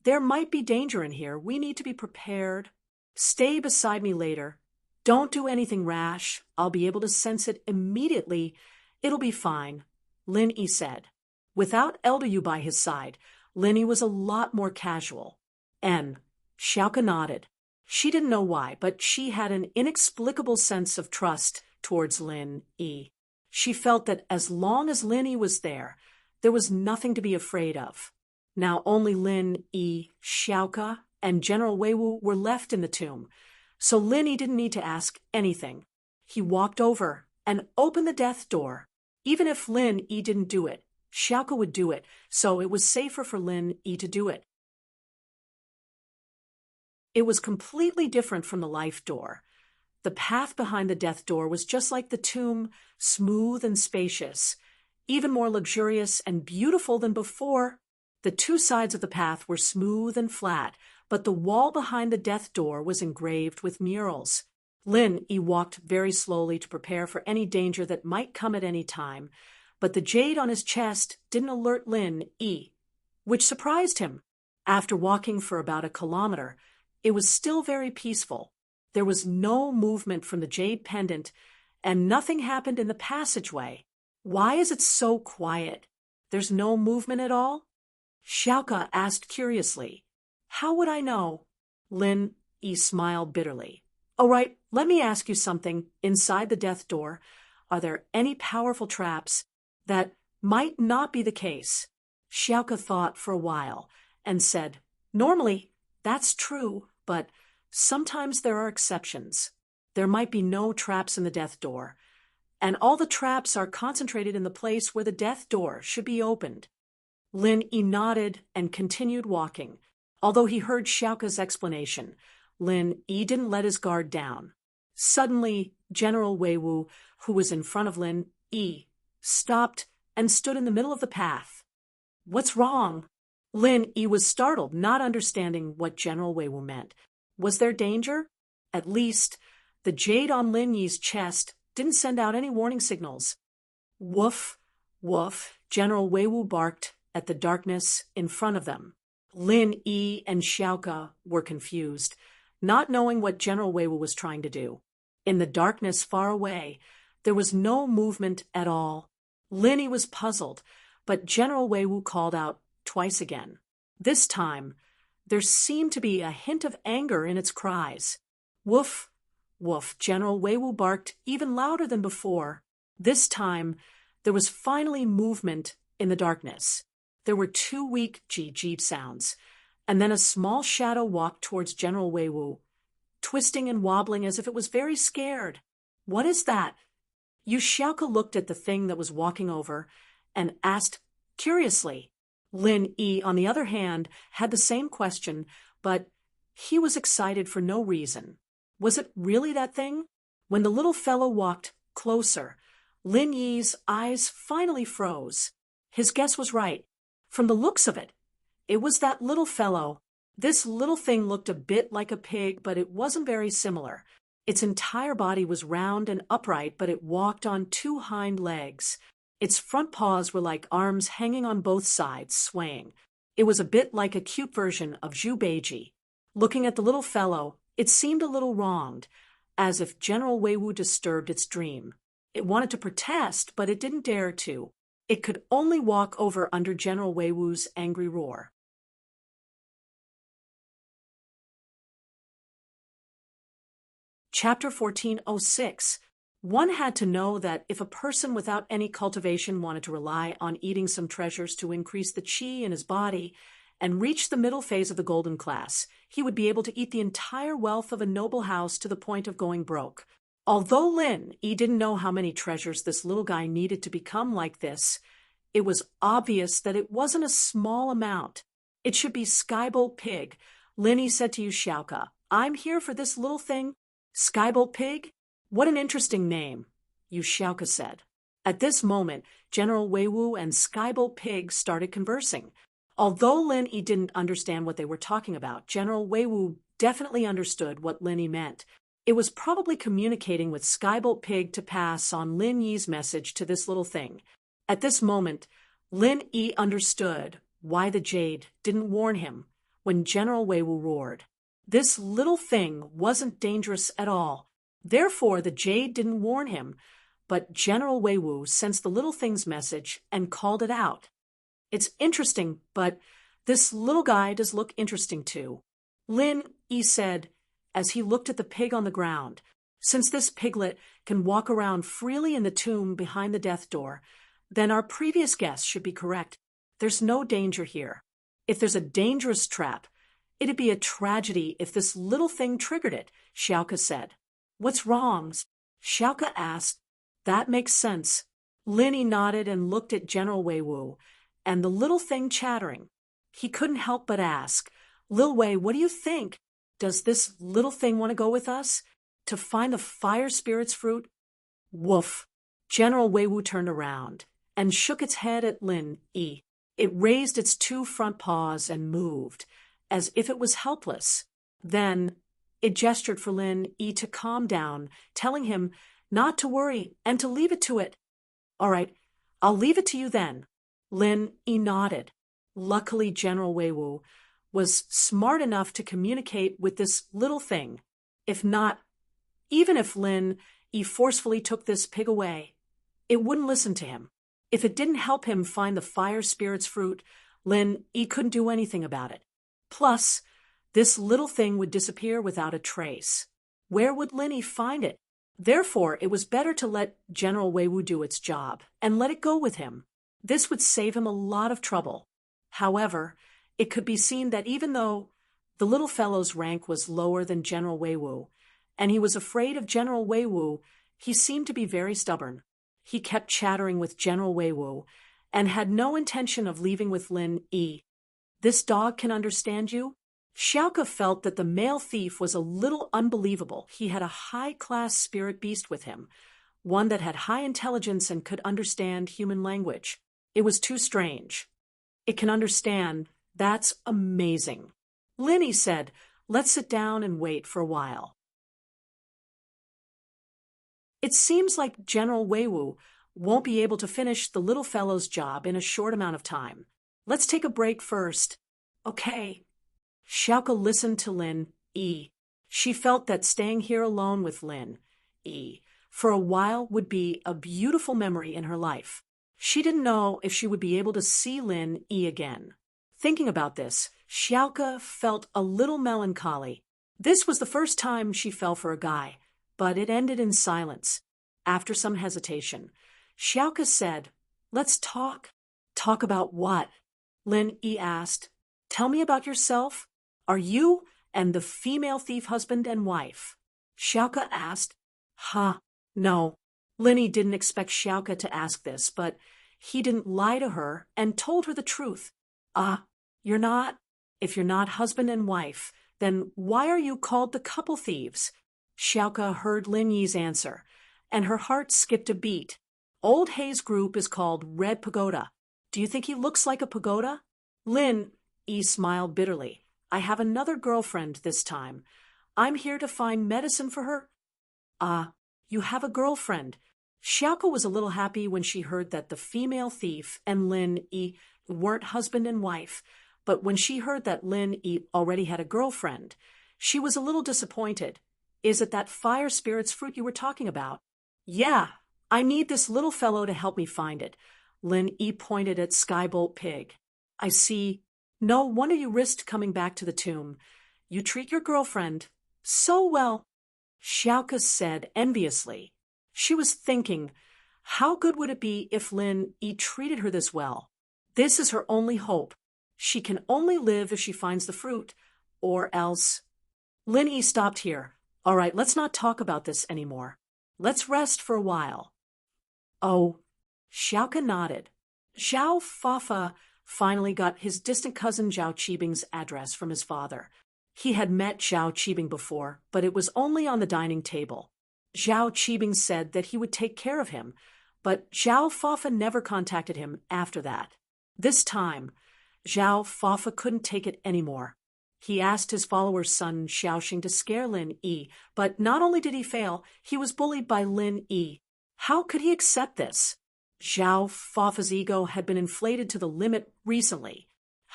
there might be danger in here. We need to be prepared." "Stay beside me later. Don't do anything rash. I'll be able to sense it immediately. It'll be fine," Lin Yi said. Without Elder Yu by his side, Lin Yi was a lot more casual. Xiaoke nodded. She didn't know why, but she had an inexplicable sense of trust towards Lin Yi. She felt that as long as Lin Yi was there was nothing to be afraid of. Now only Lin Yi, Xiaoke, and General Weiwu were left in the tomb, so Lin Yi didn't need to ask anything. He walked over and opened the death door. Even if Lin Yi didn't do it, Xiaoke would do it, so it was safer for Lin Yi to do it. It was completely different from the life door. The path behind the death door was just like the tomb, smooth and spacious, even more luxurious and beautiful than before. The two sides of the path were smooth and flat, but the wall behind the death door was engraved with murals. Lin Yi walked very slowly to prepare for any danger that might come at any time, but the jade on his chest didn't alert Lin Yi, which surprised him. After walking for about a kilometer, it was still very peaceful. There was no movement from the jade pendant, and nothing happened in the passageway. "Why is it so quiet? There's no movement at all?" Xiaoke asked curiously. "How would I know?" Lin Yi smiled bitterly. "All right, let me ask you something. Inside the death door, are there any powerful traps?" "That might not be the case." Xiaoke thought for a while and said, "Normally, that's true, but sometimes there are exceptions. There might be no traps in the death door, and all the traps are concentrated in the place where the death door should be opened." Lin Yi nodded and continued walking. Although he heard Xiaoke's explanation, Lin Yi didn't let his guard down. Suddenly, General Weiwu, who was in front of Lin Yi, stopped and stood in the middle of the path. "What's wrong?" Lin Yi was startled, not understanding what General Weiwu meant. Was there danger? At least, the jade on Lin Yi's chest didn't send out any warning signals. "Woof, woof," General Weiwu barked at the darkness in front of them. Lin Yi and Xiaoke were confused, not knowing what General Weiwu was trying to do. In the darkness far away, there was no movement at all. Lin Yi was puzzled, but General Weiwu called out twice again. This time, there seemed to be a hint of anger in its cries. Woof, woof, General Weiwu barked even louder than before. This time, there was finally movement in the darkness. There were 2 weak jeep sounds, and then a small shadow walked towards General Weiwu, twisting and wobbling as if it was very scared. What is that? Yu Xiaoke looked at the thing that was walking over and asked curiously. Lin Yi, on the other hand, had the same question, but he was excited for no reason. Was it really that thing? When the little fellow walked closer, Lin Yi's eyes finally froze. His guess was right. From the looks of it, it was that little fellow. This little thing looked a bit like a pig, but it wasn't very similar. Its entire body was round and upright, but it walked on 2 hind legs. Its front paws were like arms hanging on both sides, swaying. It was a bit like a cute version of Zhu Beiji. Looking at the little fellow, it seemed a little wronged, as if General Weiwu disturbed its dream. It wanted to protest, but it didn't dare to. It could only walk over under General Weiwu's angry roar. Chapter 1406. One had to know that if a person without any cultivation wanted to rely on eating some treasures to increase the qi in his body and reach the middle phase of the golden class, he would be able to eat the entire wealth of a noble house to the point of going broke. Although Lin Yi didn't know how many treasures this little guy needed to become like this, it was obvious that it wasn't a small amount. It should be Skybolt Pig. Lin Yi said to Yu Xiaoke, "I'm here for this little thing." Skybolt Pig? What an interesting name, Yu Xiaoke said. At this moment, General Weiwu and Skybolt Pig started conversing. Although Lin Yi didn't understand what they were talking about, General Weiwu definitely understood what Lin Yi meant. It was probably communicating with Skybolt Pig to pass on Lin Yi's message to this little thing. At this moment, Lin Yi understood why the jade didn't warn him when General Weiwu roared. This little thing wasn't dangerous at all. Therefore, the jade didn't warn him, but General Weiwu sensed the little thing's message and called it out. It's interesting, but this little guy does look interesting too, Lin Yi said as he looked at the pig on the ground. Since this piglet can walk around freely in the tomb behind the death door, then our previous guess should be correct. There's no danger here. If there's a dangerous trap, it'd be a tragedy if this little thing triggered it, Xiaoke said. What's wrong? Xiaoke asked. That makes sense. Lin Yi nodded and looked at General Weiwu and the little thing chattering. He couldn't help but ask, Lil Wei, what do you think? Does this little thing want to go with us? To find the fire spirit's fruit? Woof. General Weiwu turned around and shook its head at Lin Yi. It raised its 2 front paws and moved, as if it was helpless. Then it gestured for Lin Yi to calm down, telling him not to worry and to leave it to it. All right, I'll leave it to you then. Lin Yi nodded. Luckily, General Weiwu was smart enough to communicate with this little thing. If not, even if Lin Yi forcefully took this pig away, it wouldn't listen to him. If it didn't help him find the fire spirit's fruit, Lin Yi couldn't do anything about it. Plus, this little thing would disappear without a trace. Where would Lin Yi find it? Therefore, it was better to let General Weiwu do its job and let it go with him. This would save him a lot of trouble. However, it could be seen that even though the little fellow's rank was lower than General Weiwu, and he was afraid of General Weiwu, he seemed to be very stubborn. He kept chattering with General Weiwu and had no intention of leaving with Lin Yi. This dog can understand you? Xiaoke felt that the male thief was a little unbelievable. He had a high-class spirit beast with him, one that had high intelligence and could understand human language. It was too strange. It can understand. That's amazing. Lin Yi said, let's sit down and wait for a while. It seems like General Weiwu won't be able to finish the little fellow's job in a short amount of time. Let's take a break first. Okay. Xiaoka listened to Lin Yi. She felt that staying here alone with Lin Yi for a while would be a beautiful memory in her life. She didn't know if she would be able to see Lin Yi again. Thinking about this, Xiaoka felt a little melancholy. This was the first time she fell for a guy, but it ended in silence. After some hesitation, Xiaoka said, "Let's talk." "Talk about what?" Lin Yi asked. "Tell me about yourself. Are you and the female thief husband and wife?" Xiaoka asked. No. Linny didn't expect Xiaoka to ask this, but he didn't lie to her and told her the truth. You're not? If you're not husband and wife, then why are you called the couple thieves?" Xiaoka heard Lin Yi's answer, and her heart skipped a beat. "Old Hay's group is called Red Pagoda. Do you think he looks like a pagoda?" Lin Yi smiled bitterly. "I have another girlfriend this time. I'm here to find medicine for her." You have a girlfriend." Xiaoka was a little happy when she heard that the female thief and Lin Yi weren't husband and wife, but when she heard that Lin Yi already had a girlfriend, she was a little disappointed. "Is it that fire spirit's fruit you were talking about?" "Yeah, I need this little fellow to help me find it." Lin Yi pointed at Skybolt Pig. "I see. No wonder you risked coming back to the tomb. You treat your girlfriend so well," Xiaoka said enviously. She was thinking, how good would it be if Lin Yi treated her this well? This is her only hope. She can only live if she finds the fruit, or else. Lin Yi stopped here. "All right, let's not talk about this anymore. Let's rest for a while." "Oh." Xiaoka nodded. Zhao Fafa finally got his distant cousin Zhao Qibing's address from his father. He had met Zhao Qibing before, but it was only on the dining table. Zhao Qibing said that he would take care of him, but Zhao Fafa never contacted him after that. This time, Zhao Fafa couldn't take it anymore. He asked his follower's son Xiaoxing to scare Lin Yi, but not only did he fail, he was bullied by Lin Yi. How could he accept this? Zhao Fafa's ego had been inflated to the limit recently.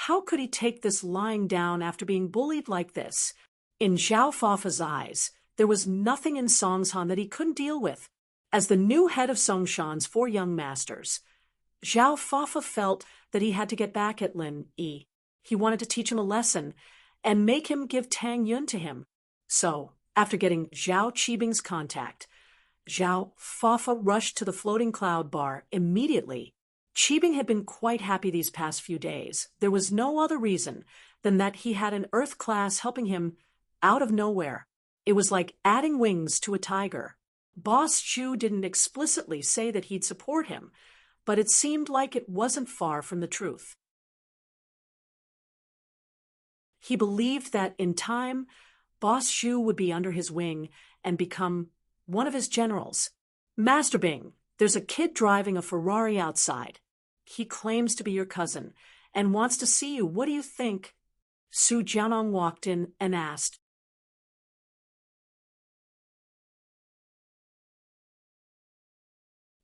How could he take this lying down after being bullied like this? In Zhao Fafa's eyes, there was nothing in Songshan that he couldn't deal with. As the new head of Songshan's 4 young masters, Zhao Fafa felt that he had to get back at Lin Yi. He wanted to teach him a lesson and make him give Tang Yun to him. So, after getting Zhao Qibing's contact, Zhao Fafa rushed to the floating cloud bar immediately. Qibing had been quite happy these past few days. There was no other reason than that he had an Earth class helping him out of nowhere. It was like adding wings to a tiger. Boss Zhu didn't explicitly say that he'd support him, but it seemed like it wasn't far from the truth. He believed that in time, Boss Zhu would be under his wing and become one of his generals. "Master Bing, there's a kid driving a Ferrari outside. He claims to be your cousin and wants to see you. What do you think?" Su Jianong walked in and asked.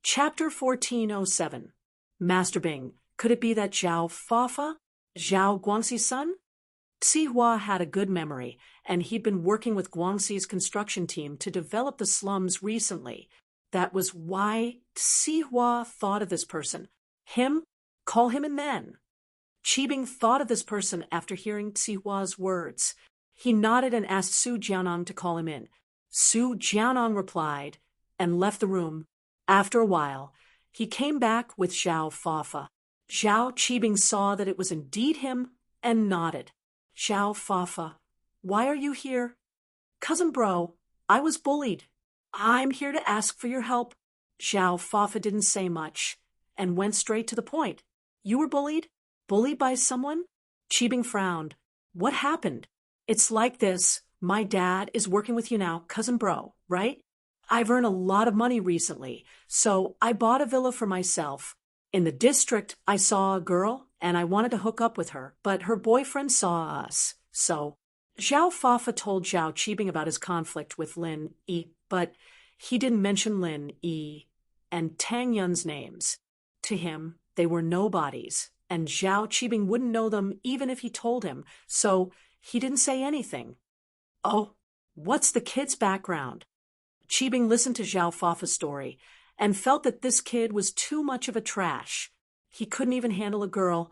Chapter 1407. Master Bing, could it be that Zhao Fafa, Zhao Guangxi's son? Xihua had a good memory, and he'd been working with Guangxi's construction team to develop the slums recently. That was why Xihua thought of this person. Him? Call him and then. Qibing thought of this person after hearing Xihua's words. He nodded and asked Su Jianong to call him in. Su Jianong replied and left the room. After a while, he came back with Zhao Fafa. Zhao Qibing saw that it was indeed him and nodded. "Zhao Fafa, why are you here?" "Cousin Bro, I was bullied. I'm here to ask for your help." Zhao Fafa didn't say much and went straight to the point. "You were bullied? Bullied by someone?" Qibing frowned. "What happened?" "It's like this. My dad is working with you now, Cousin Bro, right? I've earned a lot of money recently, so I bought a villa for myself. In the district, I saw a girl, and I wanted to hook up with her, but her boyfriend saw us, so." Zhao Fafa told Zhao Qibing about his conflict with Lin Yi, but he didn't mention Lin Yi and Tang Yun's names. To him, they were nobodies. and Zhao Qibing wouldn't know them even if he told him, so he didn't say anything. Oh, what's the kid's background? Qibing listened to Zhao Fafa's story and felt that this kid was too much of a trash. He couldn't even handle a girl,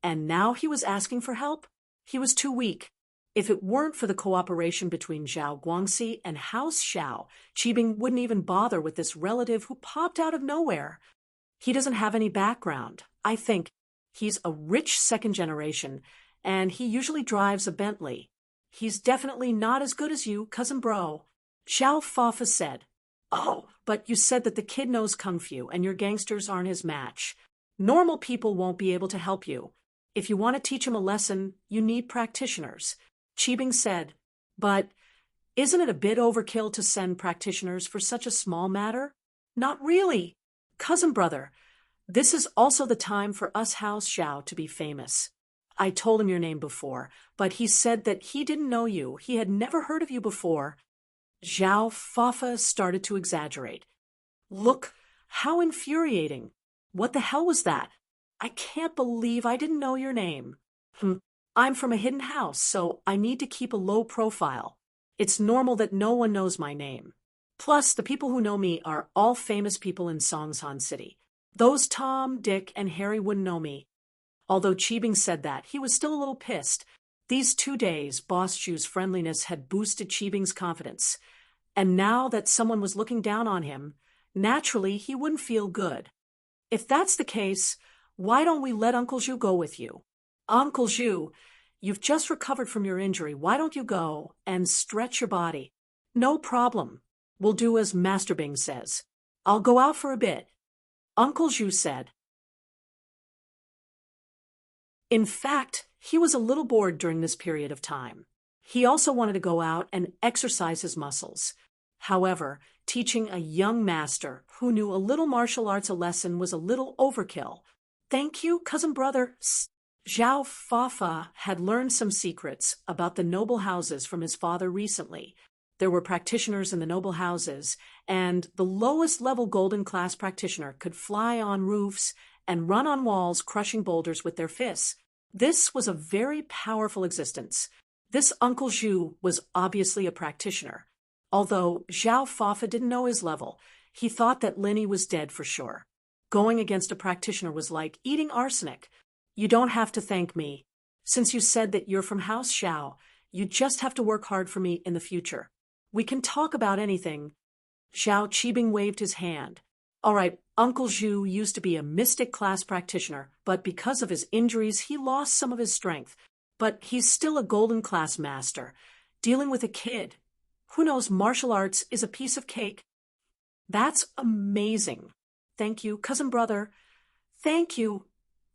and now he was asking for help? He was too weak. If it weren't for the cooperation between Zhao Guangxi and House Xiao, Qibing wouldn't even bother with this relative who popped out of nowhere. He doesn't have any background. I think he's a rich second generation, and he usually drives a Bentley. He's definitely not as good as you, cousin bro. Zhao Fafa said. Oh, but you said that the kid knows kung fu and your gangsters aren't his match. Normal people won't be able to help you. If you want to teach him a lesson, you need practitioners. Qibing said, but isn't it a bit overkill to send practitioners for such a small matter? Not really. Cousin brother, this is also the time for us House Xiao to be famous. I told him your name before, but he said that he didn't know you. He had never heard of you before. Zhao Fafa started to exaggerate. Look, how infuriating. What the hell was that? I can't believe I didn't know your name. I'm from a hidden house, so I need to keep a low profile. It's normal that no one knows my name. Plus, the people who know me are all famous people in Songshan City. Those Tom, Dick, and Harry wouldn't know me. Although Qibing said that, he was still a little pissed. These 2 days, Boss Zhu's friendliness had boosted Qibing's confidence. And now that someone was looking down on him, naturally he wouldn't feel good. If that's the case, why don't we let Uncle Zhu go with you? Uncle Zhu, you've just recovered from your injury. Why don't you go and stretch your body? No problem. We'll do as Master Bing says. I'll go out for a bit. Uncle Zhu said. In fact, he was a little bored during this period of time. He also wanted to go out and exercise his muscles. However, teaching a young master who knew a little martial arts a lesson was a little overkill. Thank you, cousin brother. Zhao Fafa had learned some secrets about the noble houses from his father recently. There were practitioners in the noble houses, and the lowest level golden class practitioner could fly on roofs and run on walls, crushing boulders with their fists. This was a very powerful existence. This Uncle Zhu was obviously a practitioner. Although Zhao Fafa didn't know his level, he thought that Linny was dead for sure. Going against a practitioner was like eating arsenic. You don't have to thank me. Since you said that you're from House Xiao, you just have to work hard for me in the future. We can talk about anything. Zhao Qibing waved his hand. All right, Uncle Zhu used to be a mystic class practitioner, but because of his injuries, he lost some of his strength. But he's still a golden class master, dealing with a kid. Who knows, martial arts is a piece of cake. That's amazing. Thank you, cousin brother. Thank you,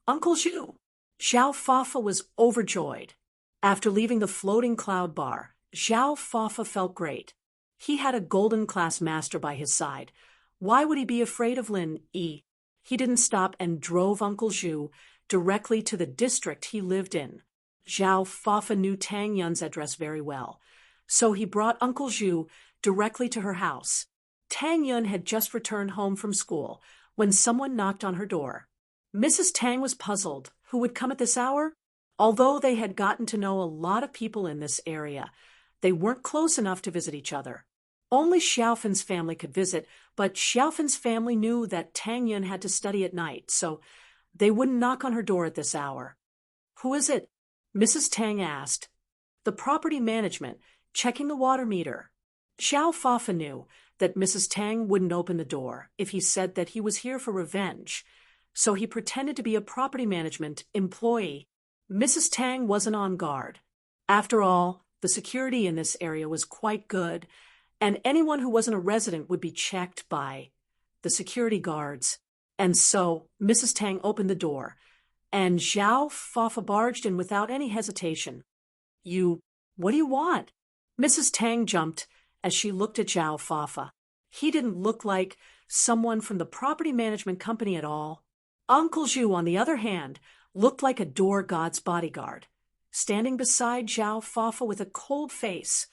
Uncle Zhu. Zhao Fafa was overjoyed. After leaving the floating cloud bar, Zhao Fafa felt great. He had a golden class master by his side. Why would he be afraid of Lin Yi? He didn't stop and drove Uncle Zhu directly to the district he lived in. Zhao Fafa knew Tang Yun's address very well, so he brought Uncle Zhu directly to her house. Tang Yun had just returned home from school when someone knocked on her door. Mrs. Tang was puzzled. Who would come at this hour? Although they had gotten to know a lot of people in this area, they weren't close enough to visit each other. Only Xiaofan's family could visit, but Xiaofan's family knew that Tang Yun had to study at night, so they wouldn't knock on her door at this hour. Who is it? Mrs. Tang asked. The property management, checking the water meter. Zhao Fafa knew that Mrs. Tang wouldn't open the door if he said that he was here for revenge, so he pretended to be a property management employee. Mrs. Tang wasn't on guard. After all, the security in this area was quite good, and anyone who wasn't a resident would be checked by the security guards. And so Mrs. Tang opened the door, and Zhao Fafa barged in without any hesitation. What do you want? Mrs. Tang jumped as she looked at Zhao Fafa. He didn't look like someone from the property management company at all. Uncle Zhu, on the other hand, looked like a door god's bodyguard, standing beside Zhao Fafa with a cold face.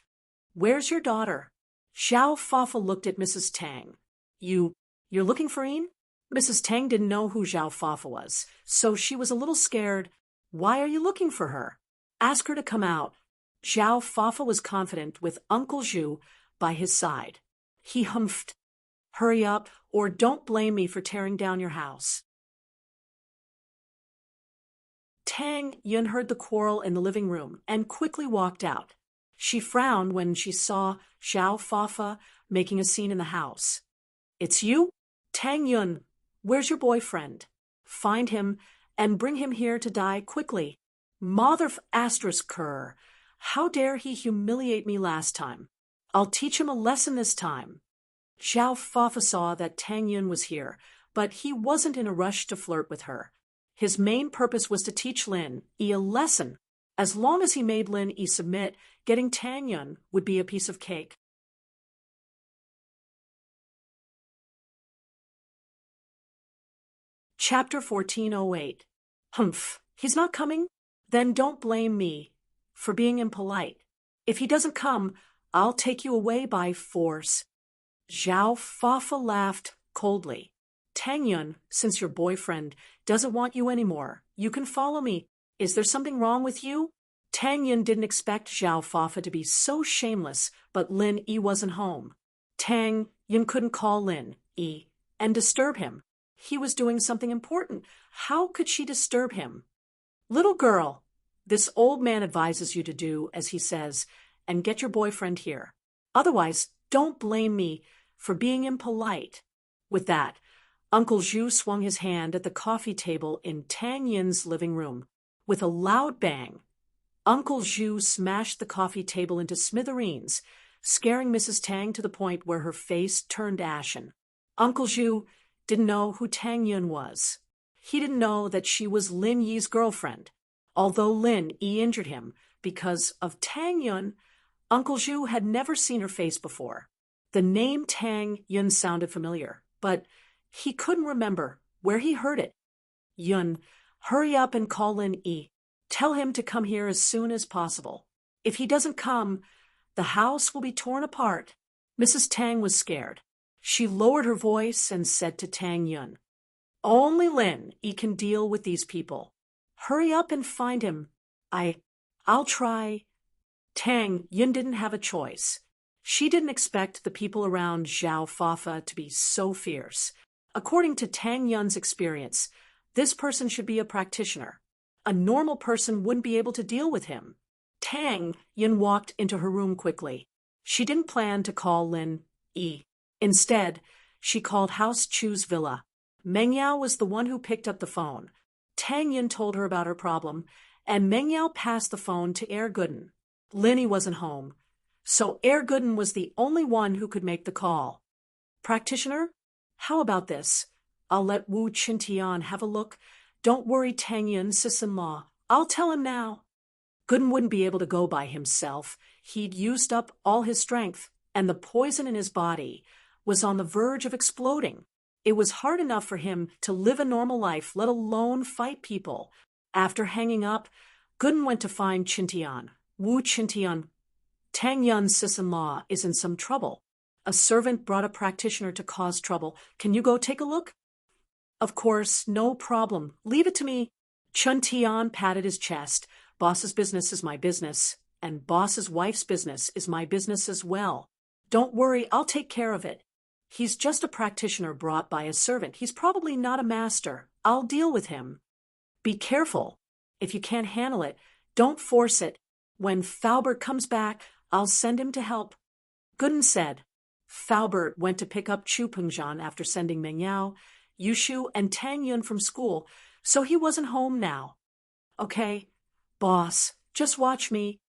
Where's your daughter? Zhao Fafa looked at Mrs. Tang. You're looking for Een? Mrs. Tang didn't know who Zhao Fafa was, so she was a little scared. Why are you looking for her? Ask her to come out. Zhao Fafa was confident with Uncle Zhu by his side. He humphed. Hurry up, or don't blame me for tearing down your house. Tang Yun heard the quarrel in the living room and quickly walked out. She frowned when she saw Zhao Fafa making a scene in the house. It's you? Tang Yun, where's your boyfriend? Find him and bring him here to die quickly. Mother of asterisk cur. How dare he humiliate me last time? I'll teach him a lesson this time. Zhao Fafa saw that Tang Yun was here, but he wasn't in a rush to flirt with her. His main purpose was to teach Lin Yi a lesson. As long as he made Lin Yi submit, getting Tang Yun would be a piece of cake. Chapter 1408. Humph, he's not coming? Then don't blame me for being impolite. If he doesn't come, I'll take you away by force. Zhao Fafa laughed coldly. Tang Yun, since your boyfriend doesn't want you anymore, you can follow me. Is there something wrong with you? Tang Yun didn't expect Zhao Fafa to be so shameless, but Lin Yi wasn't home. Tang Yun couldn't call Lin Yi and disturb him. He was doing something important. How could she disturb him? Little girl, this old man advises you to do as he says, and get your boyfriend here. Otherwise, don't blame me for being impolite. With that, Uncle Zhu swung his hand at the coffee table in Tang Yun's living room. With a loud bang, Uncle Zhu smashed the coffee table into smithereens, scaring Mrs. Tang to the point where her face turned ashen. Uncle Zhu didn't know who Tang Yun was. He didn't know that she was Lin Yi's girlfriend. Although Lin Yi injured him because of Tang Yun, Uncle Zhu had never seen her face before. The name Tang Yun sounded familiar, but he couldn't remember where he heard it. Yun, hurry up and call Lin Yi. Tell him to come here as soon as possible. If he doesn't come, the house will be torn apart. Mrs. Tang was scared. She lowered her voice and said to Tang Yun, Only Lin Yi can deal with these people. Hurry up and find him. I'll try. Tang Yun didn't have a choice. She didn't expect the people around Zhao Fafa to be so fierce. According to Tang Yun's experience, this person should be a practitioner. A normal person wouldn't be able to deal with him. Tang Yun walked into her room quickly. She didn't plan to call Lin Yi. Instead, she called House Chu's villa. Meng Yao was the one who picked up the phone. Tang Yun told her about her problem, and Meng Yao passed the phone to Er Gooden. Lin Yi wasn't home, so Er Gooden was the only one who could make the call. Practitioner? How about this? I'll let Wu Qintian have a look. Don't worry, Tang Yun, sis-in-law. I'll tell him now. Gooden wouldn't be able to go by himself. He'd used up all his strength, and the poison in his body was on the verge of exploding. It was hard enough for him to live a normal life, let alone fight people. After hanging up, Gooden went to find Qintian. Wu Qintian, Tang Yun's sis-in-law, is in some trouble. A servant brought a practitioner to cause trouble. Can you go take a look? Of course, no problem. Leave it to me. Qintian patted his chest. Boss's business is my business, and boss's wife's business is my business as well. Don't worry, I'll take care of it. He's just a practitioner brought by a servant. He's probably not a master. I'll deal with him. Be careful. If you can't handle it, don't force it. When Faubert comes back, I'll send him to help. Gooden said. Faubert went to pick up Chu Pengzhan after sending Meng Yao, Yushu, and Tang Yun from school, so he wasn't home now. Okay, boss, just watch me.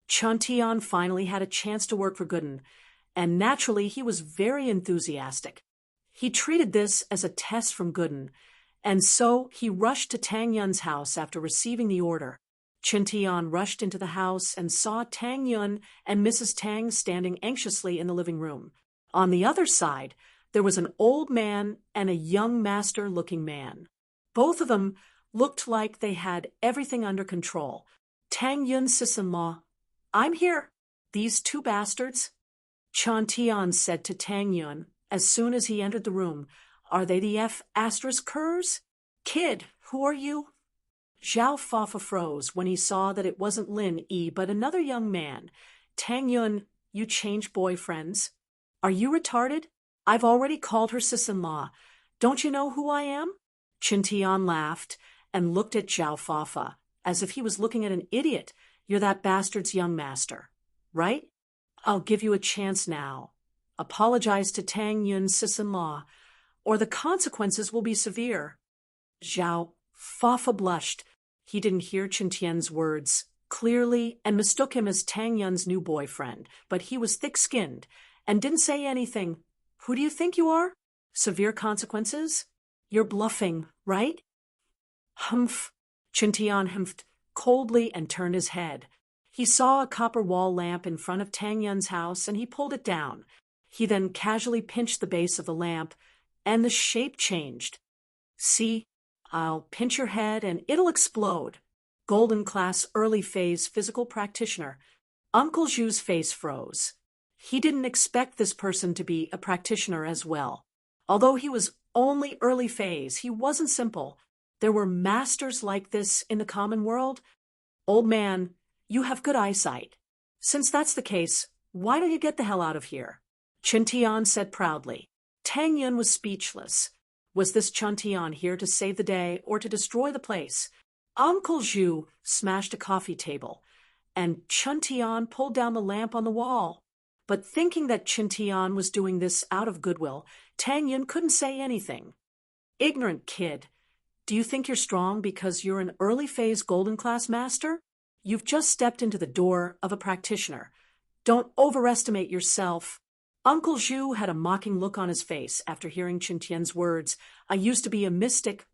Qintian finally had a chance to work for Gooden, and naturally he was very enthusiastic. He treated this as a test from Gooden, and so he rushed to Tang Yun's house after receiving the order. Qintian rushed into the house and saw Tang Yun and Mrs. Tang standing anxiously in the living room. On the other side, there was an old man and a young master-looking man. Both of them looked like they had everything under control. Tang Yun's sis-in-law, I'm here. These two bastards? Qintian said to Tang Yun as soon as he entered the room. "Are they the F***ers? Kid, who are you?" Zhao Fafa froze when he saw that it wasn't Lin Yi but another young man. "Tang Yun, you changed boyfriends. Are you retarded? I've already called her sis-in-law. Don't you know who I am?" Qin Tian laughed and looked at Zhao Fafa as if he was looking at an idiot. "You're that bastard's young master, right? I'll give you a chance now. Apologize to Tang Yun's sis-in-law, or the consequences will be severe." Zhao Fafa blushed. He didn't hear Qin Tian's words clearly and mistook him as Tang Yun's new boyfriend, but he was thick-skinned and didn't say anything. "Who do you think you are? Severe consequences? You're bluffing, right?" "Humph." Qin Tian humphed coldly and turned his head. He saw a copper wall lamp in front of Tang Yun's house and he pulled it down. He then casually pinched the base of the lamp and the shape changed. "See, I'll pinch your head and it'll explode." Golden class early phase physical practitioner. Uncle Zhu's face froze. He didn't expect this person to be a practitioner as well. Although he was only early phase, he wasn't simple. There were masters like this in the common world. "Old man, you have good eyesight. Since that's the case, why don't you get the hell out of here?" Qin Tian said proudly. Tang Yun was speechless. Was this Qin Tian here to save the day or to destroy the place? Uncle Zhu smashed a coffee table, and Qin Tian pulled down the lamp on the wall. But thinking that Qin Tian was doing this out of goodwill, Tang Yun couldn't say anything. "Ignorant kid, do you think you're strong because you're an early phase golden class master? You've just stepped into the door of a practitioner. Don't overestimate yourself." Uncle Zhu had a mocking look on his face after hearing Qin Tian's words. "I used to be a mystic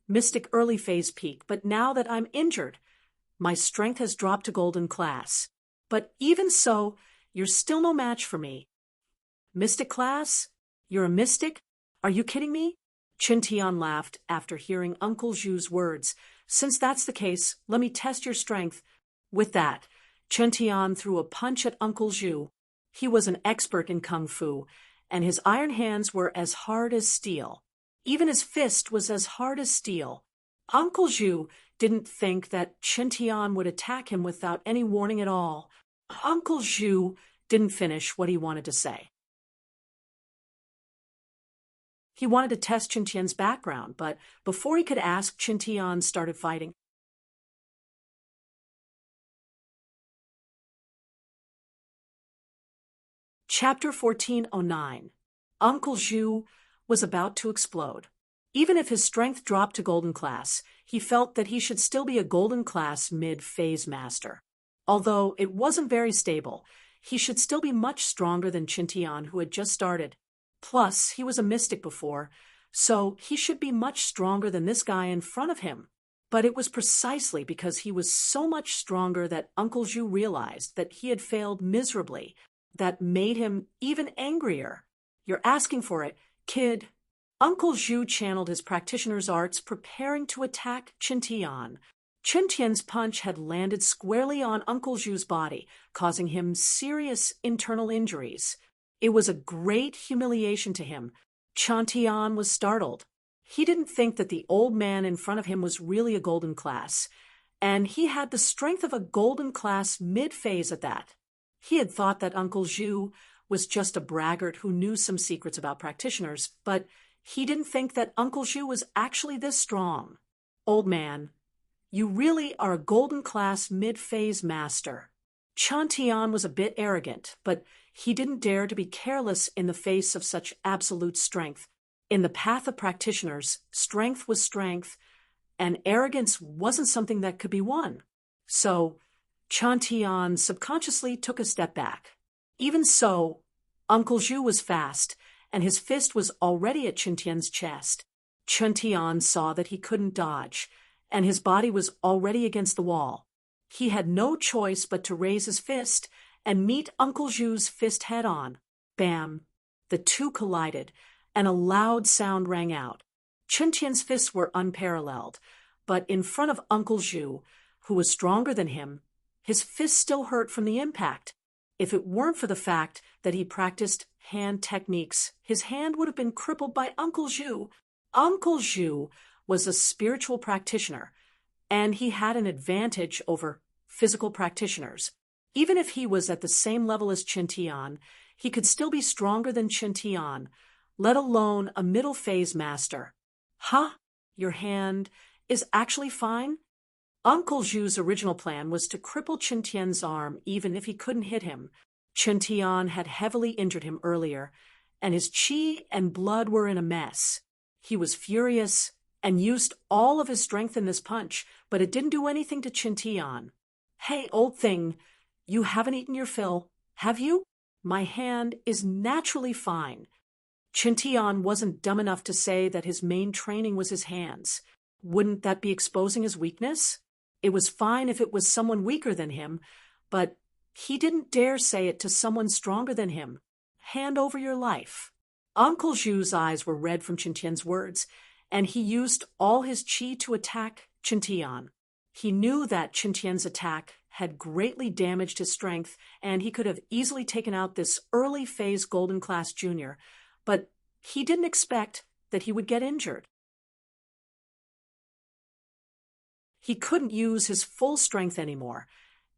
early phase peak, but now that I'm injured, my strength has dropped to golden class. But even so, you're still no match for me." "Mystic class? You're a mystic? Are you kidding me?" Qin Tian laughed after hearing Uncle Zhu's words. "Since that's the case, let me test your strength." With that, Qin Tian threw a punch at Uncle Zhu. He was an expert in kung fu, and his iron hands were as hard as steel. Even his fist was as hard as steel. Uncle Zhu didn't think that Qin Tian would attack him without any warning at all. Uncle Zhu didn't finish what he wanted to say. He wanted to test Qin Tian's background, but before he could ask, Qin Tian started fighting. Chapter 1409. Uncle Zhu was about to explode. Even if his strength dropped to golden class, he felt that he should still be a golden class mid-phase master. Although it wasn't very stable, he should still be much stronger than Qin Tian, who had just started. Plus, he was a mystic before, so he should be much stronger than this guy in front of him. But it was precisely because he was so much stronger that Uncle Zhu realized that he had failed miserably. That made him even angrier. "You're asking for it, kid." Uncle Zhu channeled his practitioner's arts, preparing to attack Qin Tian. Qin Tian's punch had landed squarely on Uncle Zhu's body, causing him serious internal injuries. It was a great humiliation to him. Qin Tian was startled. He didn't think that the old man in front of him was really a golden class, and he had the strength of a golden class mid-phase at that. He had thought that Uncle Zhu was just a braggart who knew some secrets about practitioners, but he didn't think that Uncle Zhu was actually this strong. "Old man, you really are a golden class mid-phase master." Qin Tian was a bit arrogant, but he didn't dare to be careless in the face of such absolute strength. In the path of practitioners, strength was strength, and arrogance wasn't something that could be won. So Qin Tian subconsciously took a step back. Even so, Uncle Zhu was fast, and his fist was already at Qin Tian's chest. Qin Tian saw that he couldn't dodge, and his body was already against the wall. He had no choice but to raise his fist and meet Uncle Zhu's fist head-on. Bam! The two collided, and a loud sound rang out. Qin Tian's fists were unparalleled, but in front of Uncle Zhu, who was stronger than him, his fist still hurt from the impact. If it weren't for the fact that he practiced hand techniques, his hand would have been crippled by Uncle Zhu. Uncle Zhu was a spiritual practitioner, and he had an advantage over physical practitioners. Even if he was at the same level as Qin Tian, he could still be stronger than Qin Tian, let alone a middle phase master. Huh? Your hand is actually fine? Uncle Zhu's original plan was to cripple Qin Tian's arm even if he couldn't hit him. Qin Tian had heavily injured him earlier, and his qi and blood were in a mess. He was furious and used all of his strength in this punch, but it didn't do anything to Qin Tian. Hey, old thing, you haven't eaten your fill, have you? My hand is naturally fine. Qin Tian wasn't dumb enough to say that his main training was his hands. Wouldn't that be exposing his weakness? It was fine if it was someone weaker than him, but he didn't dare say it to someone stronger than him. Hand over your life. Uncle Zhu's eyes were red from Qin Tian's words, and he used all his qi to attack Qin Tian. He knew that Qin Tian's attack had greatly damaged his strength, and he could have easily taken out this early phase golden class junior, but he didn't expect that he would get injured. He couldn't use his full strength anymore,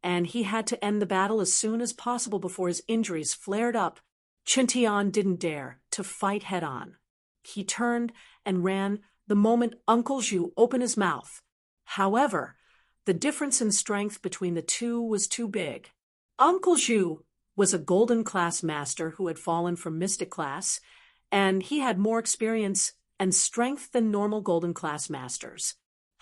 and he had to end the battle as soon as possible before his injuries flared up. Qin Tian didn't dare to fight head-on. He turned and ran the moment Uncle Zhu opened his mouth. However, the difference in strength between the two was too big. Uncle Zhu was a golden class master who had fallen from mystic class, and he had more experience and strength than normal golden class masters.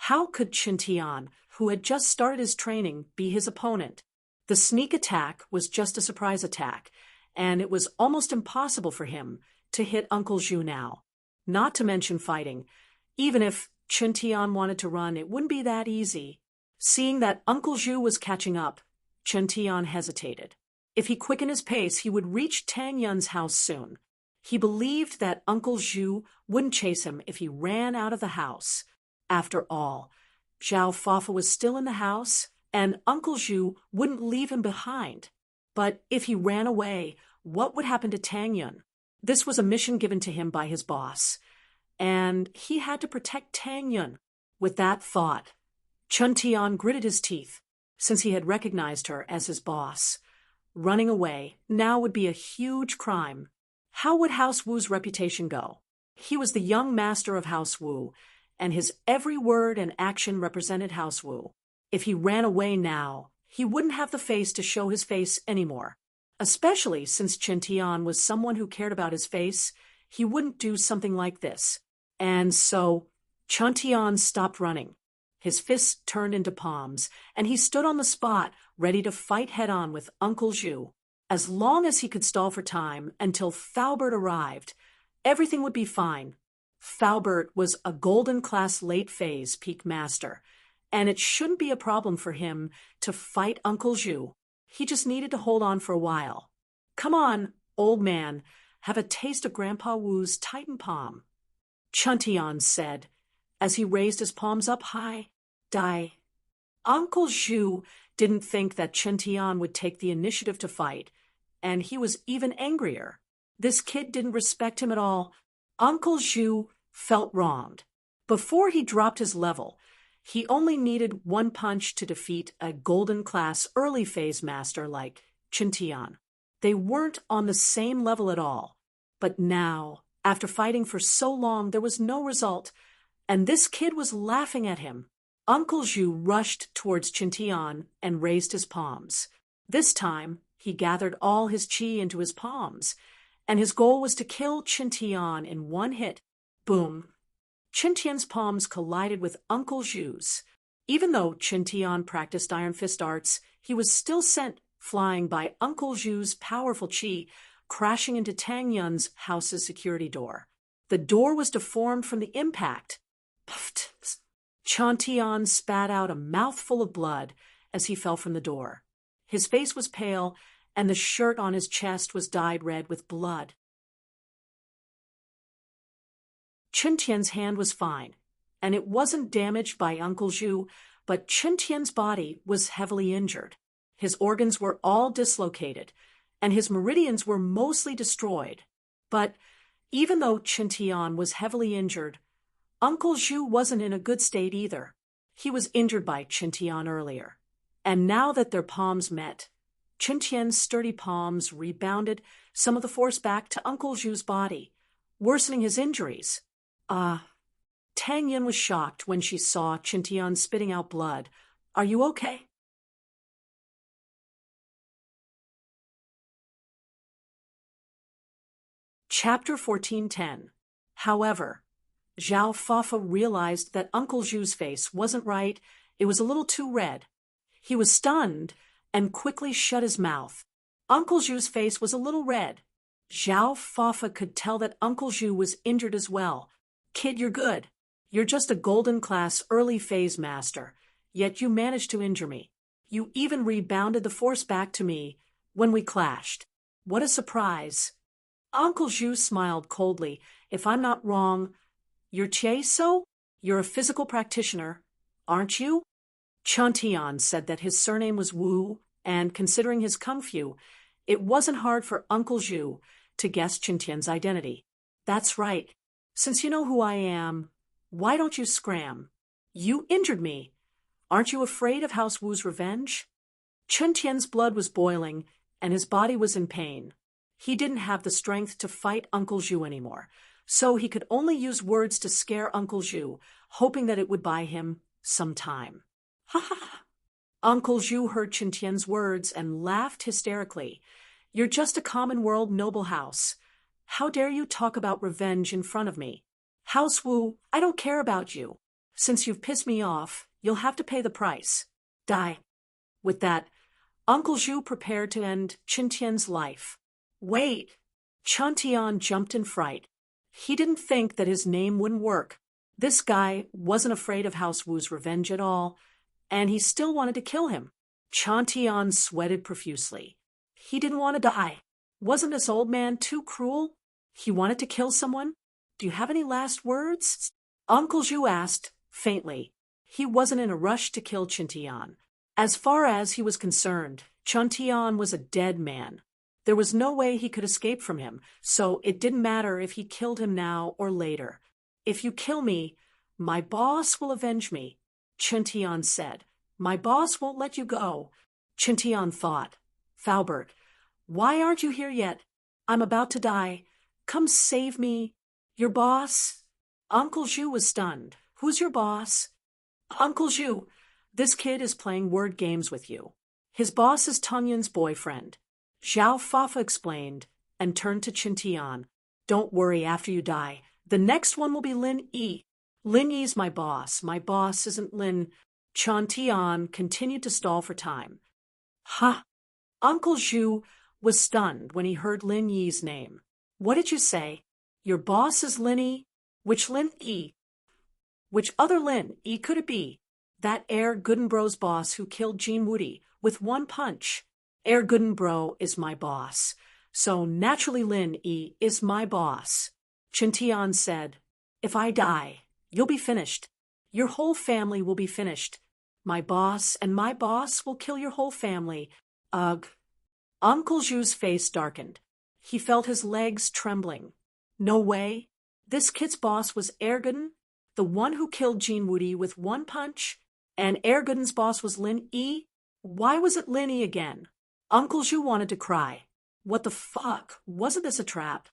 How could Qin Tian, who had just started his training, be his opponent? The sneak attack was just a surprise attack, and it was almost impossible for him to hit Uncle Zhu now. Not to mention fighting. Even if Qin Tian wanted to run, it wouldn't be that easy. Seeing that Uncle Zhu was catching up, Qin Tian hesitated. If he quickened his pace, he would reach Tang Yun's house soon. He believed that Uncle Zhu wouldn't chase him if he ran out of the house. After all, Zhao Fafa was still in the house, and Uncle Zhu wouldn't leave him behind. But if he ran away, what would happen to Tang Yun? This was a mission given to him by his boss, and he had to protect Tang Yun. With that thought, Qin Tian gritted his teeth, since he had recognized her as his boss. Running away now would be a huge crime. How would House Wu's reputation go? He was the young master of House Wu, and his every word and action represented House Wu. If he ran away now, he wouldn't have the face to show his face anymore. Especially since Qin Tian was someone who cared about his face, he wouldn't do something like this. And so, Qin Tian stopped running. His fists turned into palms, and he stood on the spot, ready to fight head-on with Uncle Zhu. As long as he could stall for time until Faubert arrived, everything would be fine. Faubert was a golden class late phase peak master, and it shouldn't be a problem for him to fight Uncle Zhu. He just needed to hold on for a while. Come on, old man, have a taste of Grandpa Wu's Titan palm, Qin Tian said, as he raised his palms up high. Die. Uncle Zhu didn't think that Qin Tian would take the initiative to fight, and he was even angrier. This kid didn't respect him at all. Uncle Zhu felt wronged. Before he dropped his level, he only needed one punch to defeat a golden class early phase master like Qin Tian. They weren't on the same level at all. But now, after fighting for so long, there was no result, and this kid was laughing at him. Uncle Zhu rushed towards Qin Tian and raised his palms. This time, he gathered all his qi into his palms, and his goal was to kill Qin Tian in one hit. Boom. Qin Tian's palms collided with Uncle Zhu's. Even though Qin Tian practiced Iron Fist arts, he was still sent flying by Uncle Zhu's powerful qi, crashing into Tang Yun's house's security door. The door was deformed from the impact. Qin Tian spat out a mouthful of blood as he fell from the door. His face was pale, and the shirt on his chest was dyed red with blood. Qin Tian's hand was fine, and it wasn't damaged by Uncle Zhu, but Qin Tian's body was heavily injured. His organs were all dislocated, and his meridians were mostly destroyed. But even though Chintian was heavily injured, Uncle Zhu wasn't in a good state either. He was injured by Chintian earlier. And now that their palms met, Chintian's sturdy palms rebounded some of the force back to Uncle Zhu's body, worsening his injuries. Tang Yin was shocked when she saw Chintian spitting out blood. Are you okay? Chapter 1410. However, Zhao Fafa realized that Uncle Zhu's face wasn't right. It was a little too red. He was stunned and quickly shut his mouth. Uncle Zhu's face was a little red. Zhao Fafa could tell that Uncle Zhu was injured as well. Kid, you're good. You're just a golden class early phase master, yet you managed to injure me. You even rebounded the force back to me when we clashed. What a surprise. Uncle Zhu smiled coldly. If I'm not wrong, you're Chieso? You're a physical practitioner, aren't you? Chantian said that his surname was Wu, and considering his kung fu, it wasn't hard for Uncle Zhu to guess Chintian's identity. That's right. Since you know who I am, why don't you scram? You injured me. Aren't you afraid of House Wu's revenge? Chintian's blood was boiling, and his body was in pain. He didn't have the strength to fight Uncle Zhu anymore, so he could only use words to scare Uncle Zhu, hoping that it would buy him some time. Ha ha! Uncle Zhu heard Chintian's words and laughed hysterically. You're just a common world noble house. How dare you talk about revenge in front of me? House Wu, I don't care about you. Since you've pissed me off, you'll have to pay the price. Die. With that, Uncle Zhu prepared to end Chintian's life. Wait! Chantian jumped in fright. He didn't think that his name wouldn't work. This guy wasn't afraid of House Wu's revenge at all, and he still wanted to kill him. Chantian sweated profusely. He didn't want to die. Wasn't this old man too cruel? He wanted to kill someone? Do you have any last words? Uncle Zhu asked, faintly. He wasn't in a rush to kill Chintian. As far as he was concerned, Chintian was a dead man. There was no way he could escape from him, so it didn't matter if he killed him now or later. If you kill me, my boss will avenge me, Chintian said. My boss won't let you go. Chintian thought. Faubert, why aren't you here yet? I'm about to die. Come save me. Your boss? Uncle Zhu was stunned. Who's your boss? Uncle Zhu, this kid is playing word games with you. His boss is Tunyan's boyfriend. Zhao Fafa explained and turned to Chintian. Don't worry after you die. The next one will be Lin Yi. Lin Yi's my boss. My boss isn't Lin. Chintian continued to stall for time. Ha! Uncle Zhu was stunned when he heard Lin Yi's name. What did you say? Your boss is Lin Yi? Which Lin Yi? Which other Lin Yi could it be? That Air Goodenbro's boss who killed Jean Woody with one punch. Air Goodenbro is my boss, so naturally Lin Yi is my boss. Chintian said, if I die, you'll be finished. Your whole family will be finished. My boss and my boss will kill your whole family. Ugh. Uncle Zhu's face darkened. He felt his legs trembling. No way. This kid's boss was Ergooden, the one who killed Jean Woody with one punch, and Ergooden's boss was Lin Yi? Why was it Lin Yi again? Uncle Zhu wanted to cry. What the fuck? Wasn't this a trap?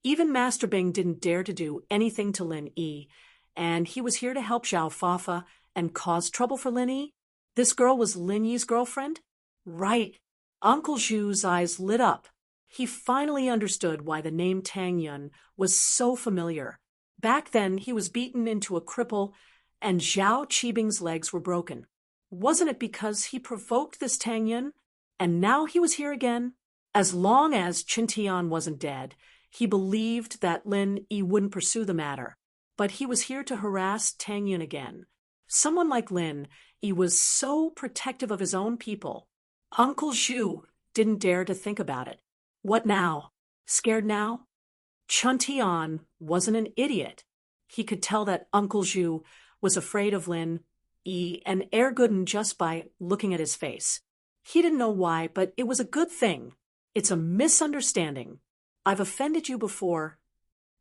Even Master Bing didn't dare to do anything to Lin Yi, and he was here to help Zhao Fafa and cause trouble for Lin Yi? This girl was Lin Yi's girlfriend? Right. Uncle Zhu's eyes lit up. He finally understood why the name Tang Yun was so familiar. Back then, he was beaten into a cripple, and Zhao Qibing's legs were broken. Wasn't it because he provoked this Tang Yun? And now he was here again? As long as Chintian wasn't dead, he believed that Lin Yi wouldn't pursue the matter. But he was here to harass Tang Yun again. Someone like Lin Yi was so protective of his own people. Uncle Zhu didn't dare to think about it. What now? Scared now? Chintian wasn't an idiot. He could tell that Uncle Zhu was afraid of Lin and Erguden just by looking at his face. He didn't know why, but it was a good thing. It's a misunderstanding. I've offended you before.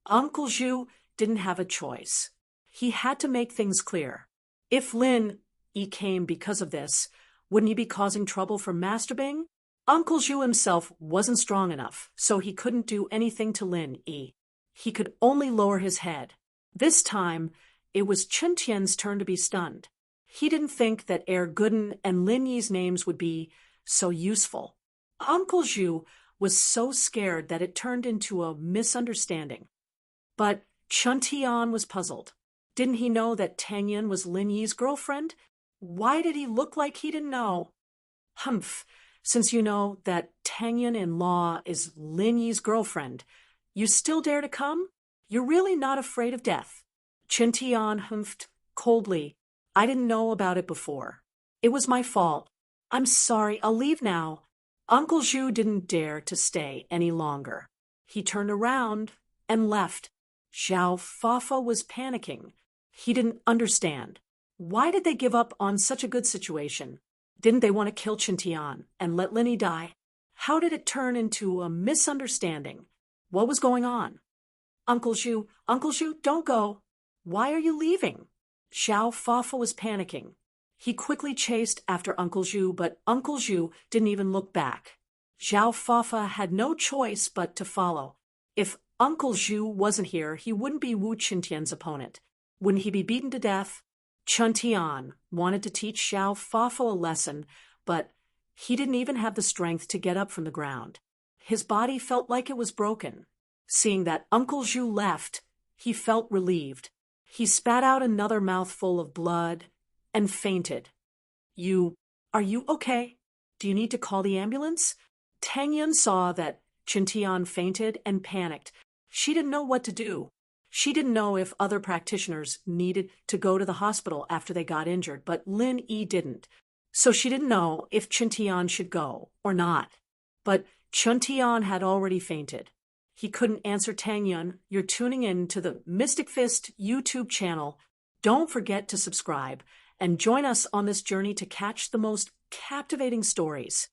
Uncle Zhu didn't have a choice. He had to make things clear. If Lin Yi came because of this, wouldn't he be causing trouble for Master Bing? Uncle Zhu himself wasn't strong enough, so he couldn't do anything to Lin Yi. He could only lower his head. This time, it was Chen Tian's turn to be stunned. He didn't think that Erguden and Lin Yi's names would be so useful. Uncle Zhu was so scared that it turned into a misunderstanding. But Chen Tian was puzzled. Didn't he know that Tang Yin was Lin Yi's girlfriend? Why did he look like he didn't know? Humph, since you know that Tang Yin-in-law is Lin Yi's girlfriend, you still dare to come? You're really not afraid of death. Chen Tian humphed coldly. I didn't know about it before. It was my fault. I'm sorry, I'll leave now. Uncle Zhu didn't dare to stay any longer. He turned around and left. Xiao Fafa was panicking. He didn't understand. Why did they give up on such a good situation? Didn't they want to kill Chen Tian and let Lin Yi die? How did it turn into a misunderstanding? What was going on? Uncle Zhu, don't go. Why are you leaving? Xiao Fafa was panicking. He quickly chased after Uncle Zhu, but Uncle Zhu didn't even look back. Xiao Fafa had no choice but to follow. If Uncle Zhu wasn't here, he wouldn't be Wu Qintian's opponent. Wouldn't he be beaten to death? Chen Tian wanted to teach Xiao Fafa a lesson, but he didn't even have the strength to get up from the ground. His body felt like it was broken. Seeing that Uncle Zhu left, he felt relieved. He spat out another mouthful of blood and fainted. Are you okay? Do you need to call the ambulance? Tang Yin saw that Chen Tian fainted and panicked. She didn't know what to do. She didn't know if other practitioners needed to go to the hospital after they got injured, but Lin Yi didn't. So she didn't know if Chen Tian should go or not. But Chen Tian had already fainted. He couldn't answer Tang Yin. You're tuning in to the Mystic Fist YouTube channel. Don't forget to subscribe and join us on this journey to catch the most captivating stories.